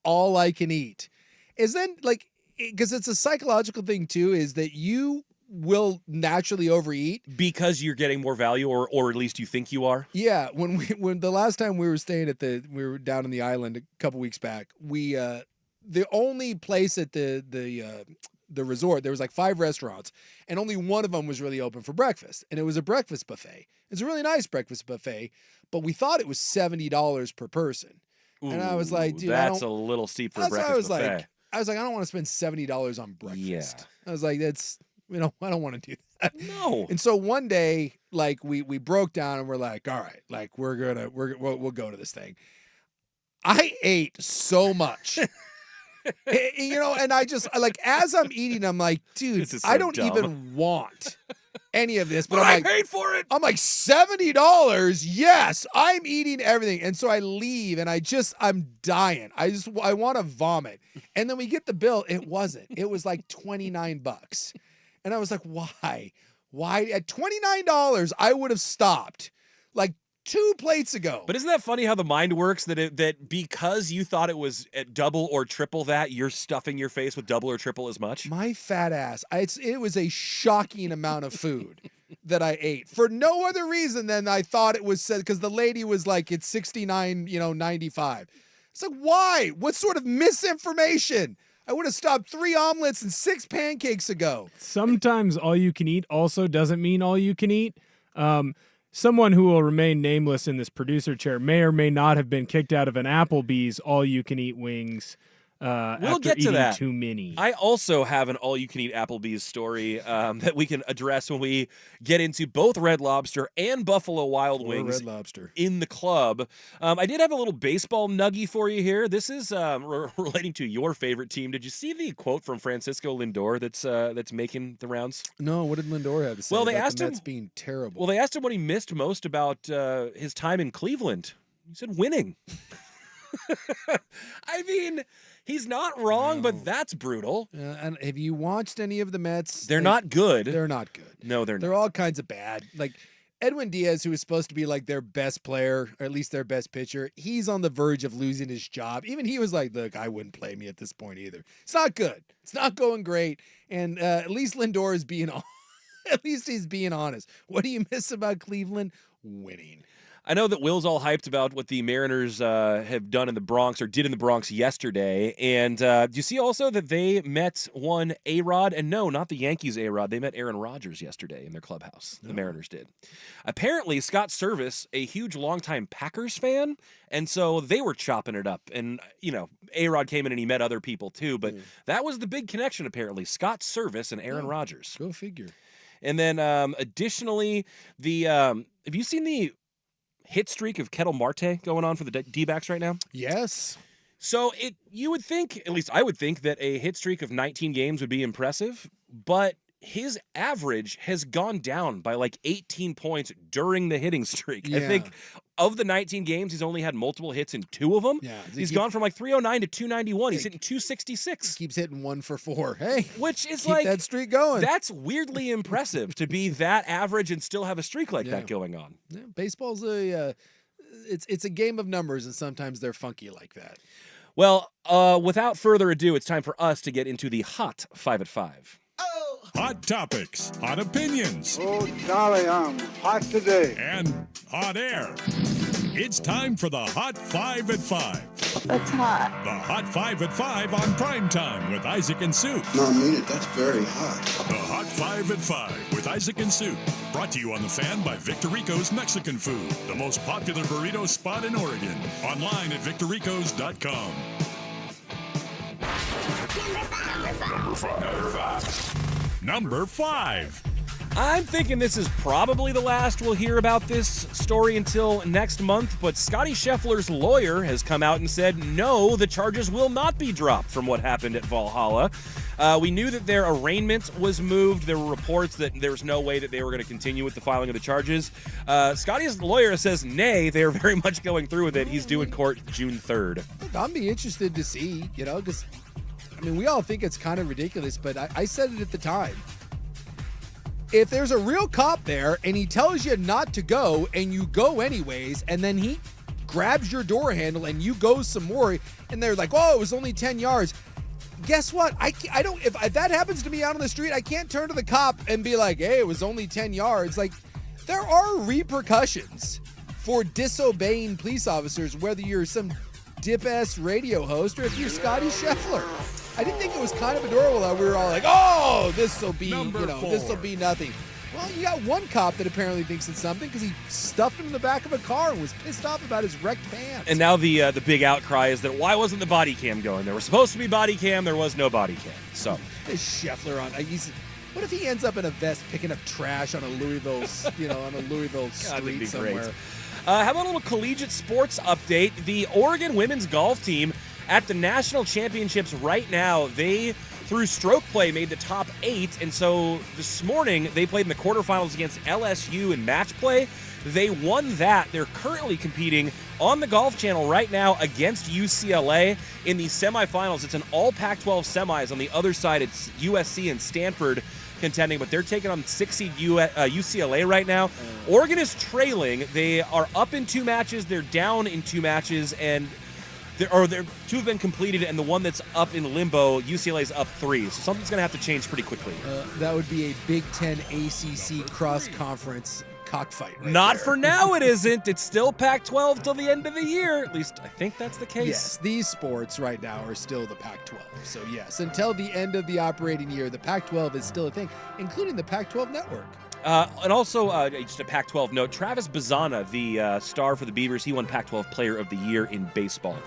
All I can eat. Is then, like, because it's a psychological thing, too, is that you will naturally overeat.
Because you're getting more value, or at least you think you are?
Yeah. When the last time we were staying we were down in the island a couple weeks back, the only place at the resort, there was like 5 restaurants, and only one of them was really open for breakfast, and it was a breakfast buffet. It's a really nice breakfast buffet, but we thought it was $70 per person.
Ooh,
and I was like, dude,
that's a little steep for a breakfast buffet.
I was like, I don't want to spend $70 on breakfast.
Yeah.
I was like, I don't want to do that.
No.
And so one day, like we broke down and we're like, all right, like we'll go to this thing. I ate so much. And I just, like, as I'm eating, I'm like, dude,
so
I don't
dumb.
even want any of this. But
But
I'm
I
like,
paid for it.
I'm like, $70? Yes, I'm eating everything. And so I leave and I'm dying. I want to vomit. And then we get the bill. It wasn't. It was like $29. And I was like, why? Why? At $29, I would have stopped like 2 plates ago.
But isn't that funny how the mind works, that because you thought it was at double or triple that, you're stuffing your face with double or triple as much?
My fat ass. It was a shocking amount of food that I ate for no other reason than I thought it was said, because the lady was like, it's $69.95. It's like, why? What sort of misinformation? I would have stopped 3 omelets and 6 pancakes ago.
Sometimes all you can eat also doesn't mean all you can eat. Someone who will remain nameless in this producer chair may or may not have been kicked out of an Applebee's all-you-can-eat wings
We'll
after
get to
eating
that.
too many.
I also have an all-you-can-eat Applebee's story that we can address when we get into both Red Lobster and Buffalo Wild Wings
Red Lobster.
in the club. I did have a little baseball nuggie for you here. This is relating to your favorite team. Did you see the quote from Francisco Lindor that's making the rounds?
No, what did Lindor have to say?
Well, they
about
asked
the
him-
Mets being terrible.
Well, they asked him what he missed most about his time in Cleveland. He said winning. I mean, he's not wrong, but that's brutal.
And have you watched any of the Mets?
They're not good.
They're not good.
No, they're
They're
not.
all kinds of bad. Like Edwin Diaz, who is supposed to be like their best player, or at least their best pitcher, he's on the verge of losing his job. Even he was like, look, I wouldn't play me at this point either. It's not good. It's not going great. And at least Lindor is being at least he's being honest. What do you miss about Cleveland? Winning.
I know that Will's all hyped about what the Mariners have done in the Bronx, or did in the Bronx yesterday. And do you see also that they met one A-Rod? And no, not the Yankees A-Rod. They met Aaron Rodgers yesterday in their clubhouse. The Mariners did. Apparently, Scott Servais, a huge longtime Packers fan, and so they were chopping it up. And, A-Rod came in and he met other people too. But that was the big connection, apparently. Scott Servais and Aaron Rodgers.
Go figure.
And then additionally, have you seen the hit streak of Kettle Marte going on for the D-backs right now?
Yes.
So you would think, at least I would think, that a hit streak of 19 games would be impressive, but his average has gone down by like 18 points during the hitting streak.
Yeah.
I think of the 19 games, he's only had multiple hits in 2 of them.
Yeah.
He's gone from like 309 to 291. He's
Yeah.
hitting 266.
Keeps hitting 1 for 4. Hey,
Which is
keep
like,
that streak going.
that's weirdly impressive to be that average and still have a streak like
Yeah.
that going on.
Yeah, baseball's it's a game of numbers, and sometimes they're funky like that.
Well, without further ado, it's time for us to get into the Hot 5 at 5.
Hot topics, hot opinions,
Oh, golly, I'm hot today.
and hot air. It's time for the Hot 5 at 5.
That's hot.
The Hot 5 at 5 on Primetime with Isaac and Sue.
No, I mean it. That's very hot.
The Hot 5 at 5 with Isaac and Sue. Brought to you on The Fan by Victorico's Mexican Food, the most popular burrito spot in Oregon. Online at victoricos.com. Number 5.
I'm thinking this is probably the last we'll hear about this story until next month, but Scotty Scheffler's lawyer has come out and said, no, the charges will not be dropped from what happened at Valhalla. We knew that their arraignment was moved. There were reports that there was no way that they were going to continue with the filing of the charges. Scotty's lawyer says, nay, they're very much going through with it. He's due in court June 3rd.
Look, I'm be interested to see, because, we all think it's kind of ridiculous, but I said it at the time. If there's a real cop there and he tells you not to go and you go anyways, and then he grabs your door handle and you go some more, and they're like, oh, it was only 10 yards. Guess what? I don't, if that happens to me out on the street, I can't turn to the cop and be like, hey, it was only 10 yards. Like, there are repercussions for disobeying police officers, whether you're some dip-ass radio host or if you're Scotty Scheffler. I didn't think it was kind of adorable that we were all like, oh, this'll be, this'll be nothing. Well, you got one cop that apparently thinks it's something because he stuffed him in the back of a car and was pissed off about his wrecked pants.
And now the big outcry is that why wasn't the body cam going? There was supposed to be body cam. There was no body cam. So
Is Scheffler on? What if he ends up in a vest picking up trash on a Louisville, on a Louisville street somewhere?
Great. How about a little collegiate sports update? The Oregon women's golf team at the national championships right now, they, through stroke play, made the top 8. And so this morning, they played in the quarterfinals against LSU in match play. They won that. They're currently competing on the Golf Channel right now against UCLA in the semifinals. It's an all Pac-12 semis. On the other side, it's USC and Stanford contending, but they're taking on 6 seed UCLA right now. Oregon is trailing. They are up in 2 matches. They're down in 2 matches, and there 2 have been completed, and the one that's up in limbo, UCLA's up 3. So something's going to have to change pretty quickly.
That would be a Big Ten ACC cross-conference cockfight.
Not for now, it isn't. It's still Pac-12 till the end of the year. At least I think that's the case.
Yes, these sports right now are still the Pac-12. So yes, until the end of the operating year, the Pac-12 is still a thing, including the Pac-12 network.
And also, just a Pac-12 note, Travis Bazzana, the star for the Beavers, he won Pac-12 Player of the Year in baseball.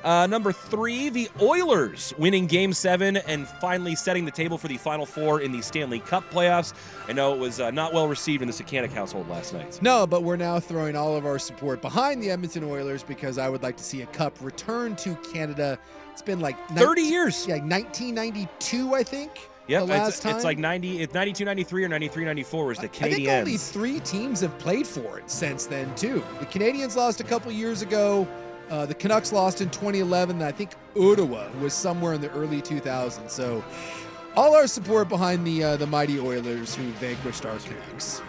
Number 3, the Oilers winning Game 7 and finally setting the table for the Final Four in the Stanley Cup playoffs. I know it was not well received in the Sakanic household last night.
No, but we're now throwing all of our support behind the Edmonton Oilers because I would like to see a cup return to Canada. It's been like
30 years.
Yeah, 1992, I think.
Yep,
time.
It's like 92, 93, or 93, 94 was the Canadiens.
I think only 3 teams have played for it since then, too. The Canadiens lost a couple years ago. The Canucks lost in 2011, and I think Ottawa was somewhere in the early 2000s. So all our support behind the mighty Oilers who vanquished our Canucks.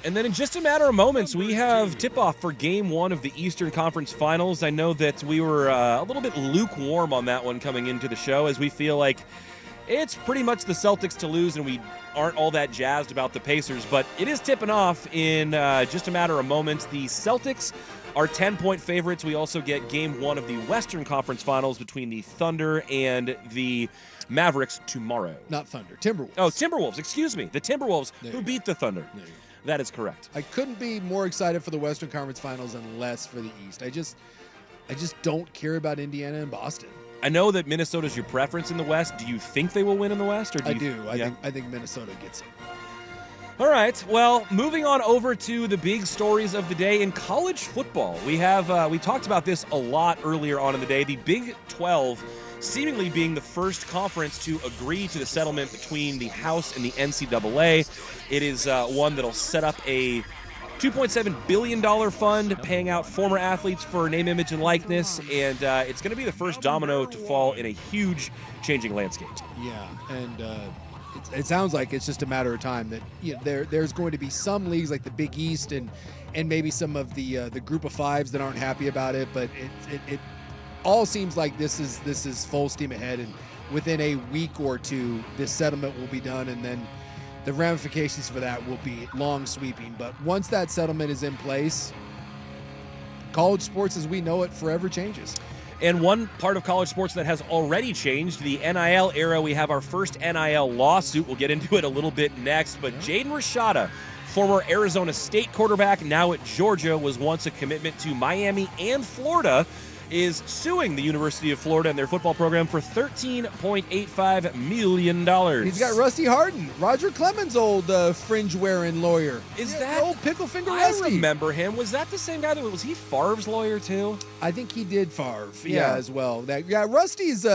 And then in just a matter of moments, we have tip-off for Game 1 of the Eastern Conference Finals. I know that we were a little bit lukewarm on that one coming into the show, as we feel like it's pretty much the Celtics to lose, and we aren't all that jazzed about the Pacers. But it is tipping off in just a matter of moments. The Celtics are 10-point favorites. We also get Game 1 of the Western Conference Finals between the Thunder and the Mavericks tomorrow.
Not Thunder, Timberwolves.
Oh, Timberwolves, excuse me. The Timberwolves who beat the Thunder. That is correct.
I couldn't be more excited for the Western Conference Finals and less for the East. I just don't care about Indiana and Boston.
I know that Minnesota's your preference in the West. Do you think they will win in the West? Or
I do. I think Minnesota gets it.
All right. Well, moving on over to the big stories of the day in college football. We talked about this a lot earlier on in the day. The Big 12 seemingly being the first conference to agree to the settlement between the House and the NCAA. It is one that'll set up a $2.7 billion fund paying out former athletes for name, image, and likeness, and it's going to be the first domino to fall in a huge changing landscape.
Yeah, and it sounds like it's just a matter of time that there's going to be some leagues like the Big East and maybe some of the Group of Fives that aren't happy about it, but it all seems like this is full steam ahead, and within a week or two, this settlement will be done, and then the ramifications for that will be long sweeping. But once that settlement is in place, college sports as we know it forever changes.
And one part of college sports that has already changed, the NIL era. We have our first NIL lawsuit. We'll get into it a little bit next. But Jaden Rashada, former Arizona State quarterback, now at Georgia, was once a commitment to Miami and Florida. is suing the University of Florida and their football program for $13.85 million.
He's got Rusty Harden, Roger Clemens' old fringe-wearing lawyer.
Is
Yeah,
that
the old pickle finger
I
Rusty?
remember him. Was that the same guy that was he Favre's lawyer too?
I think he did Favre,
Yeah.
as well. Rusty's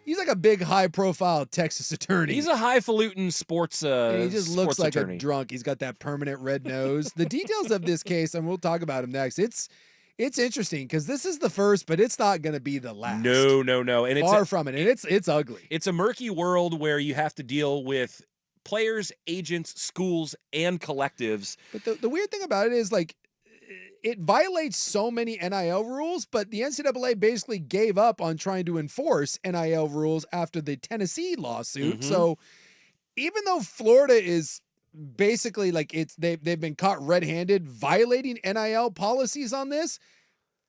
he's like a big, high-profile Texas attorney.
He's a highfalutin sports.
And he just looks
sports
like
attorney.
a drunk. He's got that permanent red nose. The details of this case, and we'll talk about him next. It's interesting because this is the first, but it's not going to be the last.
No, and
Far from it, and it's ugly.
It's a murky world where you have to deal with players, agents, schools, and collectives.
But the weird thing about it is, like, it violates so many NIL rules, but the NCAA basically gave up on trying to enforce NIL rules after the Tennessee lawsuit.
Mhm.
So even though Florida is basically like they've been caught red-handed violating NIL policies on this,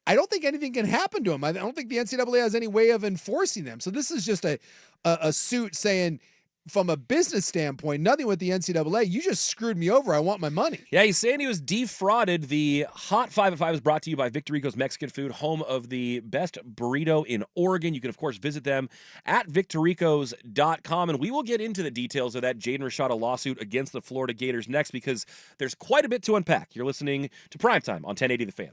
I don't think anything can happen to them. I don't think the NCAA has any way of enforcing them. So this is just a suit saying, from a business standpoint, nothing with the NCAA. You just screwed me over. I want my money.
Yeah, he's saying he was defrauded. The Hot 5 at 5 is brought to you by Victor Rico's Mexican Food, home of the best burrito in Oregon. You can, of course, visit them at victorricos.com. And we will get into the details of that Jaden Rashada lawsuit against the Florida Gators next because there's quite a bit to unpack. You're listening to Primetime on 1080 The Fan.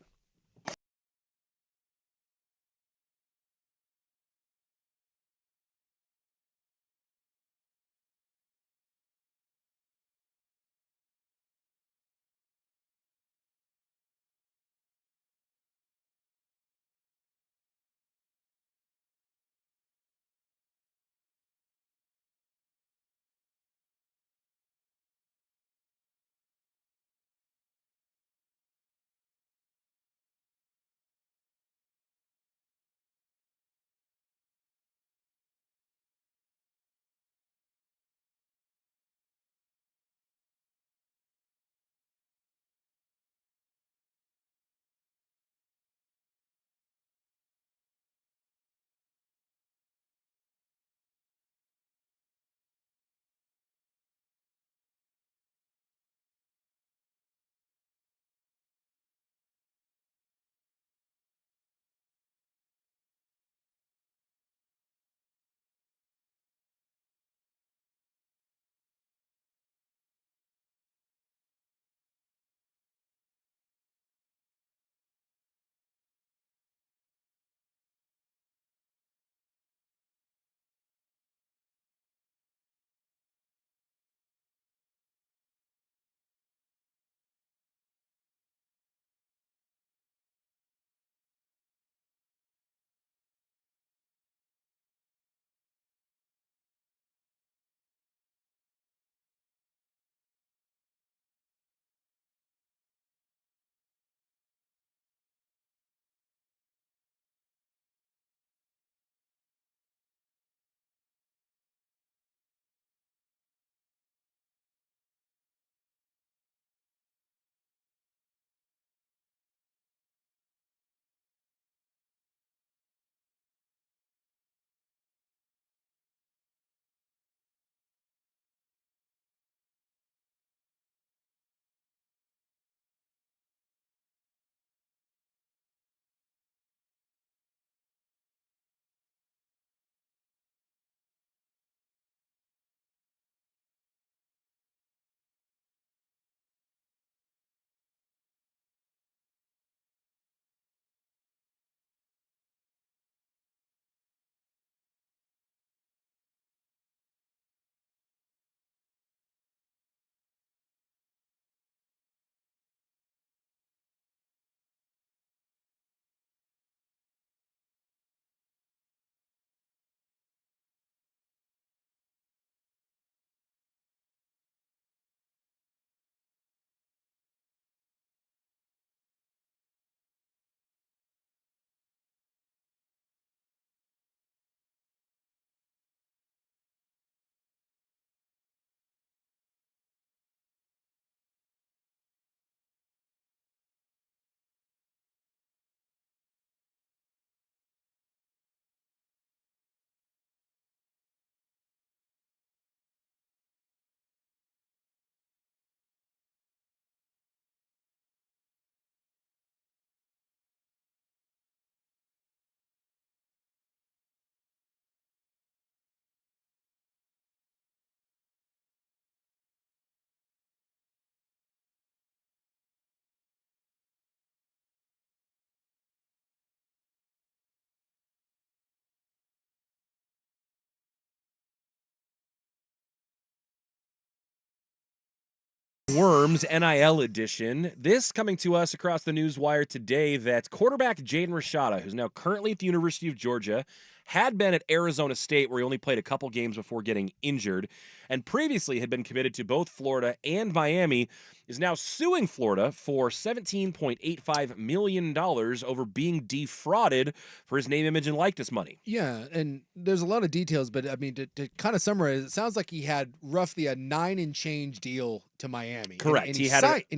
Worms NIL edition. This coming to us across the news wire today that quarterback Jaden Rashada, who's now currently at the University of Georgia, had been at Arizona State where he only played a couple games before getting injured, and previously had been committed to both Florida and Miami, is now suing Florida for $17.85 million over being defrauded for his name, image, and likeness money.
Yeah, and there's a lot of details, but I mean, to kind of summarize, it sounds like he had roughly a 9 and change deal to Miami.
Correct.
And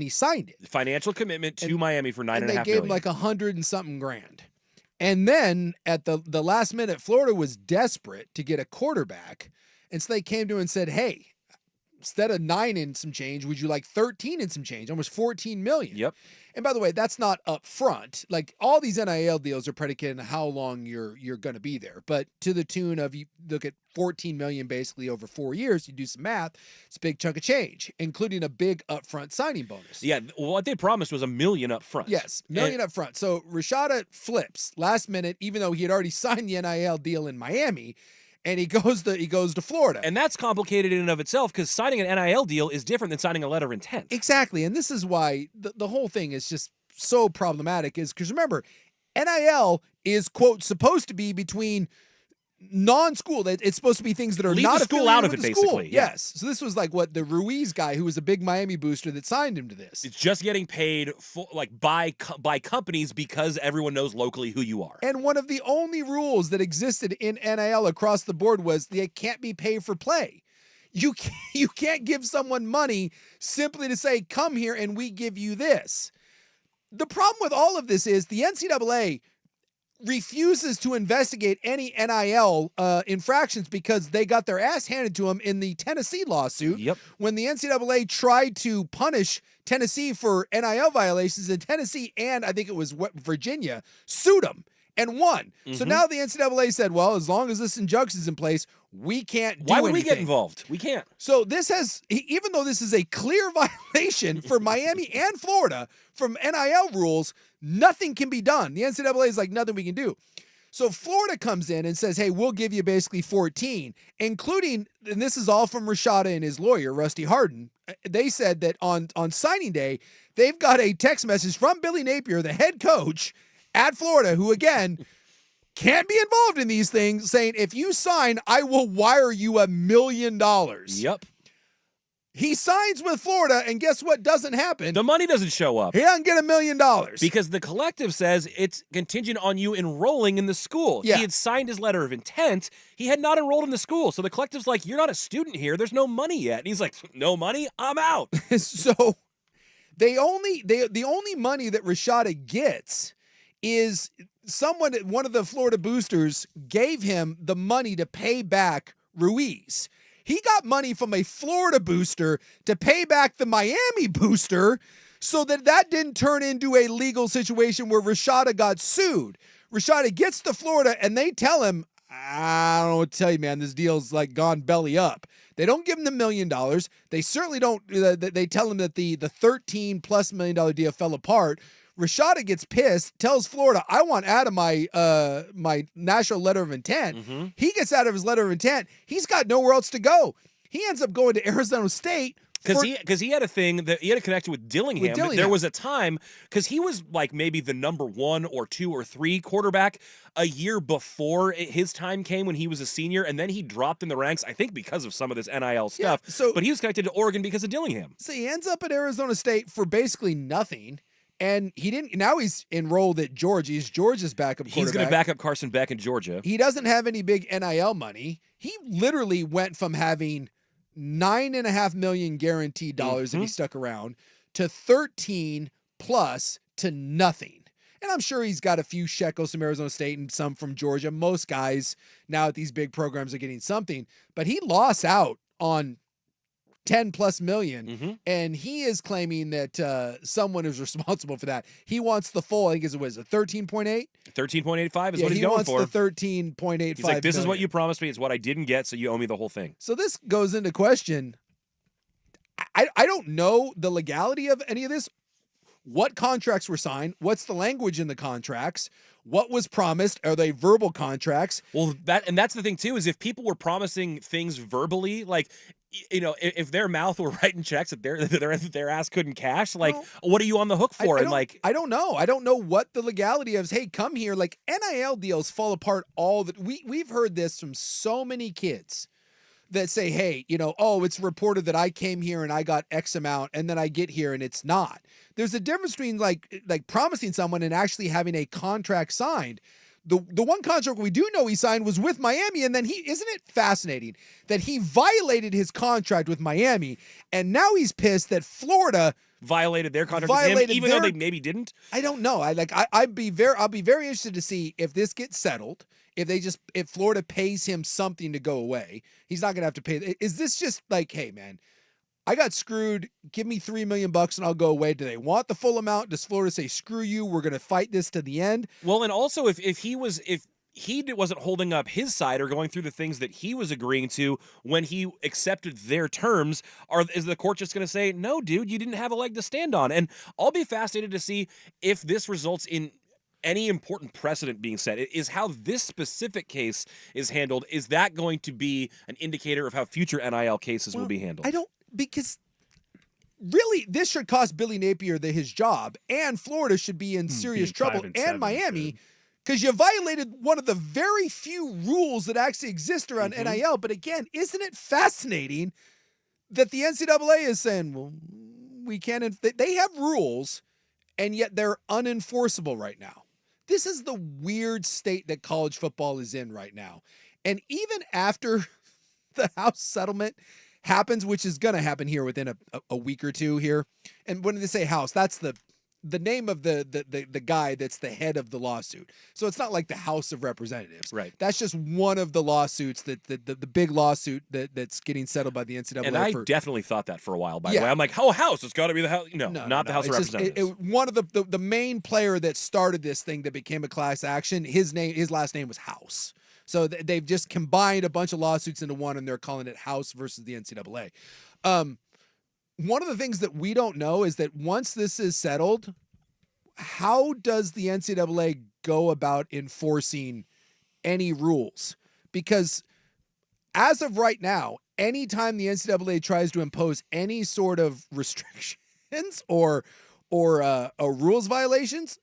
he
signed it.
Financial commitment to Miami for $9.5 million.
They gave him like $100 and something grand. And then at the last minute, Florida was desperate to get a quarterback. And so they came to him and said, hey, instead of 9 and some change, would you like 13 and some change? Almost $14 million.
Yep.
And by the way, that's not up front. Like all these NIL deals are predicated on how long you're going to be there. But to the tune of, you look at $14 million basically over 4 years, you do some math, it's a big chunk of change, including a big upfront signing bonus.
Yeah, what they promised was $1 million up front.
Yes, $1 million up front. So Rashada flips last minute, even though he had already signed the NIL deal in Miami, and he goes to Florida.
And that's complicated in and of itself because signing an NIL deal is different than signing a letter of intent.
Exactly. And this is why the whole thing is just so problematic, is because remember, NIL is, quote, supposed to be between non-school. It's supposed to be things that are
Leave
not
the school out of it,
the school.
basically. Yeah.
Yes. So this was like what the Ruiz guy, who was a big Miami booster, that signed him to this.
It's just getting paid by companies because everyone knows locally who you are.
And one of the only rules that existed in NIL across the board was they can't be pay for play. You can't give someone money simply to say, come here and we give you this. The problem with all of this is the NCAA refuses to investigate any NIL infractions because they got their ass handed to them in the Tennessee lawsuit.
Yep.
When the NCAA tried to punish Tennessee for NIL violations, and Tennessee and I think it was Virginia sued them and won. Mm-hmm. So now the NCAA said, well, as long as this injunction's in place, we can't do
Why would
anything.
we get involved? We can't.
So this has, even though this is a clear violation for Miami and Florida from NIL rules, nothing can be done. The NCAA is like, nothing we can do. So Florida comes in and says, hey, we'll give you basically 14, including, and this is all from Rashada and his lawyer, Rusty Hardin. They said that on signing day, they've got a text message from Billy Napier, the head coach at Florida, who again can't be involved in these things, saying, if you sign, I will wire you $1 million.
Yep.
He signs with Florida, and guess what doesn't happen?
The money doesn't show up.
He doesn't get $1 million.
Because the collective says it's contingent on you enrolling in the school.
Yeah.
He had signed his letter of intent. He had not enrolled in the school. So the collective's like, you're not a student here. There's no money yet. And he's like, no money? I'm out.
So the only money that Rashada gets is one of the Florida boosters gave him the money to pay back Ruiz. He got money from a Florida booster to pay back the Miami booster so that didn't turn into a legal situation where Rashada got sued. Rashada gets to Florida and they tell him, I don't know what to tell you, man, this deal's like gone belly up. They don't give him the $1 million. They certainly don't. They tell him that the $13+ million deal fell apart. Rashada gets pissed, tells Florida, I want out of my my national letter of intent. Mm-hmm. He gets out of his letter of intent. He's got nowhere else to go. He ends up going to Arizona State.
Because he had a thing that he had a connection with Dillingham. There was a time, because he was like maybe the number 1 or 2 or 3 quarterback a year before his time came when he was a senior, and then he dropped in the ranks, I think because of some of this NIL stuff.
Yeah,
but he was connected to Oregon because of Dillingham.
So he ends up at Arizona State for basically nothing. And he didn't. Now he's enrolled at Georgia. He's Georgia's backup quarterback.
He's going to back up Carson Beck in Georgia.
He doesn't have any big NIL money. He literally went from having $9.5 million guaranteed dollars if he stuck around to 13 plus to nothing. And I'm sure he's got a few shekels from Arizona State and some from Georgia. Most guys now at these big programs are getting something, but he lost out on $10+ million, and he is claiming that someone is responsible for that. He wants the full, I think it was a 13.8?
13.85 is what he's going for.
He wants the 13.85
He's like, this
million.
is what you promised me. It's what I didn't get, so you owe me the whole thing.
So this goes into question. I don't know the legality of any of this. What contracts were signed? What's the language in the contracts? What was promised? Are they verbal contracts?
Well, that's the thing too, is if people were promising things verbally, like you know, if their mouth were writing checks that their ass couldn't cash, like,
Well,
what are you on the hook for? And like,
I don't know. I don't know what the legality is. Hey, come here. Like NIL deals fall apart all the we've heard this from so many kids that say, hey, you know, oh, it's reported that I came here and I got X amount and then I get here and it's not. There's a difference between like promising someone and actually having a contract signed. The one contract we do know he signed was with Miami, and then isn't it fascinating that he violated his contract with Miami, and now he's pissed that Florida
violated their contract with him, even though they maybe didn't.
I don't know. I'll be very interested to see if this gets settled. If Florida pays him something to go away, he's not gonna have to pay. Is this just like, hey man, I got screwed. Give me $3 million and I'll go away. Do they want the full amount? Does Florida say, screw you, we're going to fight this to the end?
Well, and also if he wasn't holding up his side or going through the things that he was agreeing to when he accepted their terms, is the court just going to say, no, dude, you didn't have a leg to stand on? And I'll be fascinated to see if this results in any important precedent being set. Is how this specific case is handled. Is that going to be an indicator of how future NIL cases will be handled?
Because really, this should cost Billy Napier his job, and Florida should be in serious trouble, and Miami, because you violated one of the very few rules that actually exist around NIL. But again, isn't it fascinating that the NCAA is saying, well, we can't, they have rules, and yet they're unenforceable right now. This is the weird state that college football is in right now. And even after the House settlement happens, which is going to happen here within a week or two here. And when they say House, that's the name of the guy that's the head of the lawsuit. So it's not like the House of Representatives.
Right.
That's just one of the lawsuits the big lawsuit that's getting settled by the NCAA.
And I definitely thought that for a while, by the way. I'm like, oh, House, it's got to be the House. No, not the House of Representatives.
One of the main player that started this thing that became a class action, his last name was House. So they've just combined a bunch of lawsuits into one, and they're calling it House versus the NCAA. One of the things that we don't know is that once this is settled, how does the NCAA go about enforcing any rules? Because as of right now, anytime the NCAA tries to impose any sort of restrictions or rules violations,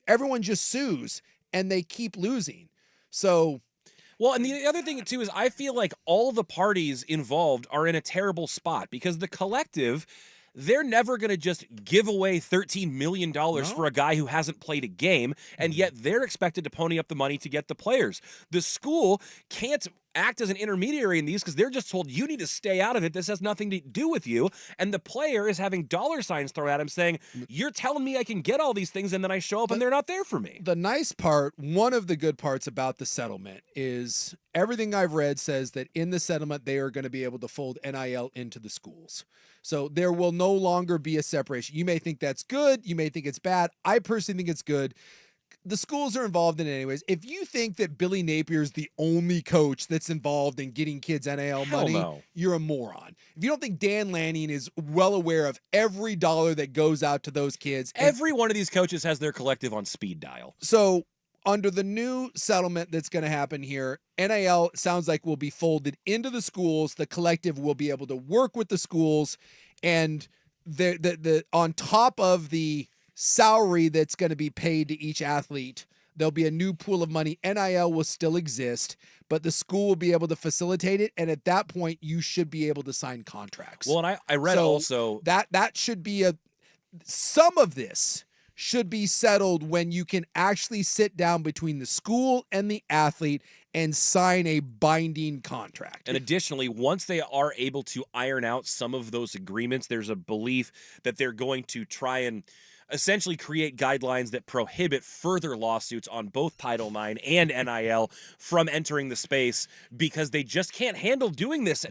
everyone just sues and they keep losing. So...
Well, and the other thing, too, is I feel like all the parties involved are in a terrible spot because the collective, they're never going to just give away $13 million for a guy who hasn't played a game, and yet they're expected to pony up the money to get the players. The school can't act as an intermediary in these because they're just told, you need to stay out of it. This has nothing to do with you. And the player is having dollar signs thrown at him saying, you're telling me I can get all these things, and then I show up and they're not there for me.
The nice part, one of the good parts about the settlement is everything I've read says that in the settlement, they are going to be able to fold NIL into the schools. So there will no longer be a separation. You may think that's good. You may think it's bad. I personally think it's good. The schools are involved in it anyways. If you think that Billy Napier is the only coach that's involved in getting kids NIL money, you're a moron. If you don't think Dan Lanning is well aware of every dollar that goes out to those kids.
Every one of these coaches has their collective on speed dial.
So under the new settlement that's going to happen here, NIL sounds like will be folded into the schools. The collective will be able to work with the schools, and the on top of the salary that's going to be paid to each athlete, there'll be a new pool of money. NIL will still exist, but the school will be able to facilitate it, and at that point, you should be able to sign contracts.
Well, and I read also
that should be some of this should be settled when you can actually sit down between the school and the athlete and sign a binding contract.
And additionally, once they are able to iron out some of those agreements, there's a belief that they're going to try and essentially create guidelines that prohibit further lawsuits on both Title IX and NIL from entering the space because they just can't handle doing this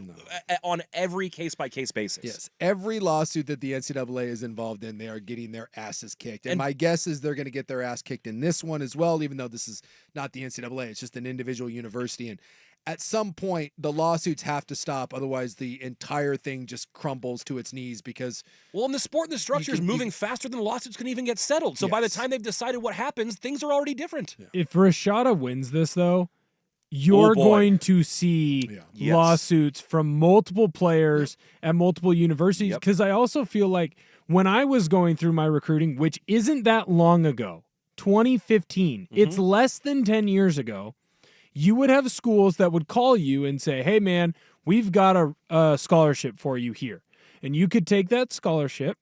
on every case-by-case basis.
Yes, every lawsuit that the NCAA is involved in, they are getting their asses kicked. And my guess is they're going to get their ass kicked in this one as well, even though this is not the NCAA. It's just an individual university. And at some point, the lawsuits have to stop. Otherwise, the entire thing just crumbles to its knees because...
Well, and the sport and the structure is moving faster than lawsuits can even get settled. So by the time they've decided what happens, things are already different.
Yeah. If Rashada wins this, though, you're
boy.
going to see
Yes.
lawsuits from multiple players at multiple universities.
Yep.
Because I also feel like when I was going through my recruiting, which isn't that long ago, 2015, it's less than 10 years ago, you would have schools that would call you and say, hey, man, we've got a scholarship for you here. And you could take that scholarship,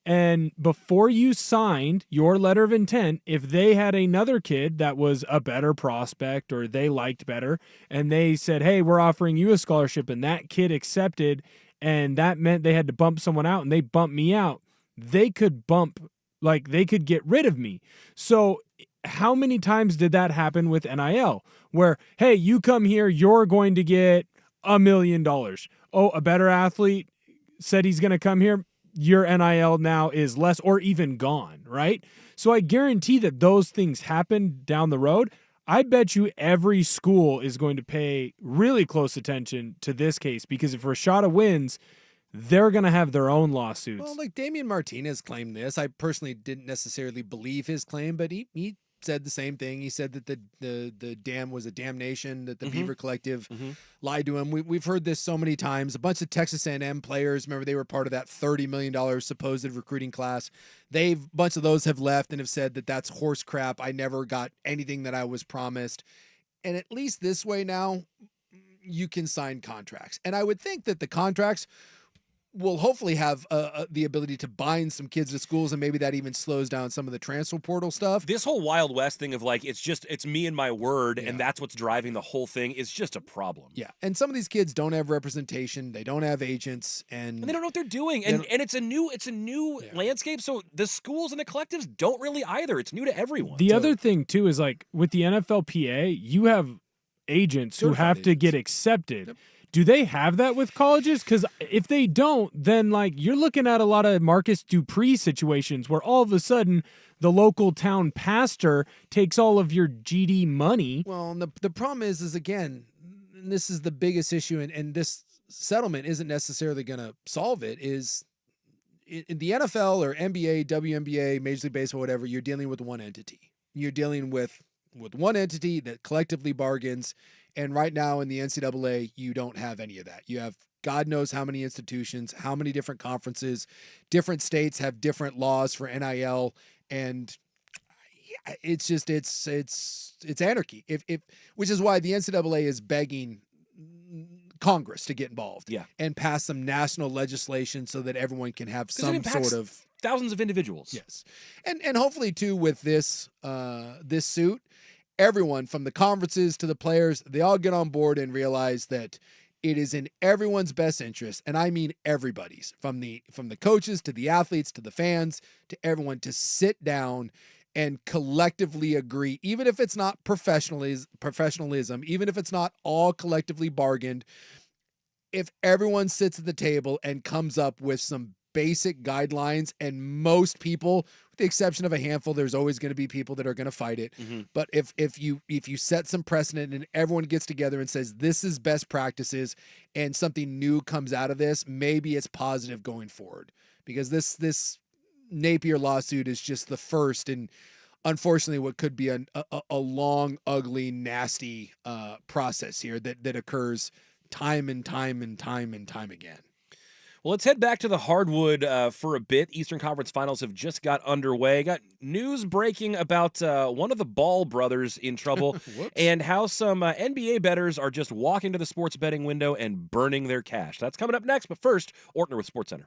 and before you signed your letter of intent, if they had another kid that was a better prospect or they liked better, and they said, hey, we're offering you a scholarship, and that kid accepted, and that meant they had to bump someone out, and they bumped me out, they could get rid of me. So how many times did that happen with NIL? Where, hey, you come here, you're going to get $1 million. Oh, a better athlete said he's going to come here, your NIL now is less or even gone, right? So I guarantee that those things happen down the road. I bet you every school is going to pay really close attention to this case, because if Rashada wins, they're going to have their own lawsuits.
Well, like Damian Martinez claimed this. I personally didn't necessarily believe his claim, but he said the same thing. He said that the dam was a damnation, that the Beaver Collective lied to him. We've heard this so many times. A bunch of Texas A&M players, remember, they were part of that $30 million supposed recruiting class. A bunch of those have left and have said that that's horse crap. I never got anything that I was promised. And at least this way now, you can sign contracts. And I would think that the contracts will hopefully have the ability to bind some kids to schools, and maybe that even slows down some of the transfer portal stuff.
This whole Wild West thing of like, it's me and my word, and that's what's driving the whole thing is just a problem.
Yeah. And some of these kids don't have representation. They don't have agents, and
they don't know what they're doing. And it's a new landscape. So the schools and the collectives don't really either. It's new to everyone.
The other thing too is, like, with the NFLPA, you have agents who have to get accepted. Yep. Do they have that with colleges? Because if they don't, then like you're looking at a lot of Marcus Dupree situations where all of a sudden the local town pastor takes all of your GD money.
Well, and the problem is again, and this is the biggest issue, and this settlement isn't necessarily going to solve it, is in the NFL or NBA, WNBA, Major League Baseball, whatever, you're dealing with one entity. You're dealing with one entity that collectively bargains. And right now in the NCAA, you don't have any of that. You have God knows how many institutions, how many different conferences, different states have different laws for NIL, and it's just it's anarchy. If which is why the NCAA is begging Congress to get involved, and pass some national legislation so that everyone can have some sort of
thousands of individuals.
Yes, and hopefully too with this this suit, everyone from the conferences to the players, they all get on board and realize that it is in everyone's best interest, and I mean everybody's, from the coaches to the athletes to the fans to everyone, to sit down and collectively agree, even if it's not professionalism, even if it's not all collectively bargained. If everyone sits at the table and comes up with some basic guidelines, and most people, with the exception of a handful, there's always going to be people that are going to fight it. But if you set some precedent and everyone gets together and says this is best practices, and something new comes out of this, maybe it's positive going forward, because this Napier lawsuit is just the first, and unfortunately what could be a long, ugly, nasty process here that occurs time and time again.
Well, let's head back to the hardwood for a bit. Eastern Conference Finals have just got underway. Got news breaking about one of the Ball brothers in trouble and how some NBA bettors are just walking to the sports betting window and burning their cash. That's coming up next, but first, Ortner with SportsCenter.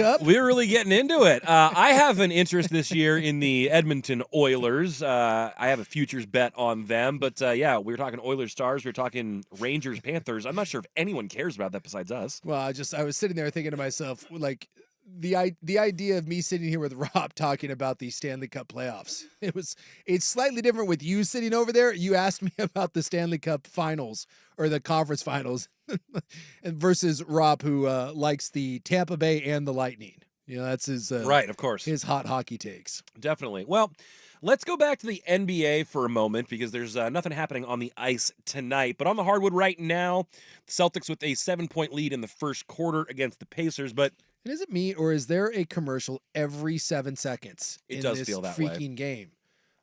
Cup?
We're really getting into it. I have an interest this year in the Edmonton Oilers. I have a futures bet on them. But yeah, we were talking Oilers Stars. We were talking Rangers Panthers. I'm not sure if anyone cares about that besides us.
Well, I was sitting there thinking to myself, like, the idea of me sitting here with Rob talking about the Stanley Cup playoffs. It's slightly different with you sitting over there. You asked me about the Stanley Cup finals or the conference finals versus Rob, who likes the Tampa Bay and the Lightning. You know, that's his
right, of course,
his hot hockey takes.
Definitely. Well, let's go back to the NBA for a moment because there's nothing happening on the ice tonight. But on the hardwood right now, the Celtics with a 7-point lead in the first quarter against the Pacers. But
and is it me, or is there a commercial every 7 seconds in this
feel that
freaking game?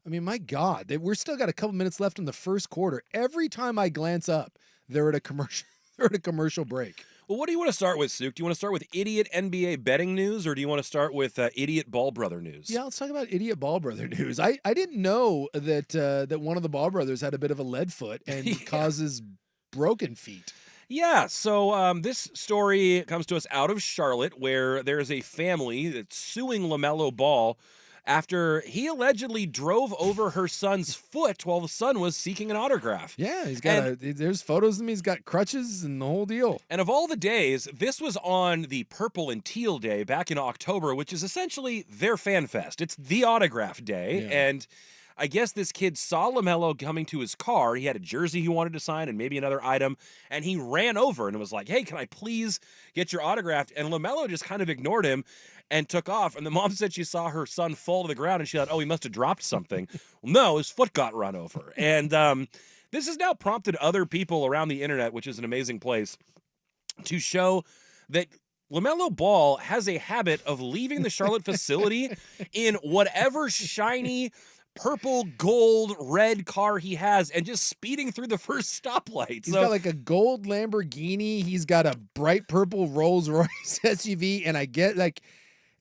I mean, my God, we're still got a couple minutes left in the first quarter. Every time I glance up, they're at a commercial. They're at a commercial break.
Well, what do you want to start with, Suk? Do you want to start with idiot NBA betting news, or do you want to start with idiot Ball brother news?
Yeah, let's talk about idiot Ball brother news. I didn't know that one of the Ball brothers had a bit of a lead foot and causes broken feet.
Yeah, so this story comes to us out of Charlotte, where there is a family that's suing Lamelo Ball after he allegedly drove over her son's foot while the son was seeking an autograph.
Yeah, he's got there's photos of him. He's got crutches and the whole deal.
And of all the days, this was on the Purple and Teal Day back in October, which is essentially their fan fest. It's the autograph day, and I guess this kid saw LaMelo coming to his car. He had a jersey he wanted to sign and maybe another item, and he ran over and was like, hey, can I please get your autograph? And LaMelo just kind of ignored him and took off. And the mom said she saw her son fall to the ground, and she thought, oh, he must have dropped something. Well, no, his foot got run over. And this has now prompted other people around the internet, which is an amazing place, to show that LaMelo Ball has a habit of leaving the Charlotte facility in whatever shiny purple, gold, red car he has and just speeding through the first stoplight.
He's got like a gold Lamborghini. He's got a bright purple Rolls Royce SUV. And I get like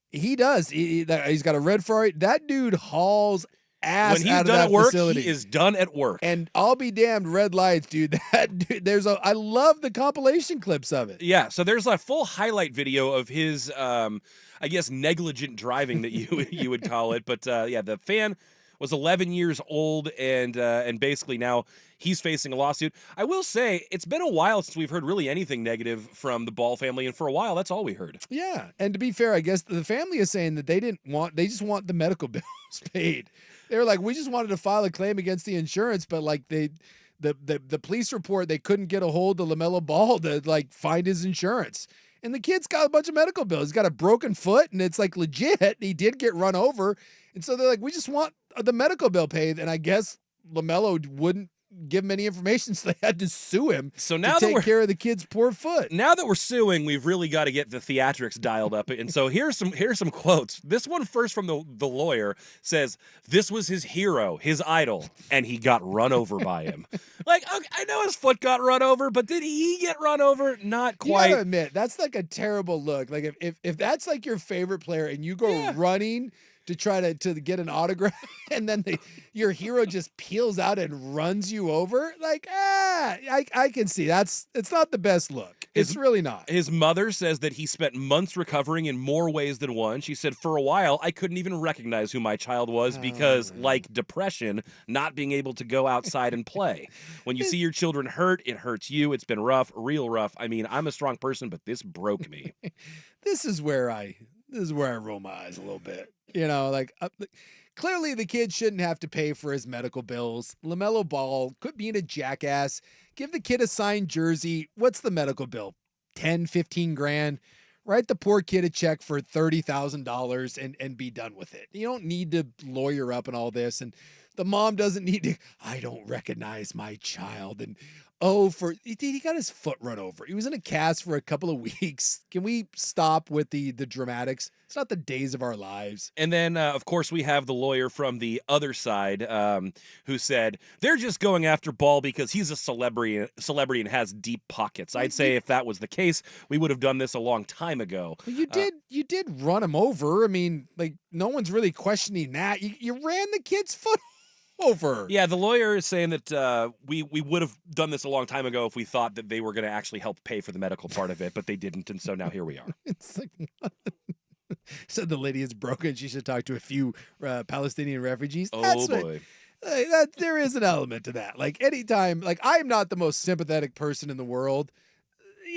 he does. He's got a red Ferrari. That dude hauls ass
when he's
out of
done
that
at work,
facility.
he is done at work.
And I'll be damned, red lights, dude. That dude, I love the compilation clips of it.
Yeah, so there's a full highlight video of his, I guess, negligent driving that you would call it. But yeah, the fan was 11 years old, and basically now he's facing a lawsuit. I will say it's been a while since we've heard really anything negative from the Ball family, and for a while that's all we heard.
Yeah, and to be fair, I guess the family is saying that they just want the medical bills paid. They were like, we just wanted to file a claim against the insurance, but like the police report, they couldn't get a hold of LaMelo Ball to like find his insurance. And the kid's got a bunch of medical bills. He's got a broken foot, and it's like legit. He did get run over. And so they're like, we just want the medical bill paid. And I guess LaMelo wouldn't give him any information, so they had to sue him
so now
to take care of the kid's poor foot.
Now that we're suing, we've really got to get the theatrics dialed up. And so here's some quotes. This one first from the lawyer says, this was his hero, his idol, and he got run over by him. Like, okay, I know his foot got run over, but did he get run over? Not quite.
You gotta admit, that's like a terrible look. Like if that's like your favorite player and you go running to try to get an autograph, and then your hero just peels out and runs you over. Like, I can see it's not the best look. It's really not.
His mother says that he spent months recovering in more ways than one. She said, for a while, I couldn't even recognize who my child was because, like depression, not being able to go outside and play. When you see your children hurt, it hurts you. It's been rough, real rough. I mean, I'm a strong person, but this broke me.
This is where I roll my eyes a little bit. You know, like clearly the kid shouldn't have to pay for his medical bills. LaMelo Ball quit being a jackass. Give the kid a signed jersey. What's the medical bill? 10, 15 grand. Write the poor kid a check for $30,000 and be done with it. You don't need to lawyer up and all this. And the mom doesn't need to, I don't recognize my child. And he got his foot run over. He was in a cast for a couple of weeks. Can we stop with the dramatics? It's not the days of our lives.
And then, of course, we have the lawyer from the other side who said, they're just going after Ball because he's a celebrity and has deep pockets. I'd say if that was the case, we would have done this a long time ago.
Well, you did run him over. I mean, like, no one's really questioning that. You ran the kid's foot over.
Yeah, the lawyer is saying that we would have done this a long time ago if we thought that they were going to actually help pay for the medical part of it, but they didn't, and so now here we are.
It's like, Said the lady is broken. She should talk to a few Palestinian refugees.
Oh boy.
There is an element to that. Like anytime, like I'm not the most sympathetic person in the world,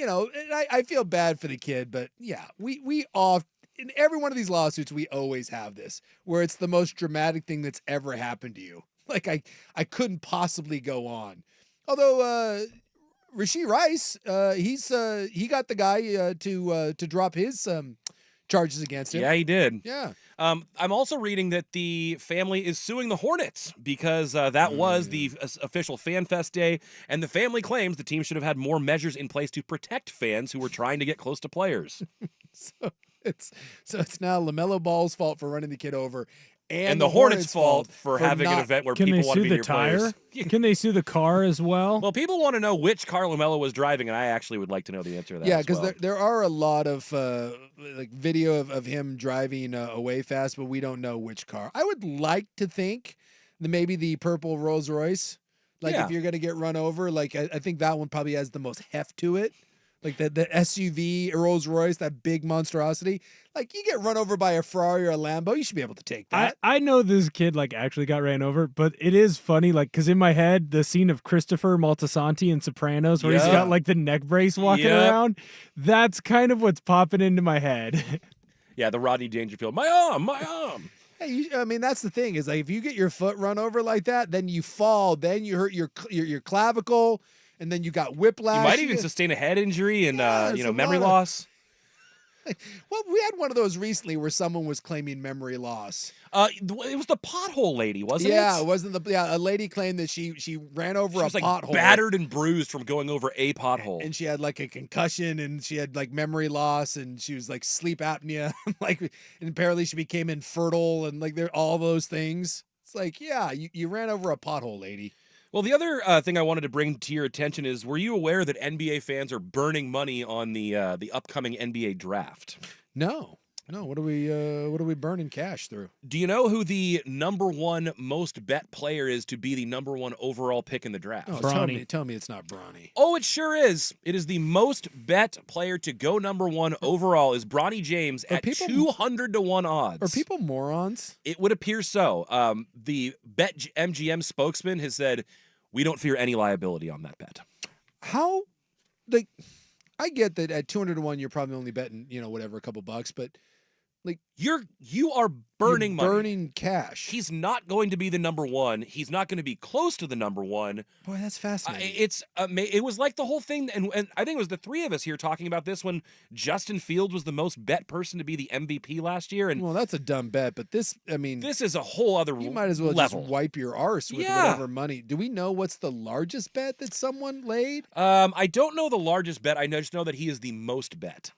and I feel bad for the kid, but yeah, we all in every one of these lawsuits we always have this where it's the most dramatic thing that's ever happened to you. Like I couldn't possibly go on. Although Rashee Rice, he got the guy to drop his charges against him.
Yeah, he did.
Yeah.
I'm also reading that the family is suing the Hornets because that was the official Fan Fest day, and the family claims the team should have had more measures in place to protect fans who were trying to get close to players.
So it's now Lamelo Ball's fault for running the kid over,
and the Hornets' fault for having an event where
Can
people
they
want to
sue
be
the
your
tire?
players.
Can they sue the car as well?
Well, people want to know which car Lamelo was driving, and I actually would like to know the answer to that.
Yeah,
as
because
well.
there are a lot of like video of him driving away fast, but we don't know which car. I would like to think that maybe the purple Rolls Royce. Like
Yeah.
if you're gonna get run over, like I think that one probably has the most heft to it. Like the SUV Rolls Royce, that big monstrosity. Like you get run over by a Ferrari or a Lambo, you should be able to take that.
I know this kid like actually got ran over, but it is funny, like, because in my head, the scene of Christopher Moltisanti in Sopranos where he's
Yeah.
got like the neck brace walking
Yep.
around, that's kind of what's popping into my head.
Yeah, the Rodney Dangerfield. My arm.
Hey, I mean that's the thing is like if you get your foot run over like that, then you fall, then you hurt your clavicle, and then you got whiplash.
You might even sustain a head injury and
Yeah, there's a
memory
lot of-
loss.
Well, we had one of those recently where someone was claiming memory loss.
It was the pothole lady, wasn't
Yeah,
it?
it wasn't a lady claimed that she ran over
She
a
was like
pothole.
battered and bruised from going over a pothole.
And she had like a concussion and she had like memory loss and she was like sleep apnea. Like, and apparently she became infertile and like they're all those things. It's like, yeah, you ran over a pothole, lady.
Well, the other thing I wanted to bring to your attention is: were you aware that NBA fans are burning money on the upcoming NBA draft?
No. What are we burning cash through?
Do you know who the number one most bet player is to be the number one overall pick in the draft?
Oh,
Bronny.
tell me it's not Bronny.
Oh, it sure is. It is the most bet player to go number one overall is Bronny James at 200 to 1 odds.
Are people morons?
It would appear so. The Bet MGM spokesman has said, "We don't fear any liability on that bet."
How, like, I get that at 200 to 1 you're probably only betting, whatever, a couple bucks, but
You are burning money.
burning cash.
He's not going to be the number one. He's not going to be close to the number one.
Boy, that's fascinating.
It was like the whole thing, and I think it was the three of us here talking about this when Justin Fields was the most bet person to be the MVP last year, and
Well, that's a dumb bet, but this
is a whole other
you might as well
level.
just wipe your arse with
Yeah.
whatever money. Do we know what's the largest bet that someone laid?
I don't know the largest bet. I just know that he is the most bet.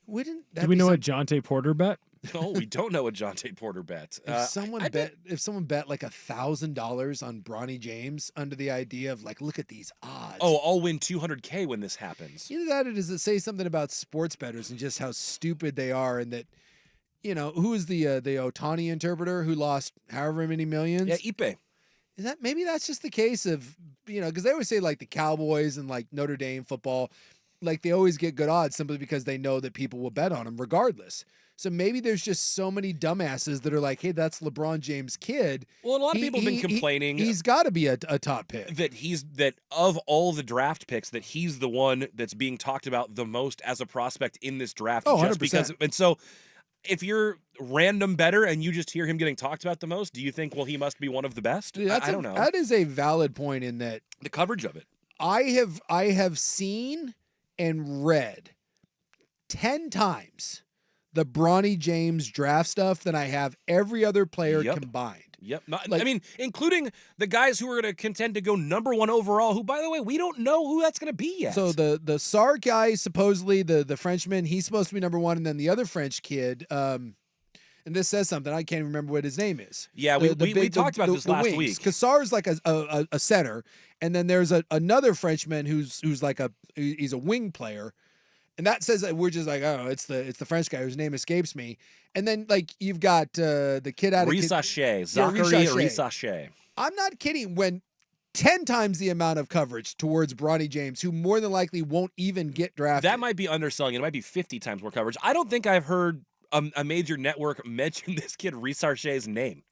Wouldn't that
Do we
be
know
some-
what Jonte Porter bet?
No, we don't know what Jonte Porter bet.
if someone bet like $1,000 on Bronny James under the idea of like, look at these odds.
Oh, I'll win $200K when this happens.
Either that or does it say something about sports bettors and just how stupid they are and that, who is the Otani interpreter who lost however many millions?
Yeah, Ipe.
Is that maybe that's just the case of, because they always say like the Cowboys and like Notre Dame football, like they always get good odds simply because they know that people will bet on them regardless. So maybe there's just so many dumbasses that are like, hey, that's LeBron James' kid.
Well, a lot of people have been complaining
He's got to be a top pick.
that of all the draft picks, that he's the one that's being talked about the most as a prospect in this draft.
Oh,
just
100%.
because. And so, if you're random better and you just hear him getting talked about the most, do you think, well, he must be one of the best? I don't know.
That is a valid point in that
The coverage of it.
I have seen and read 10 times the Bronny James draft stuff than I have every other player
Yep.
combined.
Yep.
Like-
I mean, including the guys who are going to contend to go number one overall, who, by the way, we don't know who that's going to be yet.
So the Sarr guy, supposedly the Frenchman, he's supposed to be number one, and then the other French kid, and this says something, I can't remember what his name is.
Yeah, we talked about this last week.
Because Sarr's like a center, and then there's another Frenchman who's like he's a wing player. And that says that we're just like, oh, it's the French guy whose name escapes me. And then like you've got the kid out of
Risache,
Yeah,
Zachary
Risache.
Risache.
I'm not kidding. When 10 times the amount of coverage towards Bronny James, who more than likely won't even get drafted.
That might be underselling it. It might be 50 times more coverage. I don't think I've heard a major network mention this kid Reece Arche's name.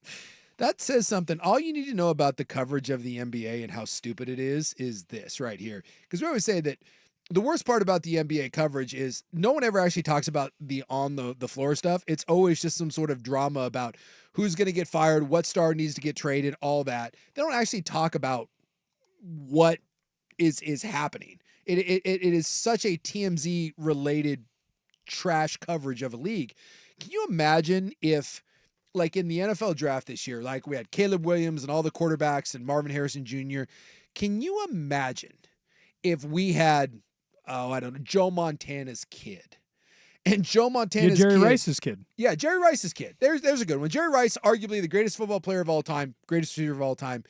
That says something. All you need to know about the coverage of the NBA and how stupid it is this right here. Because we always say that the worst part about the NBA coverage is no one ever actually talks about the on the floor stuff. It's always just some sort of drama about who's going to get fired, what star needs to get traded, all that. They don't actually talk about what is happening. It is such a TMZ related trash coverage of a league. Can you imagine if, like in the NFL draft this year, like we had Caleb Williams and all the quarterbacks and Marvin Harrison Jr. Can you imagine if we had, I don't know, Joe Montana's kid? And Joe Montana's
Jerry
kid,
Rice's kid.
Yeah, Jerry Rice's kid. There's a good one. Jerry Rice, arguably the greatest football player of all time, greatest receiver of all time.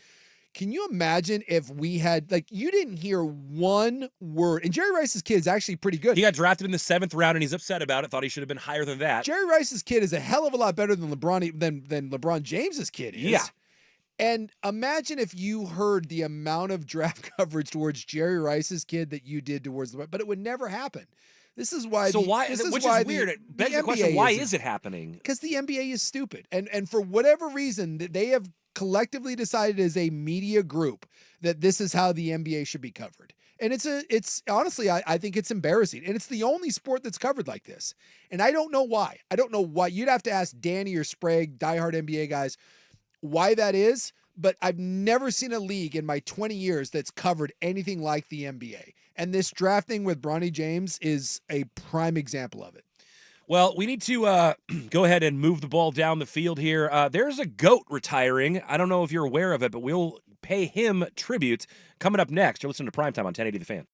Can you imagine if we had, like, you didn't hear one word, and Jerry Rice's kid is actually pretty good.
He got drafted in the 7th round, and he's upset about it. Thought he should have been higher than that.
Jerry Rice's kid is a hell of a lot better than LeBron James's kid is.
Yeah.
And imagine if you heard the amount of draft coverage towards Jerry Rice's kid that you did towards the, but it would never happen. This is why.
So why? Which is weird. It begs the question: why is it happening?
Because the NBA is stupid, and for whatever reason, they have collectively decided as a media group that this is how the NBA should be covered. And it's honestly, I think it's embarrassing. And it's the only sport that's covered like this. And I don't know why. I don't know why. You'd have to ask Danny or Sprague, diehard NBA guys, why that is. But I've never seen a league in my 20 years that's covered anything like the NBA. And this drafting with Bronny James is a prime example of it.
Well, we need to go ahead and move the ball down the field here. There's a GOAT retiring. I don't know if you're aware of it, but we'll pay him tribute coming up next. You're listening to Primetime on 1080 The Fan.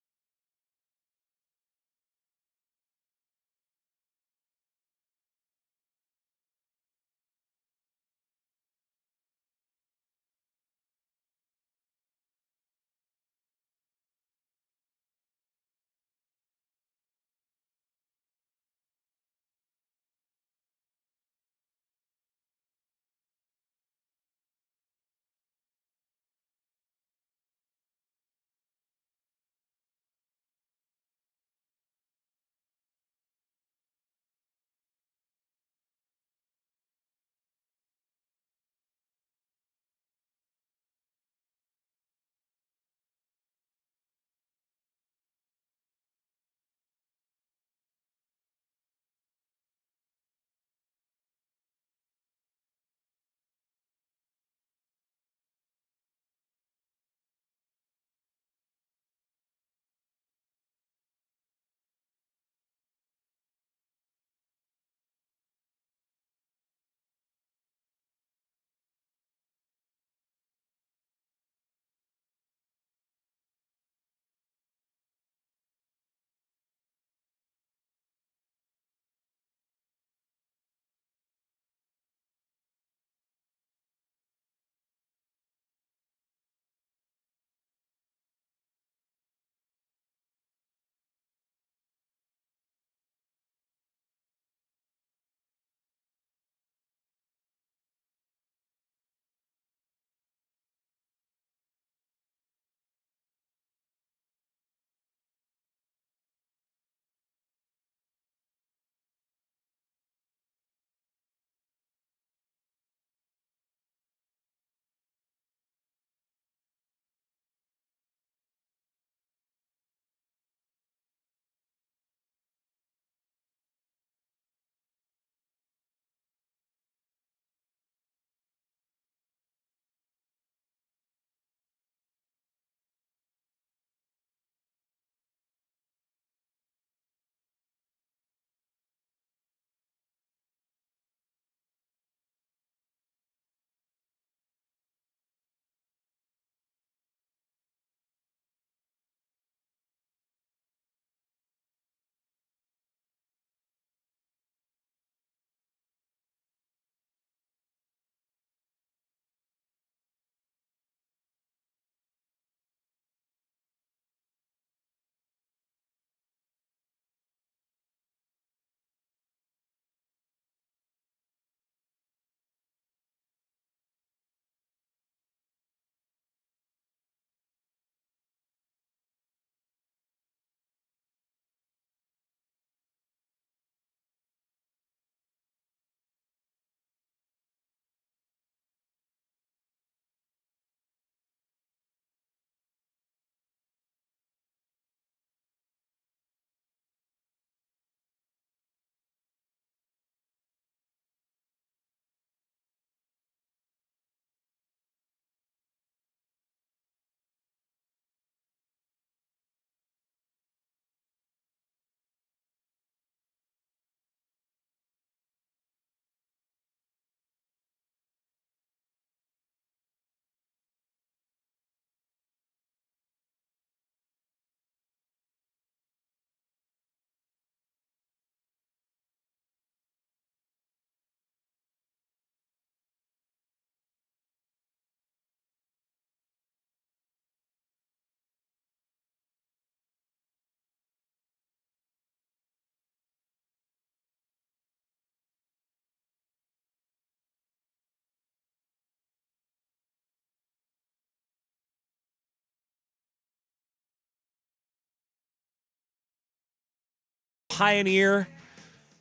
pioneer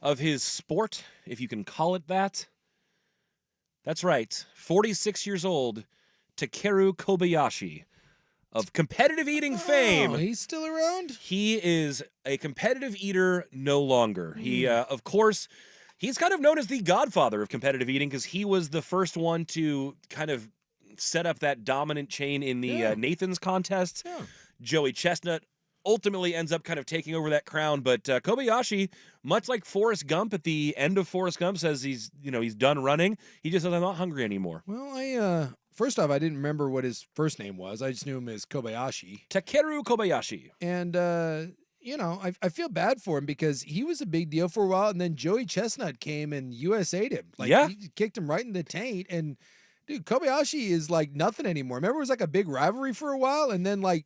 of his sport, if you can call it that. That's right, 46 years old, Takeru Kobayashi of competitive eating fame.
Oh, he's still around?
He is a competitive eater no longer. He, of course, he's kind of known as the godfather of competitive eating because he was the first one to kind of set up that dominant chain in the Nathan's contest.
Yeah.
Joey Chestnut ultimately ends up kind of taking over that crown, but Kobayashi, much like Forrest Gump at the end of Forrest Gump, says he's done running. He just says, I'm not hungry anymore.
Well, first off, I didn't remember what his first name was. I just knew him as Kobayashi.
Takeru Kobayashi.
And, I feel bad for him because he was a big deal for a while, and then Joey Chestnut came and USA'd him. He kicked him right in the taint, and, dude, Kobayashi is, like, nothing anymore. Remember, it was, like, a big rivalry for a while, and then, like,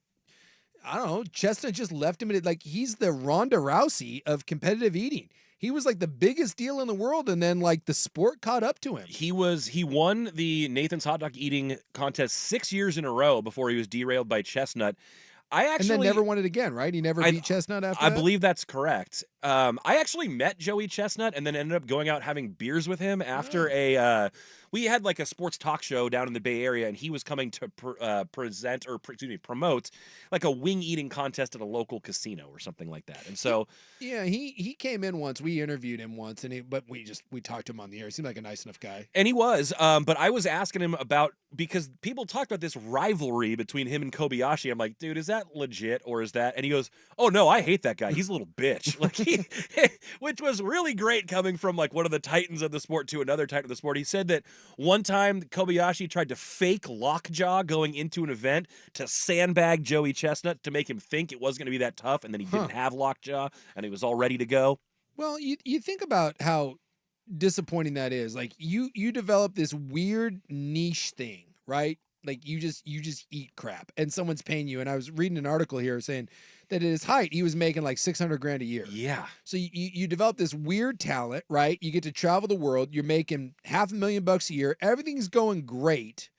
I don't know, Chestnut just left him. He's the Ronda Rousey of competitive eating. He was like the biggest deal in the world, and then like the sport caught up to him.
He won the Nathan's hot dog eating contest 6 years in a row before he was derailed by Chestnut.
And then never won it again, right? He never beat Chestnut after that?
I believe that's correct. I actually met Joey Chestnut and then ended up going out having beers with him after we had like a sports talk show down in the Bay Area, and he was coming to promote like a wing eating contest at a local casino or something like that. And so
he came in once. We interviewed him once, but we talked to him on the air. He seemed like a nice enough guy.
And he was, but I was asking him about, because people talked about this rivalry between him and Kobayashi. I'm like, dude, is that legit or is that? And he goes, oh no, I hate that guy. He's a little bitch. Like which was really great coming from like one of the titans of the sport to another titan of the sport. He said that one time Kobayashi tried to fake lockjaw going into an event to sandbag Joey Chestnut to make him think it was going to be that tough, and then he didn't have lockjaw and he was all ready to go.
Well, you think about how disappointing that is. Like you develop this weird niche thing, right? Like you just eat crap and someone's paying you. And I was reading an article here saying that at his height, he was making like $600,000 a year.
Yeah.
So you develop this weird talent, right? You get to travel the world. You're making $500,000 a year. Everything's going great.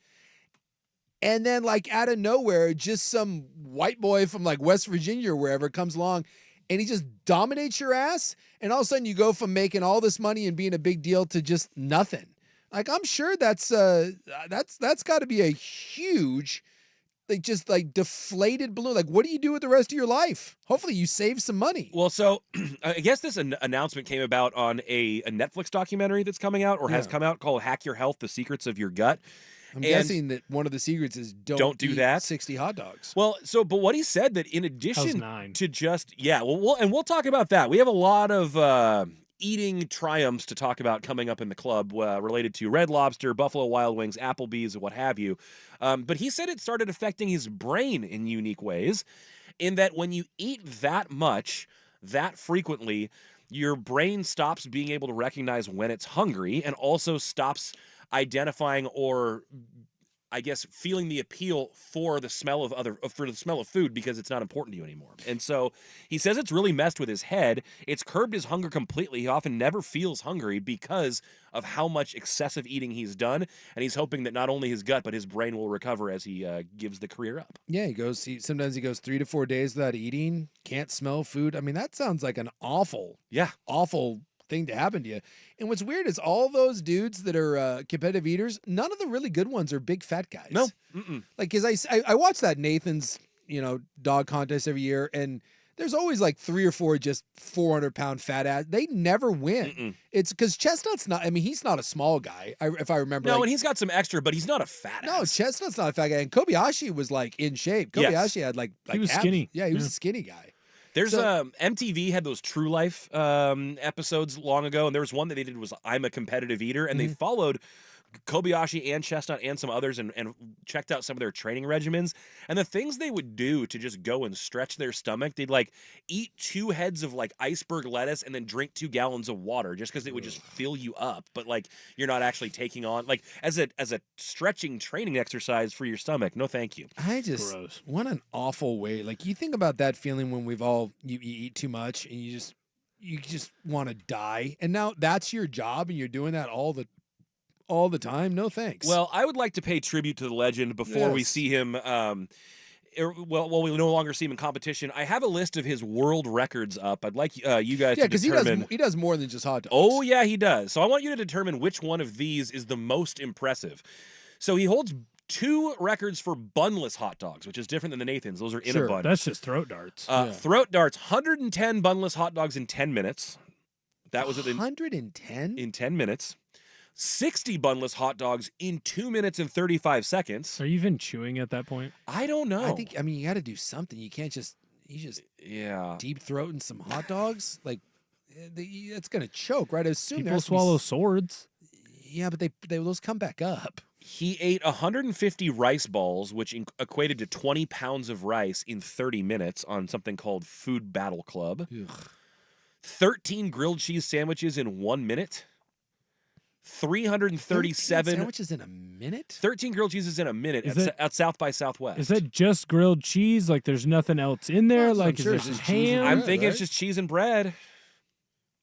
And then like out of nowhere, just some white boy from like West Virginia or wherever comes along and he just dominates your ass. And all of a sudden you go from making all this money and being a big deal to just nothing. Like, I'm sure that's got to be a huge, like, just like deflated balloon. Like, what do you do with the rest of your life? Hopefully you save some money.
Well, so I guess this announcement came about on a Netflix documentary that's coming out or has come out called Hack Your Health, The Secrets of Your Gut.
I'm guessing that one of the secrets is don't do that. 60 hot dogs.
Well, but what he said that in addition to just, we'll talk about that. We have a lot of eating triumphs to talk about coming up in the club related to Red Lobster, Buffalo Wild Wings, Applebee's, what have you. But he said it started affecting his brain in unique ways, in that when you eat that much, that frequently, your brain stops being able to recognize when it's hungry and also stops identifying or, I guess, feeling the appeal for the smell of food because it's not important to you anymore. And so he says it's really messed with his head. It's curbed his hunger completely. He often never feels hungry because of how much excessive eating he's done. And he's hoping that not only his gut, but his brain will recover as he gives the career up.
Yeah, sometimes he goes 3 to 4 days without eating, can't smell food. I mean, that sounds like an awful thing to happen to you. And what's weird is all those dudes that are competitive eaters, none of the really good ones are big fat guys.
No.
Like, because I watch that Nathan's, dog contest every year, and there's always like 3 or 4 just 400-pound fat ass. They never win. It's because Chestnut's not, I mean, he's not a small guy, if I remember.
No, and he's got some extra, but he's not a fat ass.
No, Chestnut's not a fat guy. And Kobayashi was like in shape. Kobayashi had like
he was
abs.
skinny.
Yeah, he was a skinny guy.
There's MTV had those True Life episodes long ago, and there was one that they did was I'm a Competitive Eater, and they followed Kobayashi and Chestnut and some others and checked out some of their training regimens. And the things they would do to just go and stretch their stomach, they'd like eat 2 heads of like iceberg lettuce and then drink 2 gallons of water just because it would just fill you up. But like you're not actually taking on like as a stretching training exercise for your stomach. No, thank you.
Gross. What an awful way. Like you think about that feeling when you eat too much and you just want to die. And now that's your job and you're doing that all the time. No thanks.
Well, I would like to pay tribute to the legend before we see him Well, we no longer see him in competition. I have a list of his world records up. I'd like you guys
Yeah,
to
because
determine.
he does more than just hot dogs.
Oh, yeah, he does. So I want you to determine which one of these is the most impressive. So he holds 2 records for bunless hot dogs, which is different than the Nathan's. Those are in a bun.
That's just throat darts.
Throat darts, 110 bunless hot dogs in 10 minutes. That was
110
in 10 minutes. 60 bunless hot dogs in 2 minutes and 35 seconds.
Are you even chewing at that point?
I don't know.
I mean, you got to do something. You can't just deep throating some hot dogs. Like, it's gonna choke, right? I assume
People swallow swords.
Yeah, but they those come back up.
He ate 150 rice balls, which equated to 20 pounds of rice in 30 minutes on something called Food Battle Club.
Ugh.
13 grilled cheese sandwiches in 1 minute. 337
sandwiches in a minute.
13 grilled cheeses in a minute at South by Southwest.
Is that just grilled cheese? Like there's nothing else in there?
Well,
like
I'm sure
is there
it's
some
just cheese and
ham?
I'm
bread,
thinking
right?
it's just cheese and bread.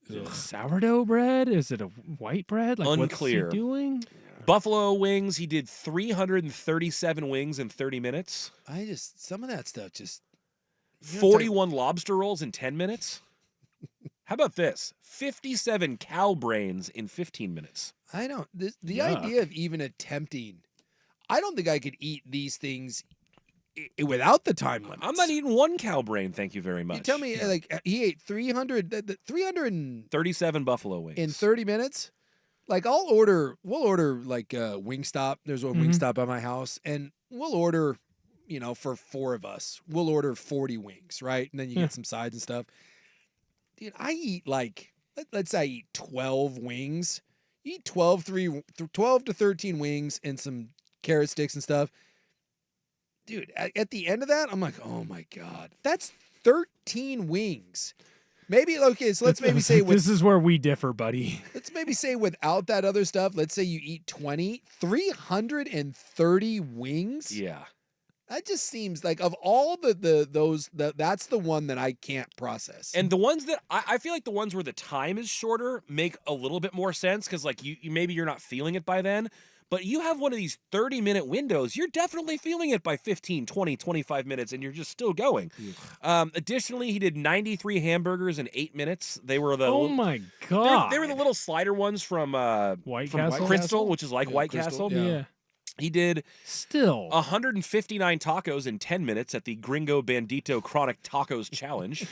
Is it sourdough bread? Is it a white bread? Like
Unclear.
What's he doing?
Buffalo wings, he did 337 wings in 30 minutes.
Some of that stuff just
41 lobster rolls in 10 minutes. How about this? 57 cow brains in 15 minutes.
I don't. The idea of even attempting, I don't think I could eat these things without the time limits.
I'm not eating 1 cow brain, thank you very much.
You tell me, like he ate 337
buffalo wings
in 30 minutes. Like we'll order like Wingstop. There's a Wingstop at my house, and we'll order, for 4 of us, we'll order 40 wings, right? And then you get some sides and stuff. Dude, I eat let's say I eat 12 wings. You eat 12 to 13 wings and some carrot sticks and stuff. Dude, at the end of that, I'm like, oh my God, that's 13 wings. Maybe, okay, so let's maybe say
this is where we differ, buddy.
Let's maybe say without that other stuff, let's say you eat 330 wings.
Yeah.
That just seems like of all that's the one that I can't process.
And the ones that I feel like the ones where the time is shorter make a little bit more sense because like you maybe you're not feeling it by then, but you have one of these 30-minute windows, you're definitely feeling it by 15, 20, 25 minutes and you're just still going. Additionally, he did 93 hamburgers in 8 minutes. They were the
my God.
They were the little slider ones from
White Castle?
Crystal, which is like White
Crystal,
Castle.
Yeah.
He did
Still
159 tacos in 10 minutes at the Gringo Bandito Chronic Tacos Challenge.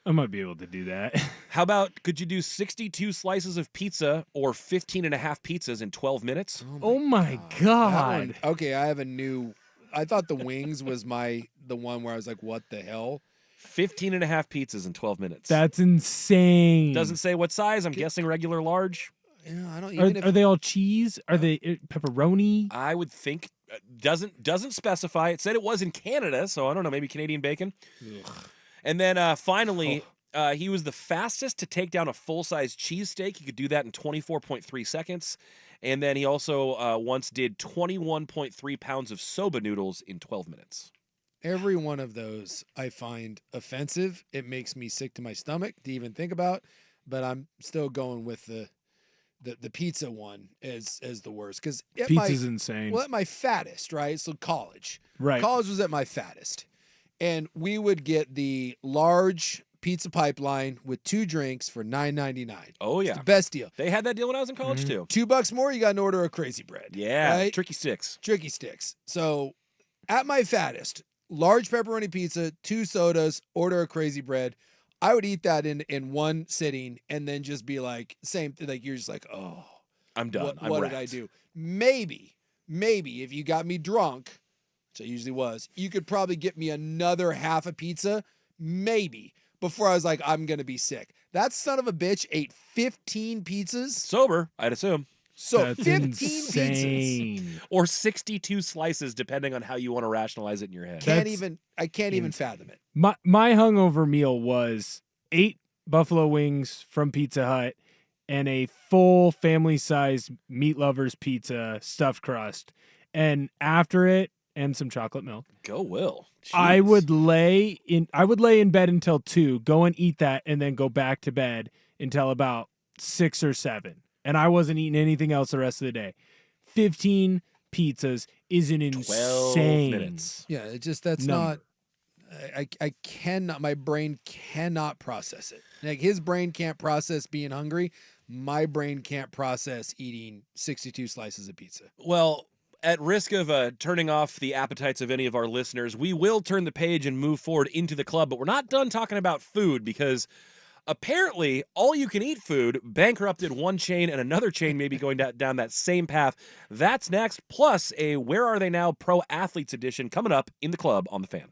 I might be able to do that.
How about, could you do 62 slices of pizza or 15 and a half pizzas in 12 minutes?
Oh my
That
God.
one- okay, I have a new. I thought the wings was the one where I was like, what the hell?
15 and a half pizzas in 12 minutes.
That's insane.
Doesn't say what size. I'm guessing regular large.
Yeah, I don't even.
Are they all cheese? Are they pepperoni?
I would think doesn't specify. It said it was in Canada, so I don't know, maybe Canadian bacon. And then finally, he was the fastest to take down a full-size cheesesteak. He could do that in 24.3 seconds. And then he also once did 21.3 pounds of soba noodles in 12 minutes.
Every one of those I find offensive. It makes me sick to my stomach to even think about. But I'm still going with the pizza one as the worst because
Pizza's insane.
Well, at my fattest, right? So college,
Right.
College was at my fattest, and we would get the large pizza pipeline with 2 drinks for $9.99.
Oh yeah,
It's the best deal.
they had that deal when I was in college too.
$2 more, you got an order of crazy bread.
Yeah,
right?
tricky sticks.
Tricky sticks. So at my fattest, large pepperoni pizza, 2 sodas, order of crazy bread. I would eat that in one sitting and then just be like, same thing. Like you're just like, oh,
I'm done.
What did I do? Maybe if you got me drunk, which I usually was, you could probably get me another half a pizza, maybe, before I was like, I'm going to be sick. That son of a bitch ate 15 pizzas.
Sober, I'd assume.
So
That's
15 pizzas.
insane.
Or 62 slices, depending on how you want to rationalize it in your head.
I can't even fathom it.
My hungover meal was 8 buffalo wings from Pizza Hut and a full family size meat lovers pizza stuffed crust. And after it, and some chocolate milk.
Go Will.
I
Jeez.
would lay in bed until 2, go and eat that, and then go back to bed until about 6 or 7. And I wasn't eating anything else the rest of the day. 15 pizzas is an
12
insane
minutes.
Yeah, it just that's
number.
not. I cannot. My brain cannot process it. Like his brain can't process being hungry. My brain can't process eating 62 slices of pizza.
Well, at risk of turning off the appetites of any of our listeners, we will turn the page and move forward into the club, but we're not done talking about food because apparently all you can eat food bankrupted one chain and another chain may be going down that same path. That's next, plus a Where Are They Now Pro Athletes edition coming up in the club on the Fan.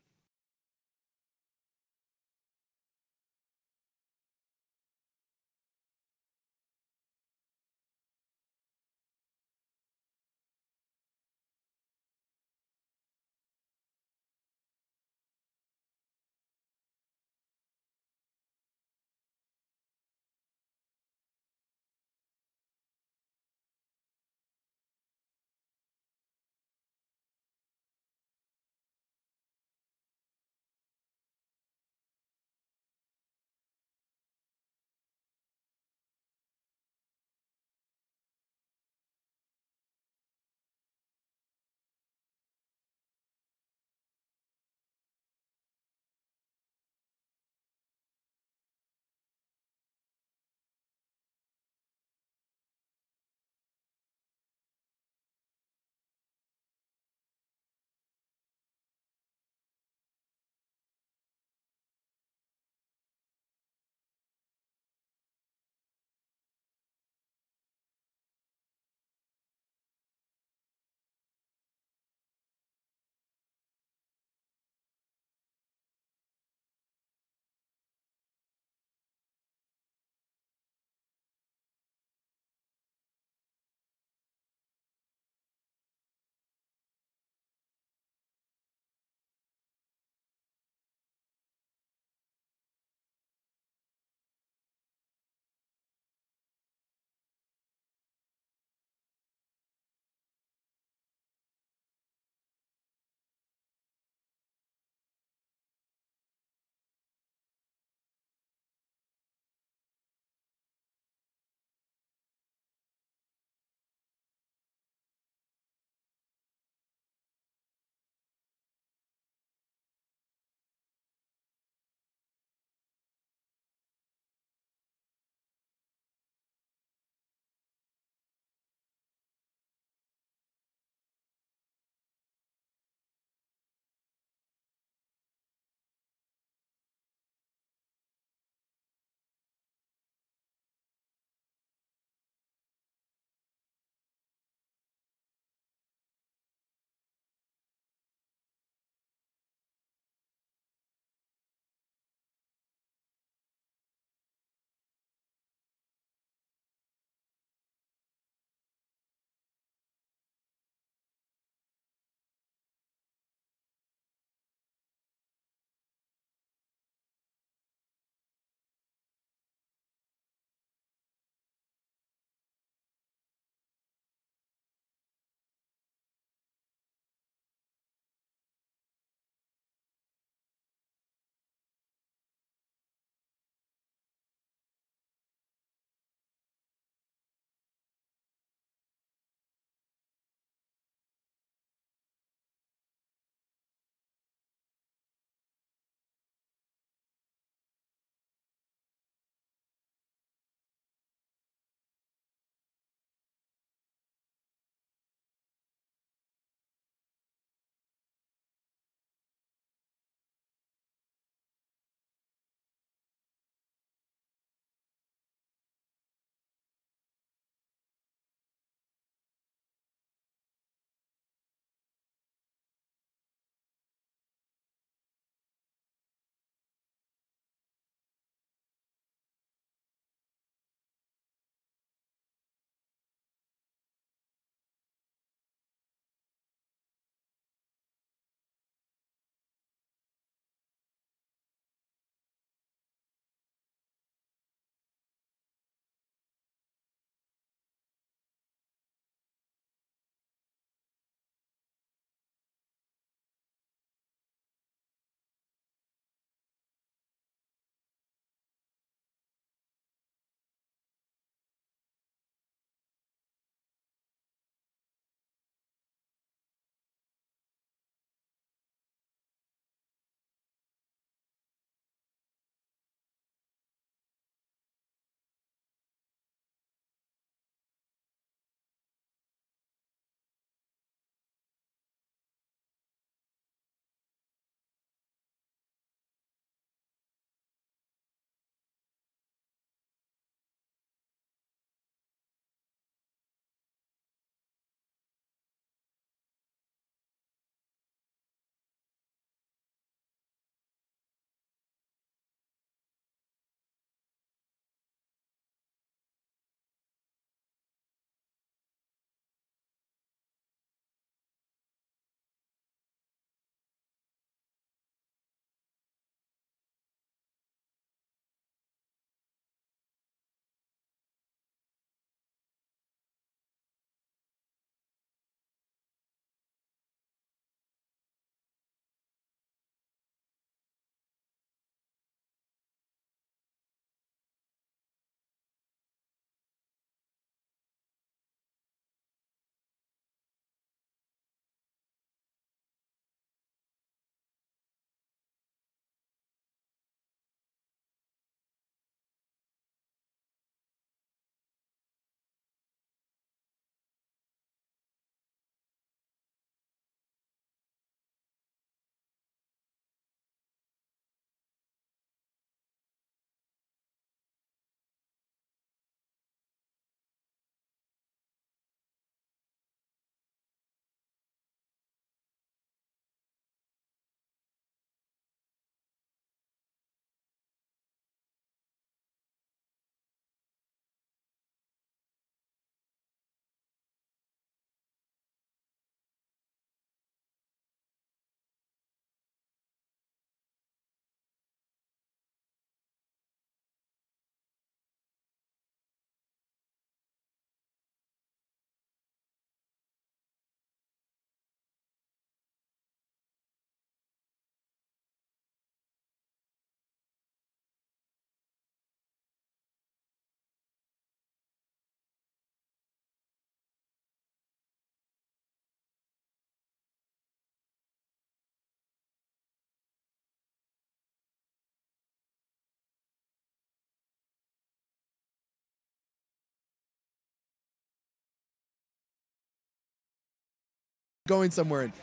going somewhere and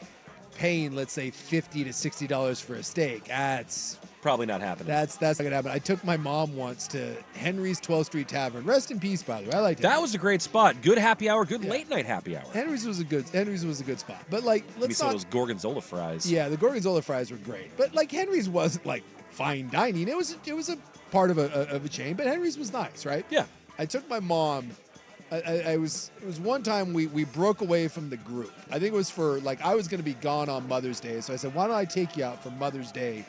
paying, let's say, $50 to $60 for a steak. That's
Probably not happening.
not gonna happen. I took my mom once to Henry's 12th Street Tavern. Rest in peace, by the way. I liked it.
That was a great spot. Good happy hour. Good late night happy hour.
Henry's was a good spot. But like,
Give me
let's
some
not.
of those gorgonzola fries.
Yeah, the gorgonzola fries were great. But like, Henry's wasn't like fine dining. It was a part of a chain. But Henry's was nice, right?
Yeah.
I took my mom. It was one time we broke away from the group. I think it was for like I was going to be gone on Mother's Day, so I said, "Why don't I take you out for Mother's Day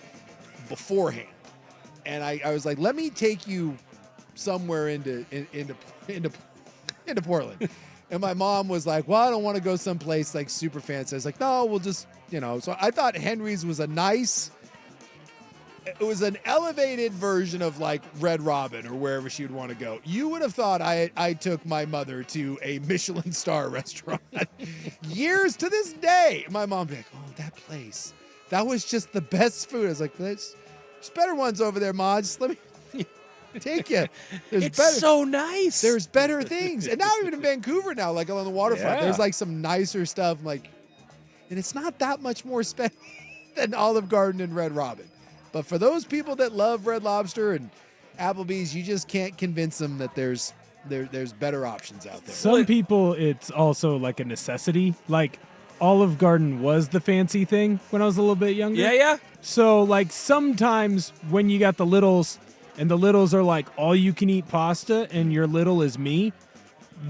beforehand?" And I was like, "Let me take you somewhere into Portland." And my mom was like, "Well, I don't want to go someplace like super fancy." I was like, "No, we'll just So I thought Henry's was it was an elevated version of like Red Robin or wherever she would want to go. You would have thought I took my mother to a Michelin star restaurant. Years to this day, my mom would be like, "Oh, that place. That was just the best food." I was like, "There's better ones over there, Ma. Just let me take you."
It's so nice.
There's better things. And now even in Vancouver now, like along the waterfront,
Yeah.
there's like some nicer stuff. Like, and it's not that much more expensive than Olive Garden and Red Robin. But for those people that love Red Lobster and Applebee's, you just can't convince them that there's better options out there.
Some people, it's also like a necessity. Like Olive Garden was the fancy thing when I was a little bit younger.
Yeah.
So like sometimes when you got the littles and the littles are like all you can eat pasta and your little is me,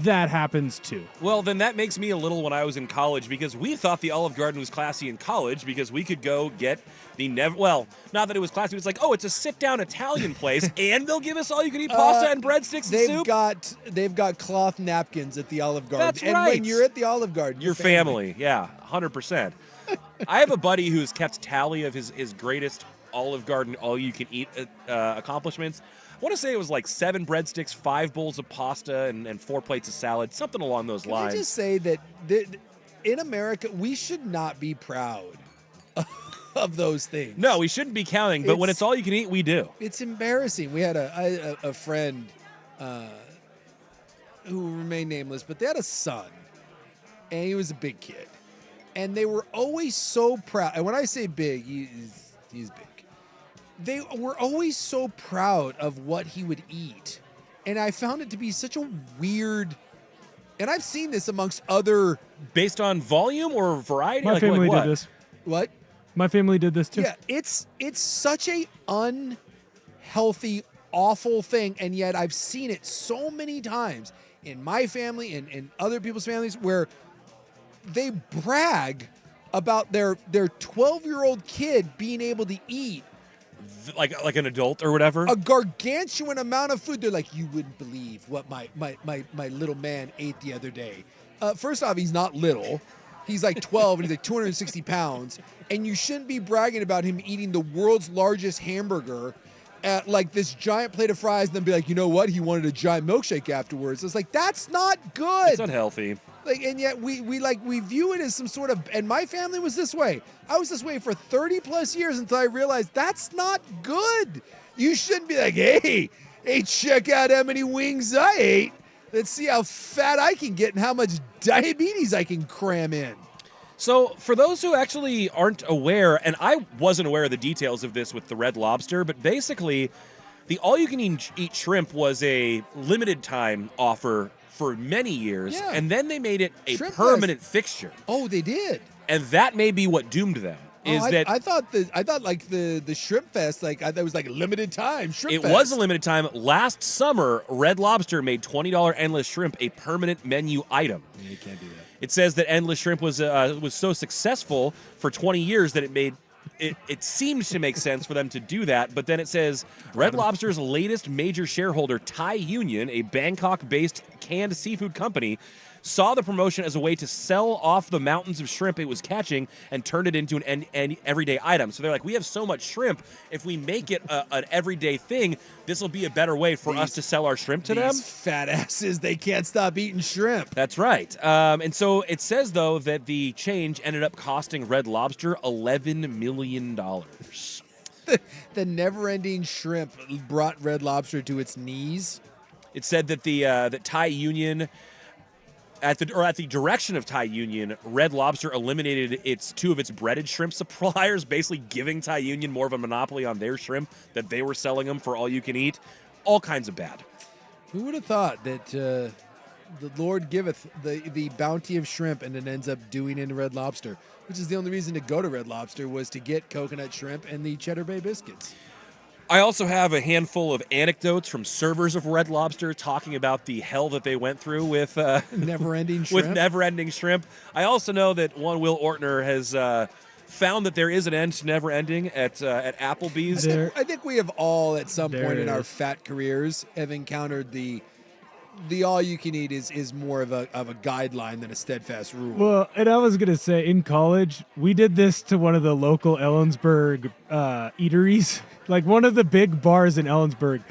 that happens too.
Well, then that makes me a little when I was in college because we thought the Olive Garden was classy in college because we could go get not that it was classy. It was like, oh, it's a sit-down Italian place and they'll give us all you can eat pasta and breadsticks and soup.
They've got cloth napkins at the Olive Garden.
That's
and
right.
when you're at the Olive Garden,
Your family. Yeah, 100%. I have a buddy who's kept tally of his greatest Olive Garden all-you-can-eat accomplishments. I want to say it was like 7 breadsticks, 5 bowls of pasta, and 4 plates of salad, something along those lines.
Can I just say that in America, we should not be proud of those things.
No, we shouldn't be counting, but when it's all you can eat, we do.
It's embarrassing. We had a friend who remained nameless, but they had a son, and he was a big kid. And they were always so proud. And when I say big, he's big. They were always so proud of what he would eat. And I found it to be such a weird, and I've seen this amongst other.
Based on volume or variety?
My family
what?
did this.
What?
My family did this too.
Yeah, it's such a unhealthy, awful thing. And yet I've seen it so many times in my family and in other people's families where they brag about their 12-year-old kid being able to eat
Like an adult or whatever?
a gargantuan amount of food. They're like, "You wouldn't believe what my little man ate the other day." First off, he's not little. He's like 12 and he's like 260 pounds. And you shouldn't be bragging about him eating the world's largest hamburger at like this giant plate of fries and then be like, "You know what? He wanted a giant milkshake afterwards." It's like, that's not good.
It's unhealthy.
Like, and yet we view it as some sort of, and my family was this way. I was this way for 30 plus years until I realized that's not good. You shouldn't be like, hey, check out how many wings I ate. Let's see how fat I can get and how much diabetes I can cram in.
So for those who actually aren't aware, and I wasn't aware of the details of this with the Red Lobster, but basically the all-you-can-eat shrimp was a limited time offer for many years,
Yeah.
and then they made it a
Shrimp
permanent fixture.
Oh, they did.
And that may be what doomed them.
I thought like the Shrimp Fest, like I thought it was like a limited time Shrimp
It
Fest.
was a limited time. Last summer, Red Lobster made $20 endless shrimp a permanent menu item.
You can't do that.
It says that endless shrimp was so successful for 20 years that it seemed to make sense for them to do that. But then it says Red Lobster's latest major shareholder, Thai Union, a Bangkok-based canned seafood company, saw the promotion as a way to sell off the mountains of shrimp it was catching and turned it into an everyday item. So they're like, we have so much shrimp. If we make it an everyday thing, this will be a better way for us to sell our shrimp to them.
These fat asses, they can't stop eating shrimp.
That's right. And so it says, though, that the change ended up costing Red Lobster $11 million.
The never-ending shrimp brought Red Lobster to its knees.
It said that that Thai Union At the direction of Thai Union, Red Lobster eliminated two of its breaded shrimp suppliers, basically giving Thai Union more of a monopoly on their shrimp that they were selling them for all you can eat. All kinds of bad.
Who would have thought that the Lord giveth the bounty of shrimp and it ends up doing in Red Lobster, which is the only reason to go to Red Lobster was to get coconut shrimp and the Cheddar Bay biscuits.
I also have a handful of anecdotes from servers of Red Lobster talking about the hell that they went through with
never-ending shrimp.
With never-ending shrimp. I also know that one Will Ortner has found that there is an end to never-ending at Applebee's.
I think we have all at some point in our fat careers have encountered the all-you-can-eat is more of a guideline than a steadfast rule.
Well, and I was gonna say, in college, we did this to one of the local Ellensburg eateries. Like, one of the big bars in Ellensburg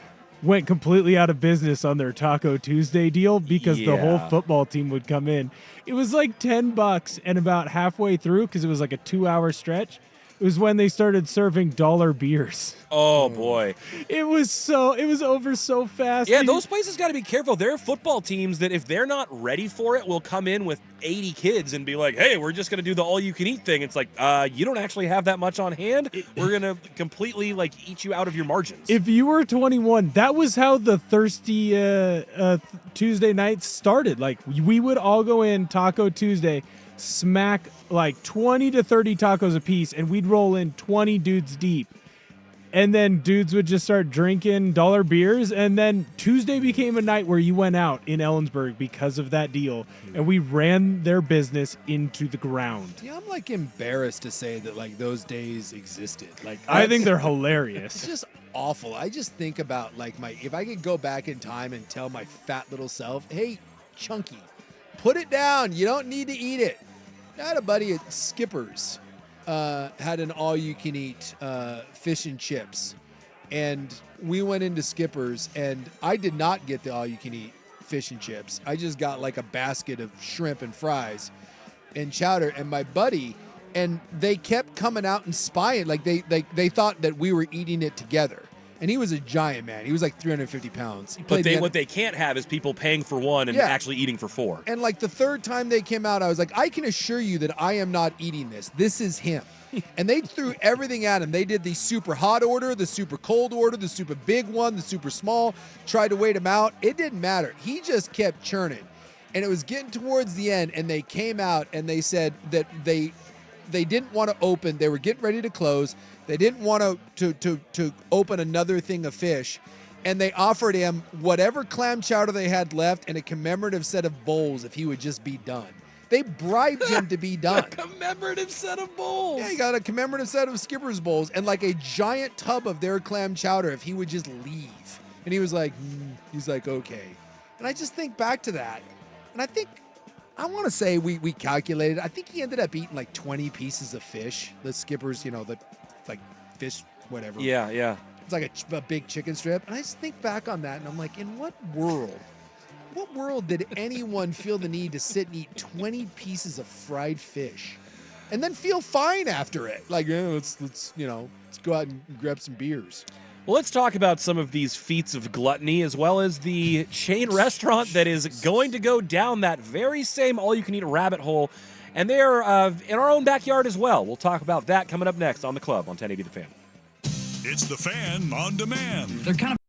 went completely out of business on their Taco Tuesday deal because the whole football team would come in. It was like $10, and about halfway through, because it was like a 2-hour stretch, it was when they started serving dollar beers.
Oh boy.
It was over so fast.
Yeah, those places got to be careful. There are football teams that if they're not ready for it will come in with 80 kids and be like, "Hey, we're just going to do the all you can eat thing." It's like, you don't actually have that much on hand. We're going to completely eat you out of your margins.
If you were 21, that was how the thirsty Tuesday nights started. Like, we would all go in Taco Tuesday, smack like 20 to 30 tacos a piece, and we'd roll in 20 dudes deep. And then dudes would just start drinking dollar beers, and then Tuesday became a night where you went out in Ellensburg because of that deal, and we ran their business into the ground.
Yeah, I'm embarrassed to say that those days existed.
I think they're hilarious.
It's just awful. I just think about if I could go back in time and tell my fat little self, "Hey, Chunky, put it down. You don't need to eat it." I had a buddy at Skipper's. Had an all-you-can-eat fish and chips, and we went into Skipper's, and I did not get the all-you-can-eat fish and chips. I just got a basket of shrimp and fries and chowder, and my buddy, and they kept coming out and spying, they thought that we were eating it together. And he was a giant man. He was 350 pounds.
But what they can't have is people paying for one and actually eating for four.
And the third time they came out, I was like, I can assure you that I am not eating this. This is him. And they threw everything at him. They did the super hot order, the super cold order, the super big one, the super small, tried to wait him out. It didn't matter. He just kept churning. And it was getting towards the end, and they came out and they said that they didn't want to open. They were getting ready to close. They didn't want to open another thing of fish, and they offered him whatever clam chowder they had left and a commemorative set of bowls if he would just be done. They bribed him to be done.
A commemorative set of bowls.
Yeah, he got a commemorative set of Skipper's bowls and a giant tub of their clam chowder if he would just leave. And he was like, okay. And I just think back to that, and I want to say we calculated. I think he ended up eating 20 pieces of fish. The Skipper's, the fish, whatever.
Yeah.
It's a big chicken strip. And I just think back on that, and I'm like, in what world did anyone feel the need to sit and eat 20 pieces of fried fish and then feel fine after it? Let's go out and grab some beers.
Well, let's talk about some of these feats of gluttony, as well as the chain restaurant that is going to go down that very same all-you-can-eat rabbit hole, and they're in our own backyard as well. We'll talk about that coming up next on The Club on 1080 The Fan.
It's The Fan on Demand.
They're kind of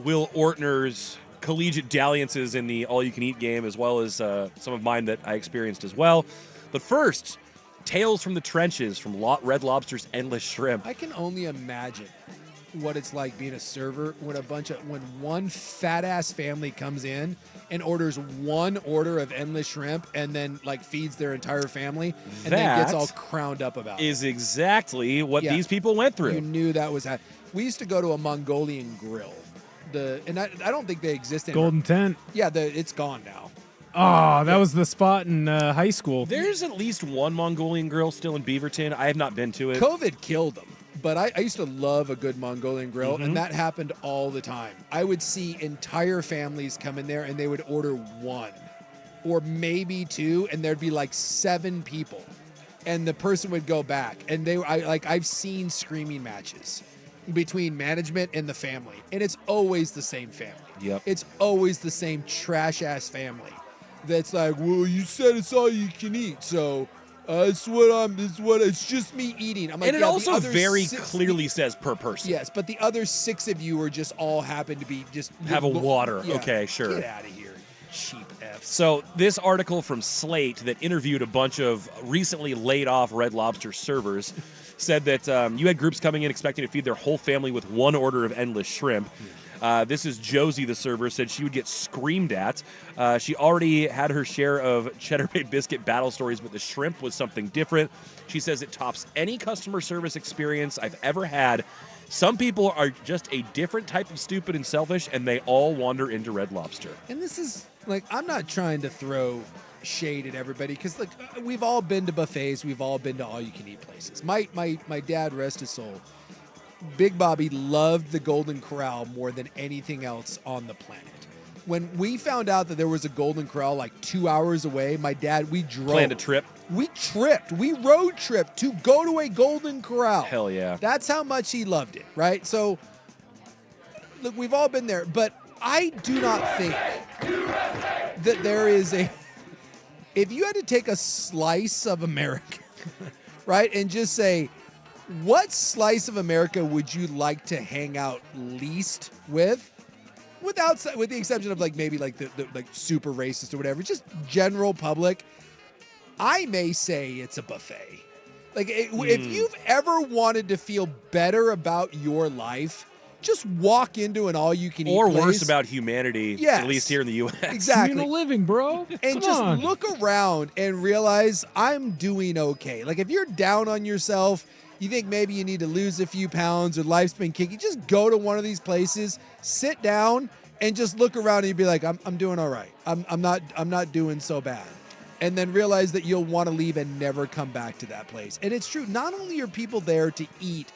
Will Ortner's collegiate dalliances in the all-you-can-eat game, as well as some of mine that I experienced as well. But first, tales from the trenches from Red Lobster's Endless Shrimp.
I can only imagine what it's like being a server when when one fat ass family comes in and orders one order of Endless Shrimp and then like feeds their entire family and then gets all crowned up about it.
Is exactly what these people went through.
You knew that was we used to go to a Mongolian grill. I don't think they exist anymore.
Golden Tent.
Yeah, it's gone now.
Oh, that was the spot in high school.
There's at least one Mongolian grill still in Beaverton. I have not been to it.
COVID killed them. But I used to love a good Mongolian grill, and that happened all the time. I would see entire families come in there, and they would order one or maybe two, and there'd be like 7 people. And the person would go back. And I've seen screaming matches between management and the family. And it's always the same family.
Yep.
It's always the same trash-ass family that's like, well, you said it's all you can eat, so... it's just me eating. I'm like,
and it also very clearly says per person.
Yes, but the other 6 of you are just all happen to be just
have a water.
Yeah,
okay, sure.
Get out of here, cheap Fs.
So this article from Slate that interviewed a bunch of recently laid off Red Lobster servers said that you had groups coming in expecting to feed their whole family with one order of Endless Shrimp. This is Josie, the server, said she would get screamed at. She already had her share of Cheddar Bay Biscuit battle stories, but the shrimp was something different. She says it tops any customer service experience I've ever had. Some people are just a different type of stupid and selfish, and they all wander into Red Lobster.
And this is, like, I'm not trying to throw shade at everybody, because, like, we've all been to buffets. We've all been to all-you-can-eat places. My dad, rest his soul, Big Bobby loved the Golden Corral more than anything else on the planet. When we found out that there was a Golden Corral like 2 hours away, my dad, we drove.
Planned a trip.
We tripped. We road tripped to go to a Golden Corral.
Hell yeah.
That's how much he loved it, right? So, look, we've all been there, but I do not think that there is a... If you had to take a slice of America, right, and just say, what slice of America would you like to hang out least with? With the exception of like maybe like the like super racist or whatever, just general public. I may say it's a buffet. Like if you've ever wanted to feel better about your life, just walk into an all-you-can-eat
or
place.
worse about humanity,
Yes.
at least here in the U.S.
Exactly.
Communal living, bro.
And
Come
just
on.
look around and realize I'm doing okay. Like if you're down on yourself, you think maybe you need to lose a few pounds or life's been kicking, just go to one of these places, sit down, and just look around and you'd be like, I'm doing all right. I'm not doing so bad. And then realize that you'll want to leave and never come back to that place. And it's true. Not only are people there to eat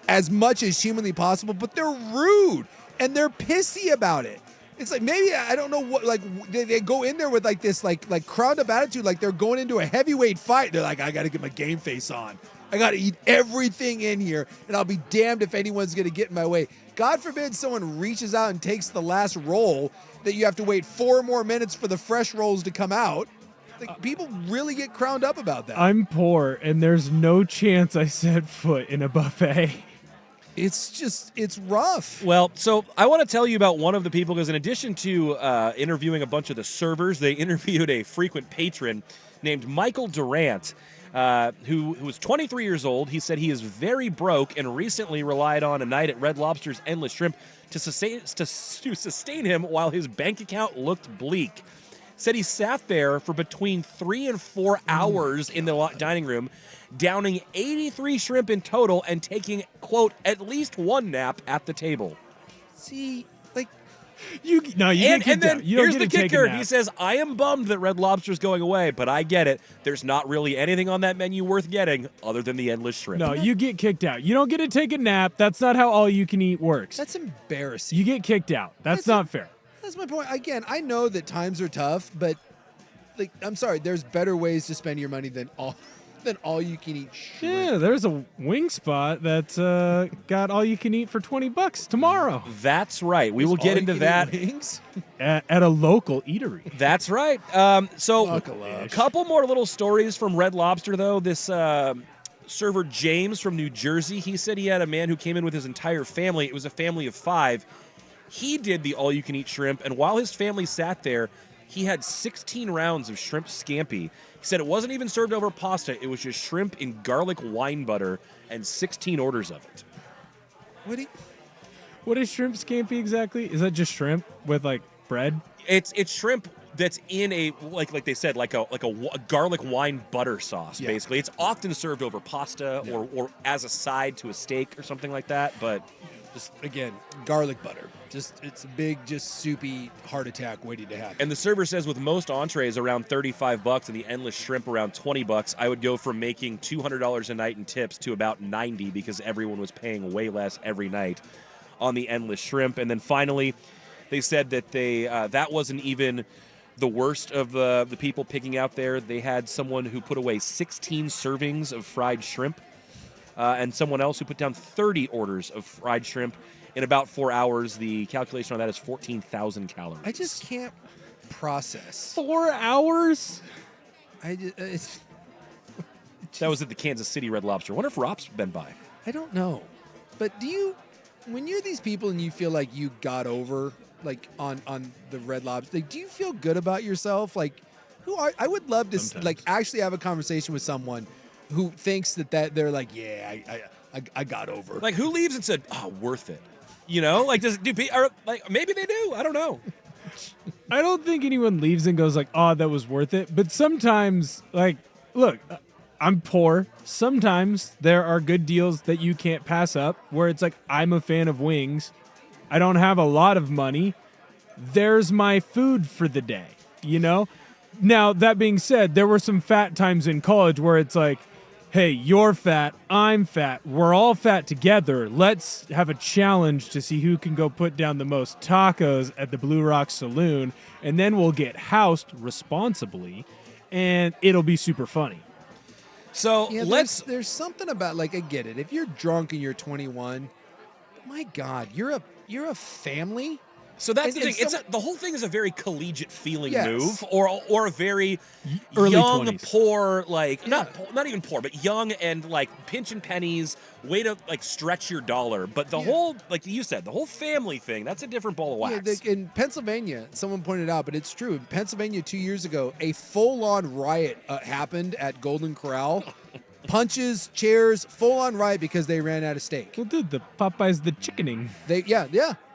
as much as humanly possible, but they're rude and they're pissy about it. It's like maybe I don't know what, like they go in there with like this like crowned up attitude, like they're going into a heavyweight fight. They're like, I got to get my game face on. I got to eat everything in here, and I'll be damned if anyone's going to get in my way. God forbid someone reaches out and takes the last roll that you have to wait 4 more minutes for the fresh rolls to come out. Like, people really get crowned up about that.
I'm poor, and there's no chance I set foot in a buffet.
It's rough.
Well, so I want to tell you about one of the people, because in addition to interviewing a bunch of the servers, they interviewed a frequent patron named Michael Durant, who was 23 years old. He said he is very broke and recently relied on a night at Red Lobster's Endless Shrimp to sustain him while his bank account looked bleak. Said he sat there for between 3 and 4 hours in the dining room, downing 83 shrimp in total and taking, quote, at least one nap at the table.
See, like,
You get kicked
then
out. You don't
here's
get
the
to take a
kicker.
nap.
He says, I am bummed that Red Lobster's going away, but I get it. There's not really anything on that menu worth getting other than the Endless Shrimp.
No, you get kicked out. You don't get to take a nap. That's not how all you can eat works.
that's embarrassing.
You get kicked out. That's not fair.
That's my point. Again, I know that times are tough, but like, I'm sorry, there's better ways to spend your money than all you can eat shrimp.
Yeah, there's a wing spot that's got all you can eat for $20 tomorrow
That's right. We will get into that.
Wings?
at a local eatery.
That's right. So a couple more little stories from Red Lobster, though. This server James from New Jersey, he said he had a man who came in with his entire family. It was a family of 5. He did the all-you-can-eat shrimp, and while his family sat there, he had 16 rounds of shrimp scampi. He said it wasn't even served over pasta. It was just shrimp in garlic wine butter and 16 orders of it.
What is shrimp scampi exactly? Is that just shrimp with like bread?
It's shrimp that's in a like they said like a garlic wine butter sauce.
Yeah.
Basically, it's often served over pasta or as a side to a steak or something like that. But
Just again, garlic butter. It's a big, just soupy heart attack waiting to happen.
and the server says with most entrees around $35 and the endless shrimp around $20, I would go from making $200 a night in tips to about 90 because everyone was paying way less every night on the endless shrimp. And then finally, they said that that wasn't even the worst of the people picking out there. They had someone who put away 16 servings of fried shrimp and someone else who put down 30 orders of fried shrimp in about 4 hours. The calculation on that is 14,000 calories.
I just can't process.
4 hours?
That was at the Kansas City Red Lobster. I wonder if Rob's been by.
I don't know. But when you're these people and you feel like you got over, like on the Red Lobster, like, do you feel good about yourself? Like, I would love to
Sometimes.
like actually have a conversation with someone who thinks that they're like, yeah, I got over.
Like, who leaves and said, "Oh, worth it"? You know, like like maybe they do. I don't know.
I don't think anyone leaves and goes like, "Oh, that was worth it." But sometimes, like, look, I'm poor. Sometimes there are good deals that you can't pass up where it's like, I'm a fan of wings. I don't have a lot of money. There's my food for the day, you know? Now, that being said, there were some fat times in college where it's like, hey, you're fat, I'm fat, we're all fat together. Let's have a challenge to see who can go put down the most tacos at the Blue Rock Saloon, and then we'll get housed responsibly, and it'll be super funny.
So
Yeah, there's something about, like, I get it. If you're drunk and you're 21, my God, you're a family.
So that's
And-
the
and
thing.
someone-
The whole thing is a very collegiate feeling
Yes.
move, or a very
Early
young,
20s.
poor, like
Yeah.
not even poor, but young and like pinching pennies, way to like stretch your dollar. But the
Yeah.
whole, like you said, the whole family thing, that's a different ball of
Yeah,
wax.
in Pennsylvania, someone pointed out, but it's true. In Pennsylvania 2 years ago, a full-on riot happened at Golden Corral. Punches, chairs, full-on riot because they ran out of steak.
Well, dude, the Popeye's the chickening.
Yeah.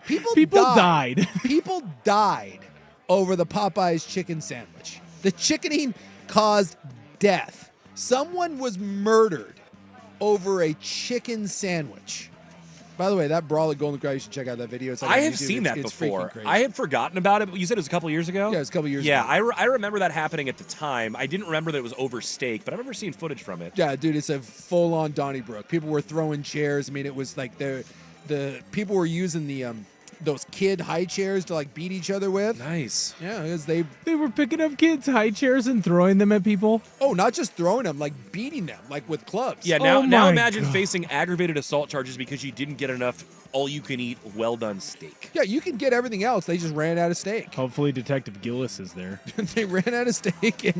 People
died.
People died over the Popeyes chicken sandwich. The chickening caused death. Someone was murdered over a chicken sandwich. By the way, that brawl at Golden Corral, you should check out that video. It's like
I
on
have
YouTube.
seen that
It's
before.
freaking crazy.
I had forgotten about it, but you said it was a couple years ago?
Yeah, it was a couple years
Yeah,
ago.
I remember that happening at the time. I didn't remember that it was over steak, but I remember seeing footage from it.
Yeah, dude, it's a full-on Donnybrook. People were throwing chairs. I mean, it was like the people were using the those kid high chairs to like beat each other with.
Nice.
Yeah, because they
They were picking up kids' high chairs and throwing them at people.
not just throwing them, like beating them, like with clubs.
Yeah,
Oh
now
my
imagine
God.
facing aggravated assault charges because you didn't get enough all-you-can-eat, well-done steak.
Yeah, you can get everything else. They just ran out of steak.
Hopefully, Detective Gillis is there.
They ran out of steak,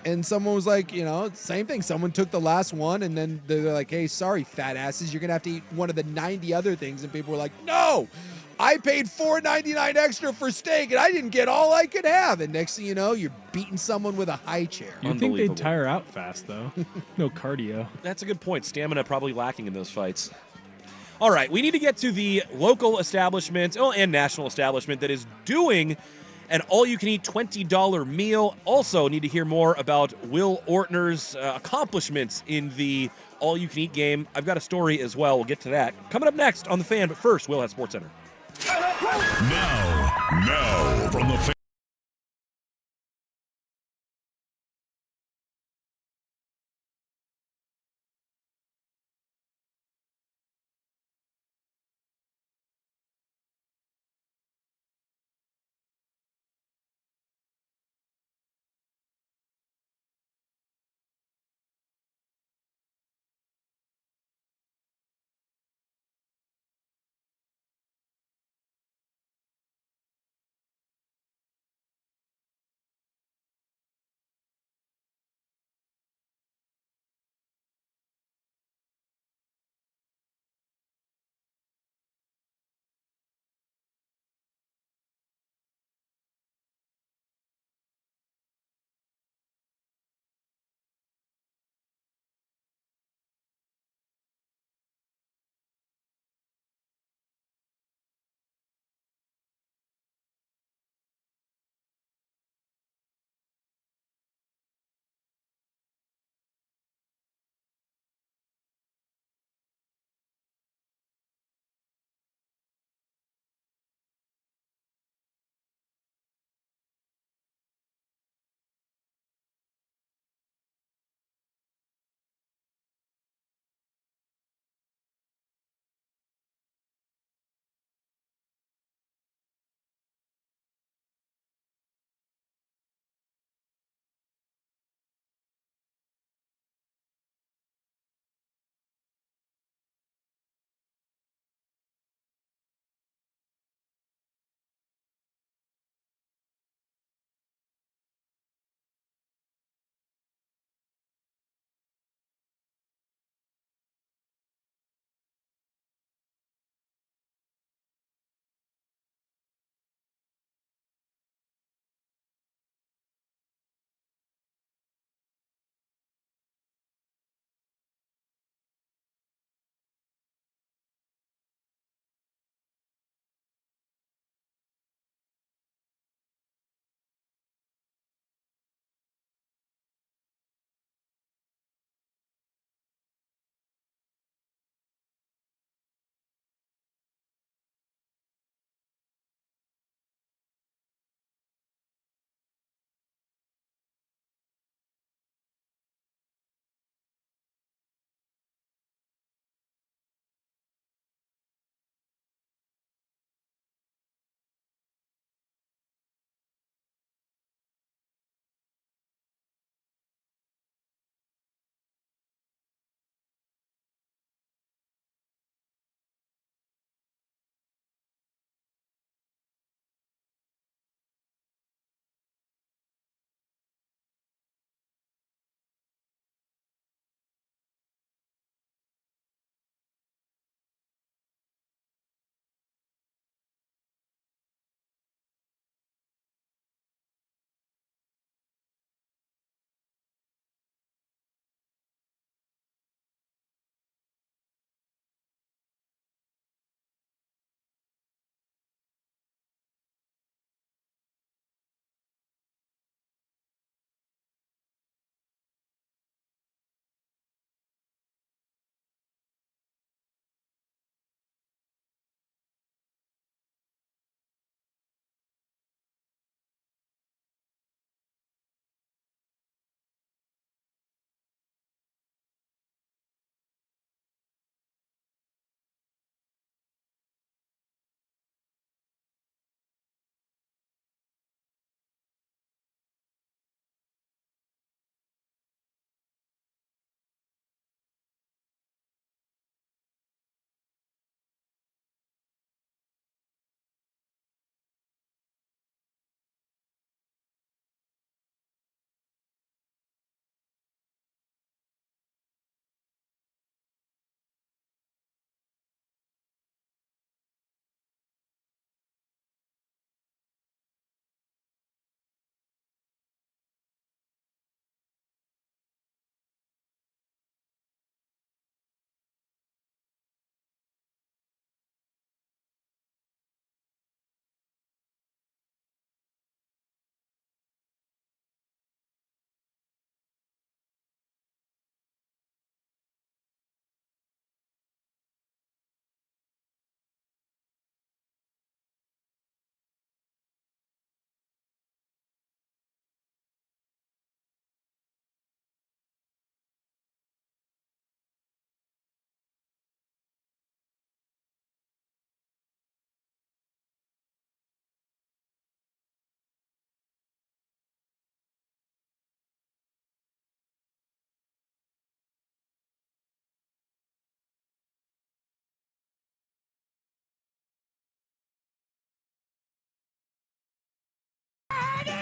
and someone was like, same thing. Someone took the last one, and then they're like, hey, sorry, fat asses, you're gonna have to eat one of the 90 other things. And people were like, no, I paid $4.99 extra for steak, and I didn't get all I could have. And next thing you know, you're beating someone with a high chair.
You'd think
Unbelievable.
they'd tire out fast, though. No cardio.
That's a good point. Stamina probably lacking in those fights. All right, we need to get to the local establishment and national establishment that is doing an all-you-can-eat $20 meal. Also need to hear more about Will Ortner's accomplishments in the all-you-can-eat game. I've got a story as well. We'll get to that coming up next on The Fan. But first, Will has SportsCenter.
Now from the Fan.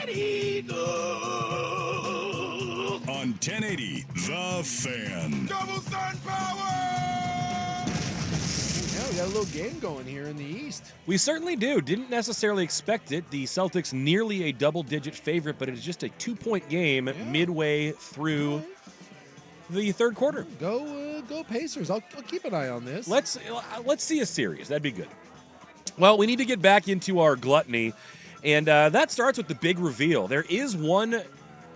On 1080, The Fan.
Double sun power!
Yeah, we got a little game going here in the East.
We certainly do. Didn't necessarily expect it. The Celtics nearly a double-digit favorite, but it is just a 2-point game midway through the third quarter.
Go Pacers. I'll keep an eye on this.
Let's see a series. That'd be good. Well, we need to get back into our gluttony, and that starts with the big reveal. There is one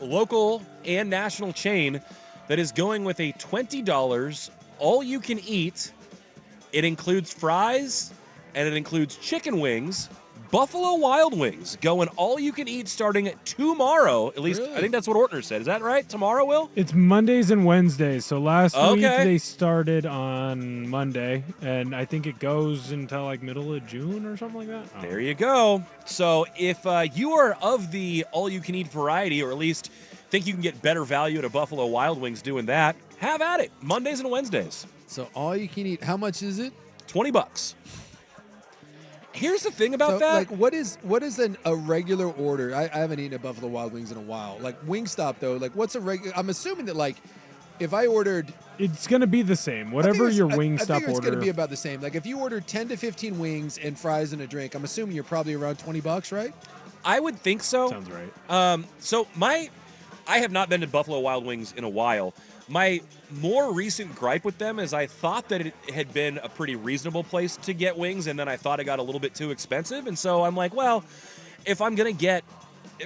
local and national chain that is going with a $20 all-you-can-eat. It includes fries, and it includes chicken wings. Buffalo Wild Wings going all-you-can-eat starting tomorrow. At least,
Really?
I think that's what Ortner said. Is that right? Tomorrow, Will?
It's Mondays and Wednesdays. So last week
Okay.
they started on Monday, and I think it goes until like middle of June or something like that. Oh.
There you go. So if you are of the all-you-can-eat variety, or at least think you can get better value at a Buffalo Wild Wings doing that, have at it. Mondays and Wednesdays.
So all you can eat. How much is it?
$20. Here's the thing about
So,
that.
like, what is a regular order? I haven't eaten at Buffalo Wild Wings in a while. Like Wingstop though, like what's a regular? I'm assuming that like if I ordered,
It's gonna be the same. Whatever your Wingstop
I figure it's
order.
gonna be about the same. Like if you order 10 to 15 wings and fries and a drink, I'm assuming you're probably around $20, right?
I would think so.
Sounds right.
I have not been to Buffalo Wild Wings in a while. My more recent gripe with them is I thought that it had been a pretty reasonable place to get wings, and then I thought it got a little bit too expensive. And so I'm like, well, if I'm going to get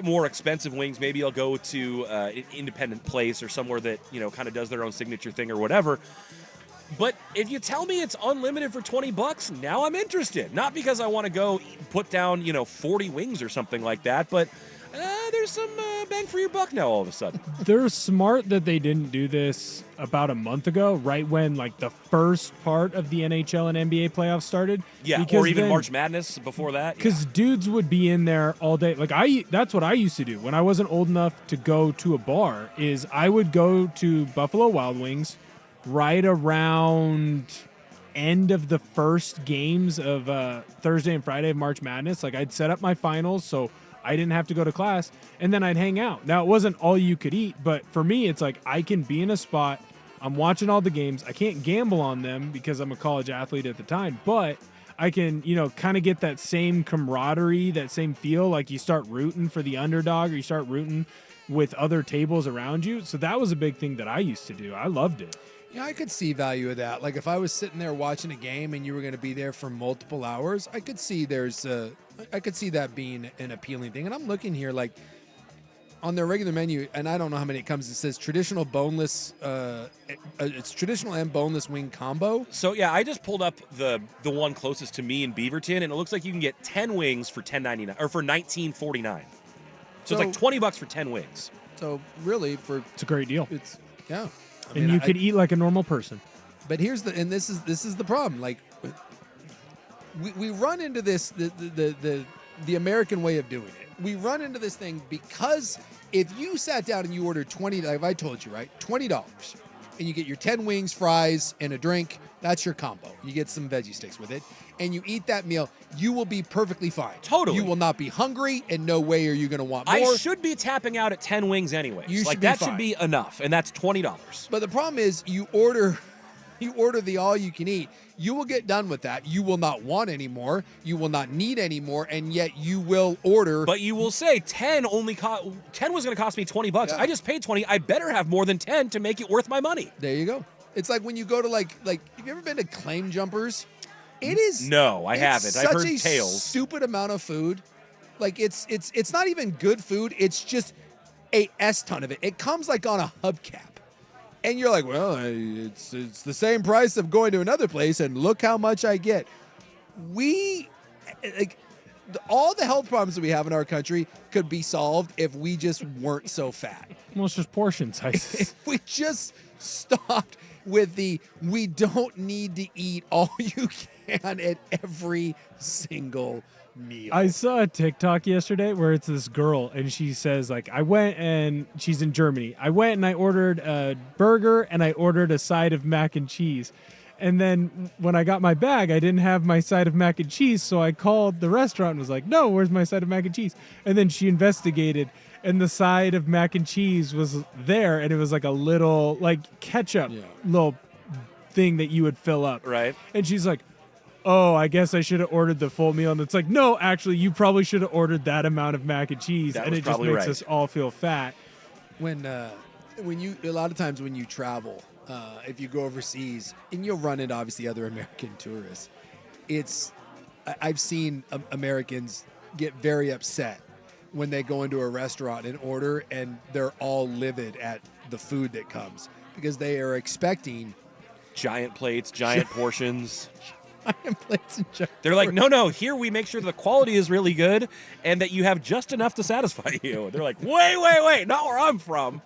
more expensive wings, maybe I'll go to an independent place or somewhere that, kind of does their own signature thing or whatever. But if you tell me it's unlimited for $20, now I'm interested. Not because I want to go put down, 40 wings or something like that, but there's some bang for your buck now all of a sudden.
They're smart that they didn't do this about a month ago, right when like the first part of the NHL and NBA playoffs started.
Yeah,
Because
or even
then-
March Madness before that.
Because dudes would be in there all day. Like that's what I used to do when I wasn't old enough to go to a bar. Is I would go to Buffalo Wild Wings right around end of the first games of Thursday and Friday of March Madness. Like I'd set up my finals so I didn't have to go to class, and then I'd hang out. Now, it wasn't all you could eat, but for me, it's like I can be in a spot, I'm watching all the games, I can't gamble on them because I'm a college athlete at the time, but I can, kind of get that same camaraderie, that same feel, like you start rooting for the underdog or you start rooting with other tables around you. So that was a big thing that I used to do. I loved it.
Yeah, I could see value of that. Like if I was sitting there watching a game and you were going to be there for multiple hours, I could see I could see that being an appealing thing. And I'm looking here like on their regular menu, and I don't know how many it comes. It says traditional boneless. It's traditional and boneless wing combo.
So yeah, I just pulled up the one closest to me in Beaverton, and it looks like you can get 10 wings for $10.99 or for $19.49. So it's like $20 for 10 wings.
So really,
It's a great deal.
it's yeah. I
And
mean,
you could eat like a normal person.
But this is the problem. Like we run into this the American way of doing it. We run into this thing because if you sat down and you ordered 20, like I told you, right, $20, and you get your 10 wings, fries, and a drink, that's your combo. You get some veggie sticks with it, and you eat that meal, you will be perfectly fine.
Totally.
You will not be hungry, and no way are you going to want more.
I should be tapping out at 10 wings anyway.
You should be
that
fine.
should be enough, and that's $20.
But the problem is you order the all you can eat, you will get done with that. You will not want any more. You will not need any more, and yet you will order.
But you will say 10 was going to cost me $20.
Yeah.
I just paid 20. I better have more than 10 to make it worth my money.
There you go. It's like when you go to like have you ever been to Claim Jumpers? It is
No, I haven't. I've heard
such a
tales.
stupid amount of food. Like it's not even good food. It's just a ton of it. It comes like on a hubcap. And you're like, well, it's the same price of going to another place, and look how much I get. All the health problems that we have in our country could be solved if we just weren't so fat.
Well, it's just portion sizes.
If we just stopped with we don't need to eat all you can at every single meal.
I saw a TikTok yesterday where it's this girl and she says like, I went and she's in Germany. I went and I ordered a burger and I ordered a side of mac and cheese. And then when I got my bag, I didn't have my side of mac and cheese, so I called the restaurant and was like, no, where's my side of mac and cheese? And then she investigated, and the side of mac and cheese was there, and it was like a little, like, ketchup little thing that you would fill up.
Right.
And she's like, oh, I guess I should have ordered the full meal. And it's like, no, actually, you probably should have ordered that amount of mac and cheese.
That
and
was
it just
probably
makes
right.
us all feel fat.
When you a lot of times when you travel, if you go overseas, and you'll run into obviously other American tourists, I've seen Americans get very upset when they go into a restaurant and order, and they're all livid at the food that comes because they are expecting
Giant plates, giant portions.
plates and giant
They're like, no, here we make sure the quality is really good and that you have just enough to satisfy you. They're like, wait, not where I'm from.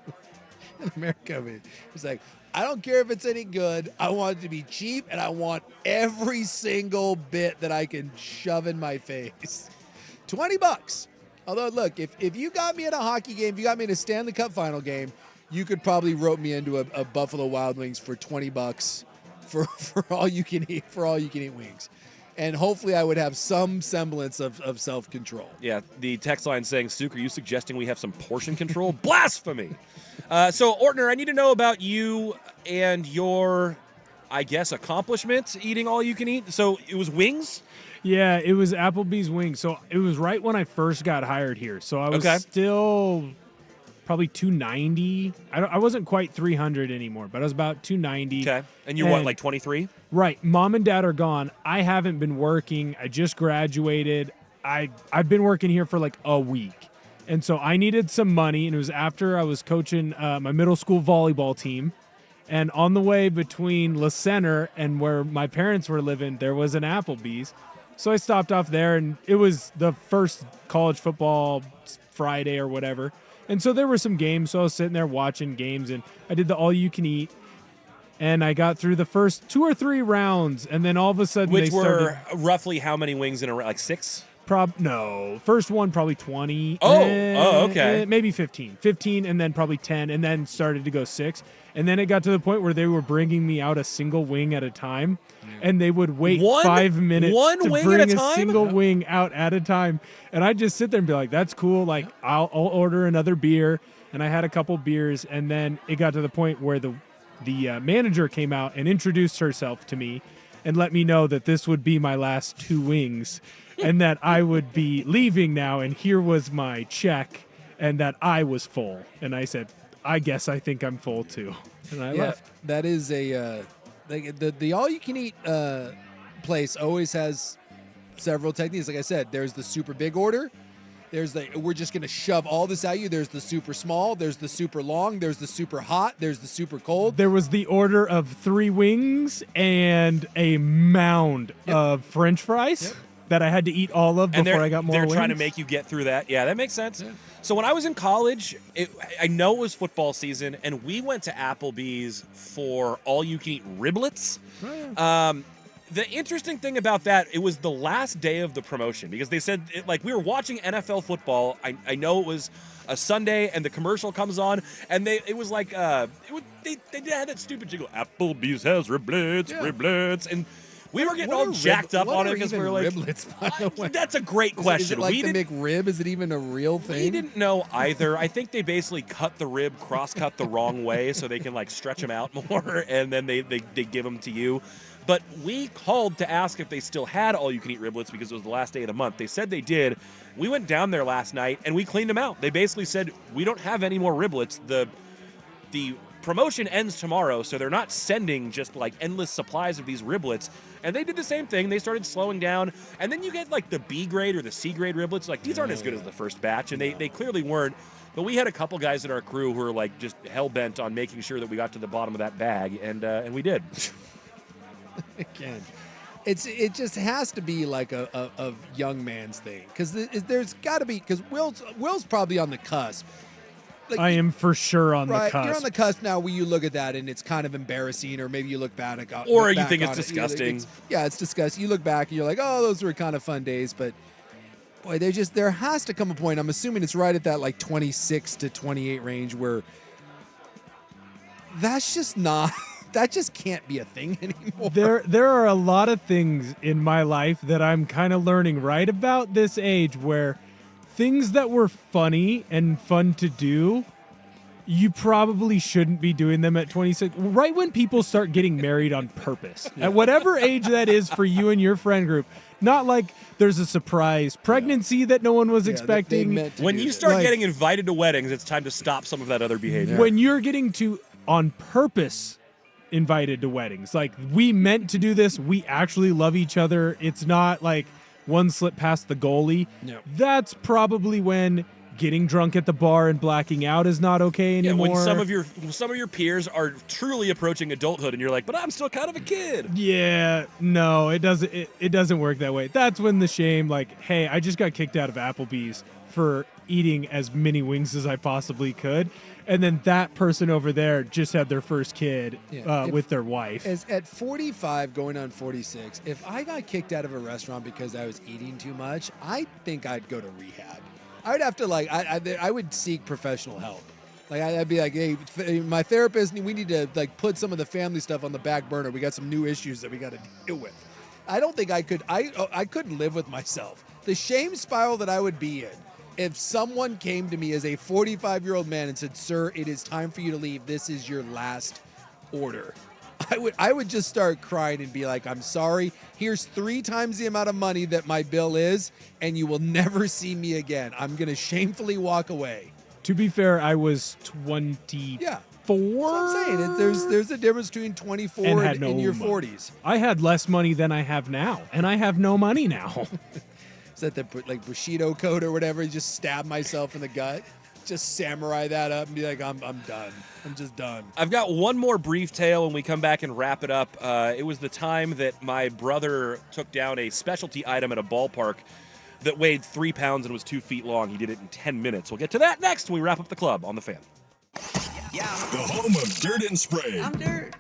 in America. I mean, it's like, I don't care if it's any good. I want it to be cheap, and I want every single bit that I can shove in my face. $20. Although, look, if you got me at a hockey game, if you got me in a Stanley Cup final game, you could probably rope me into a Buffalo Wild Wings for $20 for all you can eat wings. And hopefully I would have some semblance of self-control.
Yeah, the text line saying, Suk, are you suggesting we have some portion control? Blasphemy! So, Ortner, I need to know about you and your, I guess, accomplishment eating all you can eat. So, it was wings?
Yeah, it was Applebee's wings. So it was right when I first got hired here. So I was still probably 290. I wasn't quite 300 anymore, but I was about 290.
Okay. And you're what, like 23?
Right. Mom and dad are gone. I haven't been working. I just graduated. I've been working here for like a week. And so I needed some money, and it was after I was coaching my middle school volleyball team. And on the way between La Center and where my parents were living, there was an Applebee's. So I stopped off there, and it was the first college football Friday or whatever. And so there were some games, so I was sitting there watching games, and I did the all-you-can-eat. And I got through the first 2 or 3 rounds, and then all of a sudden
Which
they
were
started...
roughly how many wings in a round? Like 6?
No. First one, probably 20.
Okay.
Maybe 15. 15, and then probably 10, and then started to go 6. And then it got to the point where they were bringing me out a single wing at a time, and they would wait 5 minutes to bring a single wing out at a time. And I'd just sit there and be like, that's cool. Like, I'll order another beer. And I had a couple beers, and then it got to the point where the manager came out and introduced herself to me and let me know that this would be my last 2 wings and that I would be leaving now, and here was my check, and that I was full. And I said, I guess I think I'm full too. And I left.
That is the all-you-can-eat place always has several techniques. Like I said, there's the super big order. There's we're just going to shove all this at you. There's the super small. There's the super long. There's the super hot. There's the super cold.
There was the order of 3 wings and a mound of French fries that I had to eat all of before I got more wings.
They're trying to make you get through that. Yeah, that makes sense. Yeah. So when I was in college, I know it was football season, and we went to Applebee's for all-you-can-eat riblets. Oh, yeah. The interesting thing about that, it was the last day of the promotion because they said, we were watching NFL football. I know it was a Sunday, and the commercial comes on, and it was like, they had that stupid jingle, Applebee's has riblets, and we were getting all jacked up on it because we were like,
riblets, by the way?
That's a great question.
Is it like the McRib? Is it even a real thing?
We didn't know either. I think they basically cut the rib, cross-cut the wrong way so they can stretch them out more, and then they give them to you. But we called to ask if they still had all-you-can-eat riblets because it was the last day of the month. They said they did. We went down there last night, and we cleaned them out. They basically said, we don't have any more riblets. The promotion ends tomorrow, so they're not sending just endless supplies of these riblets. And they did the same thing. They started slowing down. And then you get the B grade or the C grade riblets. These aren't as good as the first batch, and they clearly weren't. But we had a couple guys in our crew who were just hell-bent on making sure that we got to the bottom of that bag, and we did.
Again, it just has to be a young man's thing because there's got to be because Will's probably on the cusp.
I am for sure on the cusp.
You're on the cusp now where you look at that and it's kind of embarrassing, or maybe you look back at
or you think it's disgusting.
It's disgusting. You look back and you're like, oh, those were kind of fun days, but boy, there has to come a point. I'm assuming it's right at that 26 to 28 range where that's just not. that just can't be a thing anymore.
There are a lot of things in my life that I'm kind of learning right about this age where things that were funny and fun to do, you probably shouldn't be doing them at 26. Right when people start getting married on purpose, at whatever age that is for you and your friend group, not like there's a surprise pregnancy that no one was expecting.
When you start getting invited to weddings, it's time to stop some of that other behavior.
When you're getting to on purpose invited to weddings, like we meant to do this, we actually love each other. It's not like one slip past the goalie.
No.
That's probably when getting drunk at the bar and blacking out is not okay anymore.
Yeah, when some of your peers are truly approaching adulthood, and you're like, but I'm still kind of a kid.
Yeah, no, it doesn't work that way. That's when the shame, like, hey, I just got kicked out of Applebee's for eating as many wings as I possibly could. And then that person over there just had their first kid with their wife.
At 45 going on 46, if I got kicked out of a restaurant because I was eating too much, I think I'd go to rehab. I'd have to I would seek professional help. Like I'd be like, hey, my therapist, we need to like put some of the family stuff on the back burner. We got some new issues that we got to deal with. I don't think I could. I couldn't live with myself. The shame spiral that I would be in if someone came to me as a 45-year-old man and said, "Sir, it is time for you to leave. This is your last order." I would just start crying and be like, I'm sorry. Here's 3 times the amount of money that my bill is, and you will never see me again. I'm going to shamefully walk away.
To be fair, I was 24.
Yeah. That's what I'm saying. There's a difference between 24 and your 40s.
I had less money than I have now, and I have no money now.
Is that the Bushido code or whatever? Just stab myself in the gut? Just samurai that up and be like, I'm done. I'm just done.
I've got one more brief tale when we come back and wrap it up. It was the time that my brother took down a specialty item at a ballpark that weighed 3 pounds and was 2 feet long. He did it in 10 minutes. We'll get to that next when we wrap up the club on The Fan.
The home of Dirt and Spray.
I'm Dirt.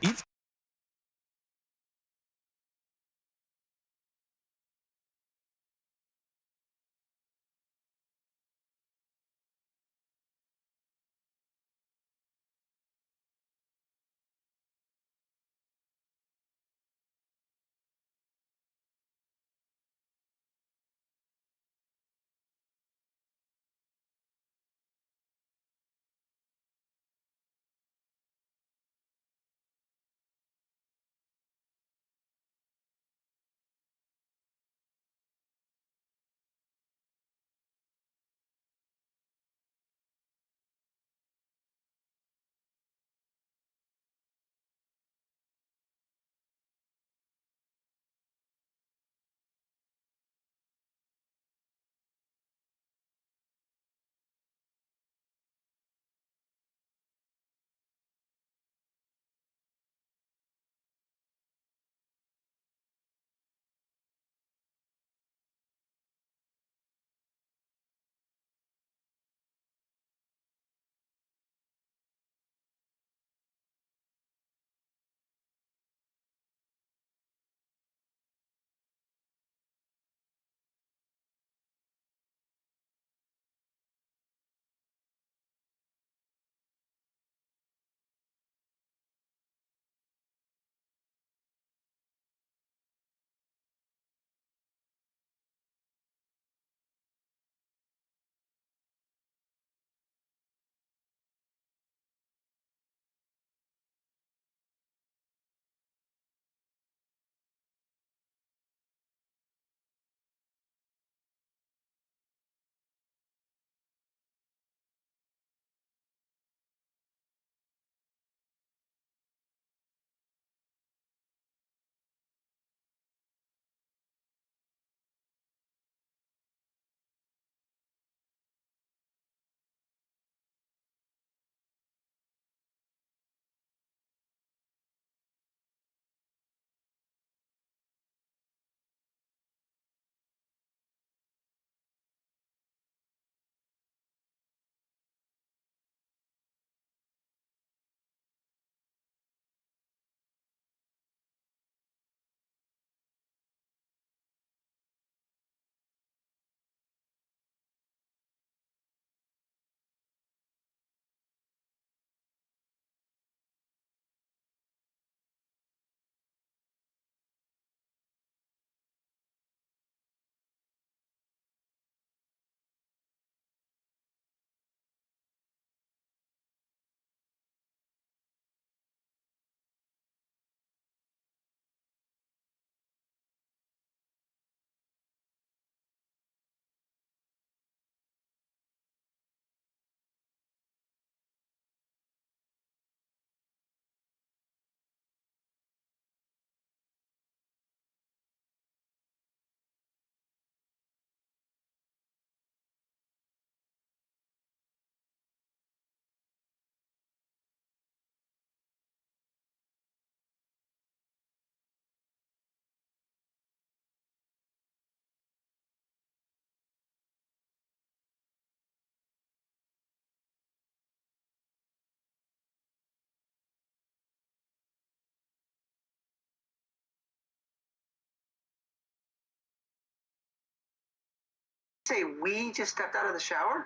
Say we just stepped out of the shower?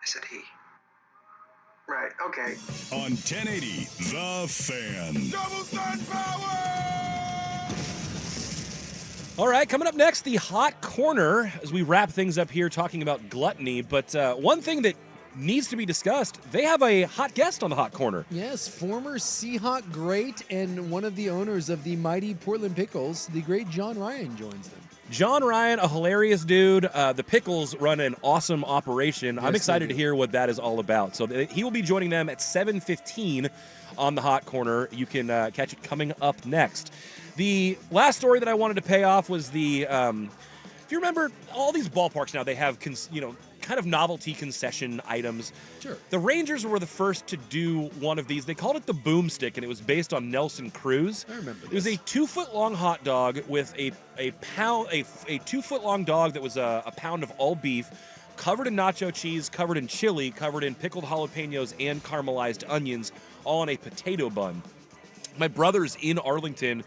I said he.
Right, okay.
On 1080, The Fan.
Double sun power!
All right, coming up next, the Hot Corner, as we wrap things up here talking about gluttony. But one thing that needs to be discussed, they have a hot guest on the Hot Corner.
Yes, former Seahawk great and one of the owners of the mighty Portland Pickles, the great John Ryan, joins them.
John Ryan, a hilarious dude. The Pickles run an awesome operation.
Yes,
I'm excited
they
to
do.
hear what that is all about. So he will be joining them at 7:15 on the Hot Corner. You can catch it coming up next. The last story that I wanted to pay off was the, if you remember, all these ballparks now, they have, kind of novelty concession items.
Sure.
The Rangers were the first to do one of these. They called it the Boomstick, and it was based on Nelson Cruz.
I remember
It was a 2-foot-long hot dog with a 2-foot-long dog that was a pound of all beef, covered in nacho cheese, covered in chili, covered in pickled jalapenos and caramelized onions, all on a potato bun. My brother's in Arlington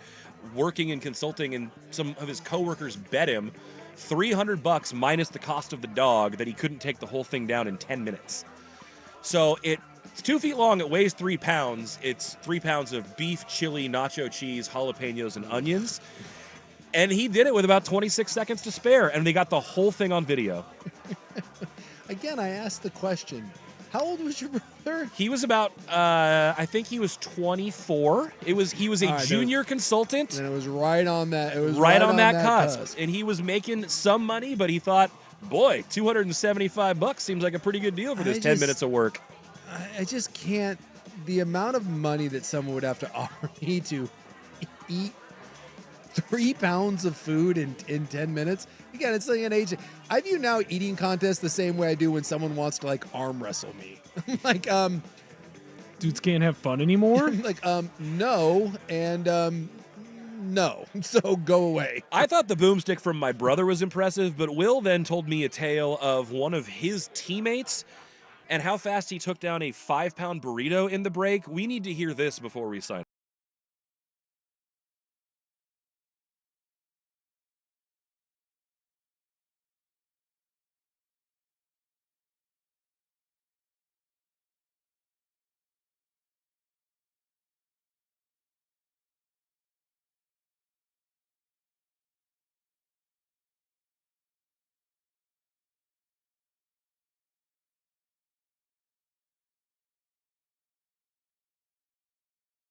working and consulting, and some of his coworkers bet him $300 minus the cost of the dog that he couldn't take the whole thing down in 10 minutes. So it's 2 feet long. It weighs 3 pounds. It's 3 pounds of beef, chili, nacho cheese, jalapenos, and onions. And he did it with about 26 seconds to spare, and they got the whole thing on video.
Again, I asked the question, how old was your brother?
He was about, I think he was 24. He was a
All right,
junior consultant.
And it was right on that. It was
right on that cusp. And he was making some money, but he thought, boy, $275 seems like a pretty good deal for this 10 minutes of work.
I just can't. The amount of money that someone would have to offer me to eat 3 pounds of food in 10 minutes. Again, it's like an age. I view now eating contests the same way I do when someone wants to arm wrestle me.
Dudes can't have fun anymore.
No, and no. So go away.
I thought the boomstick from my brother was impressive, but Will then told me a tale of one of his teammates and how fast he took down a 5-pound burrito in the break. We need to hear this before we sign.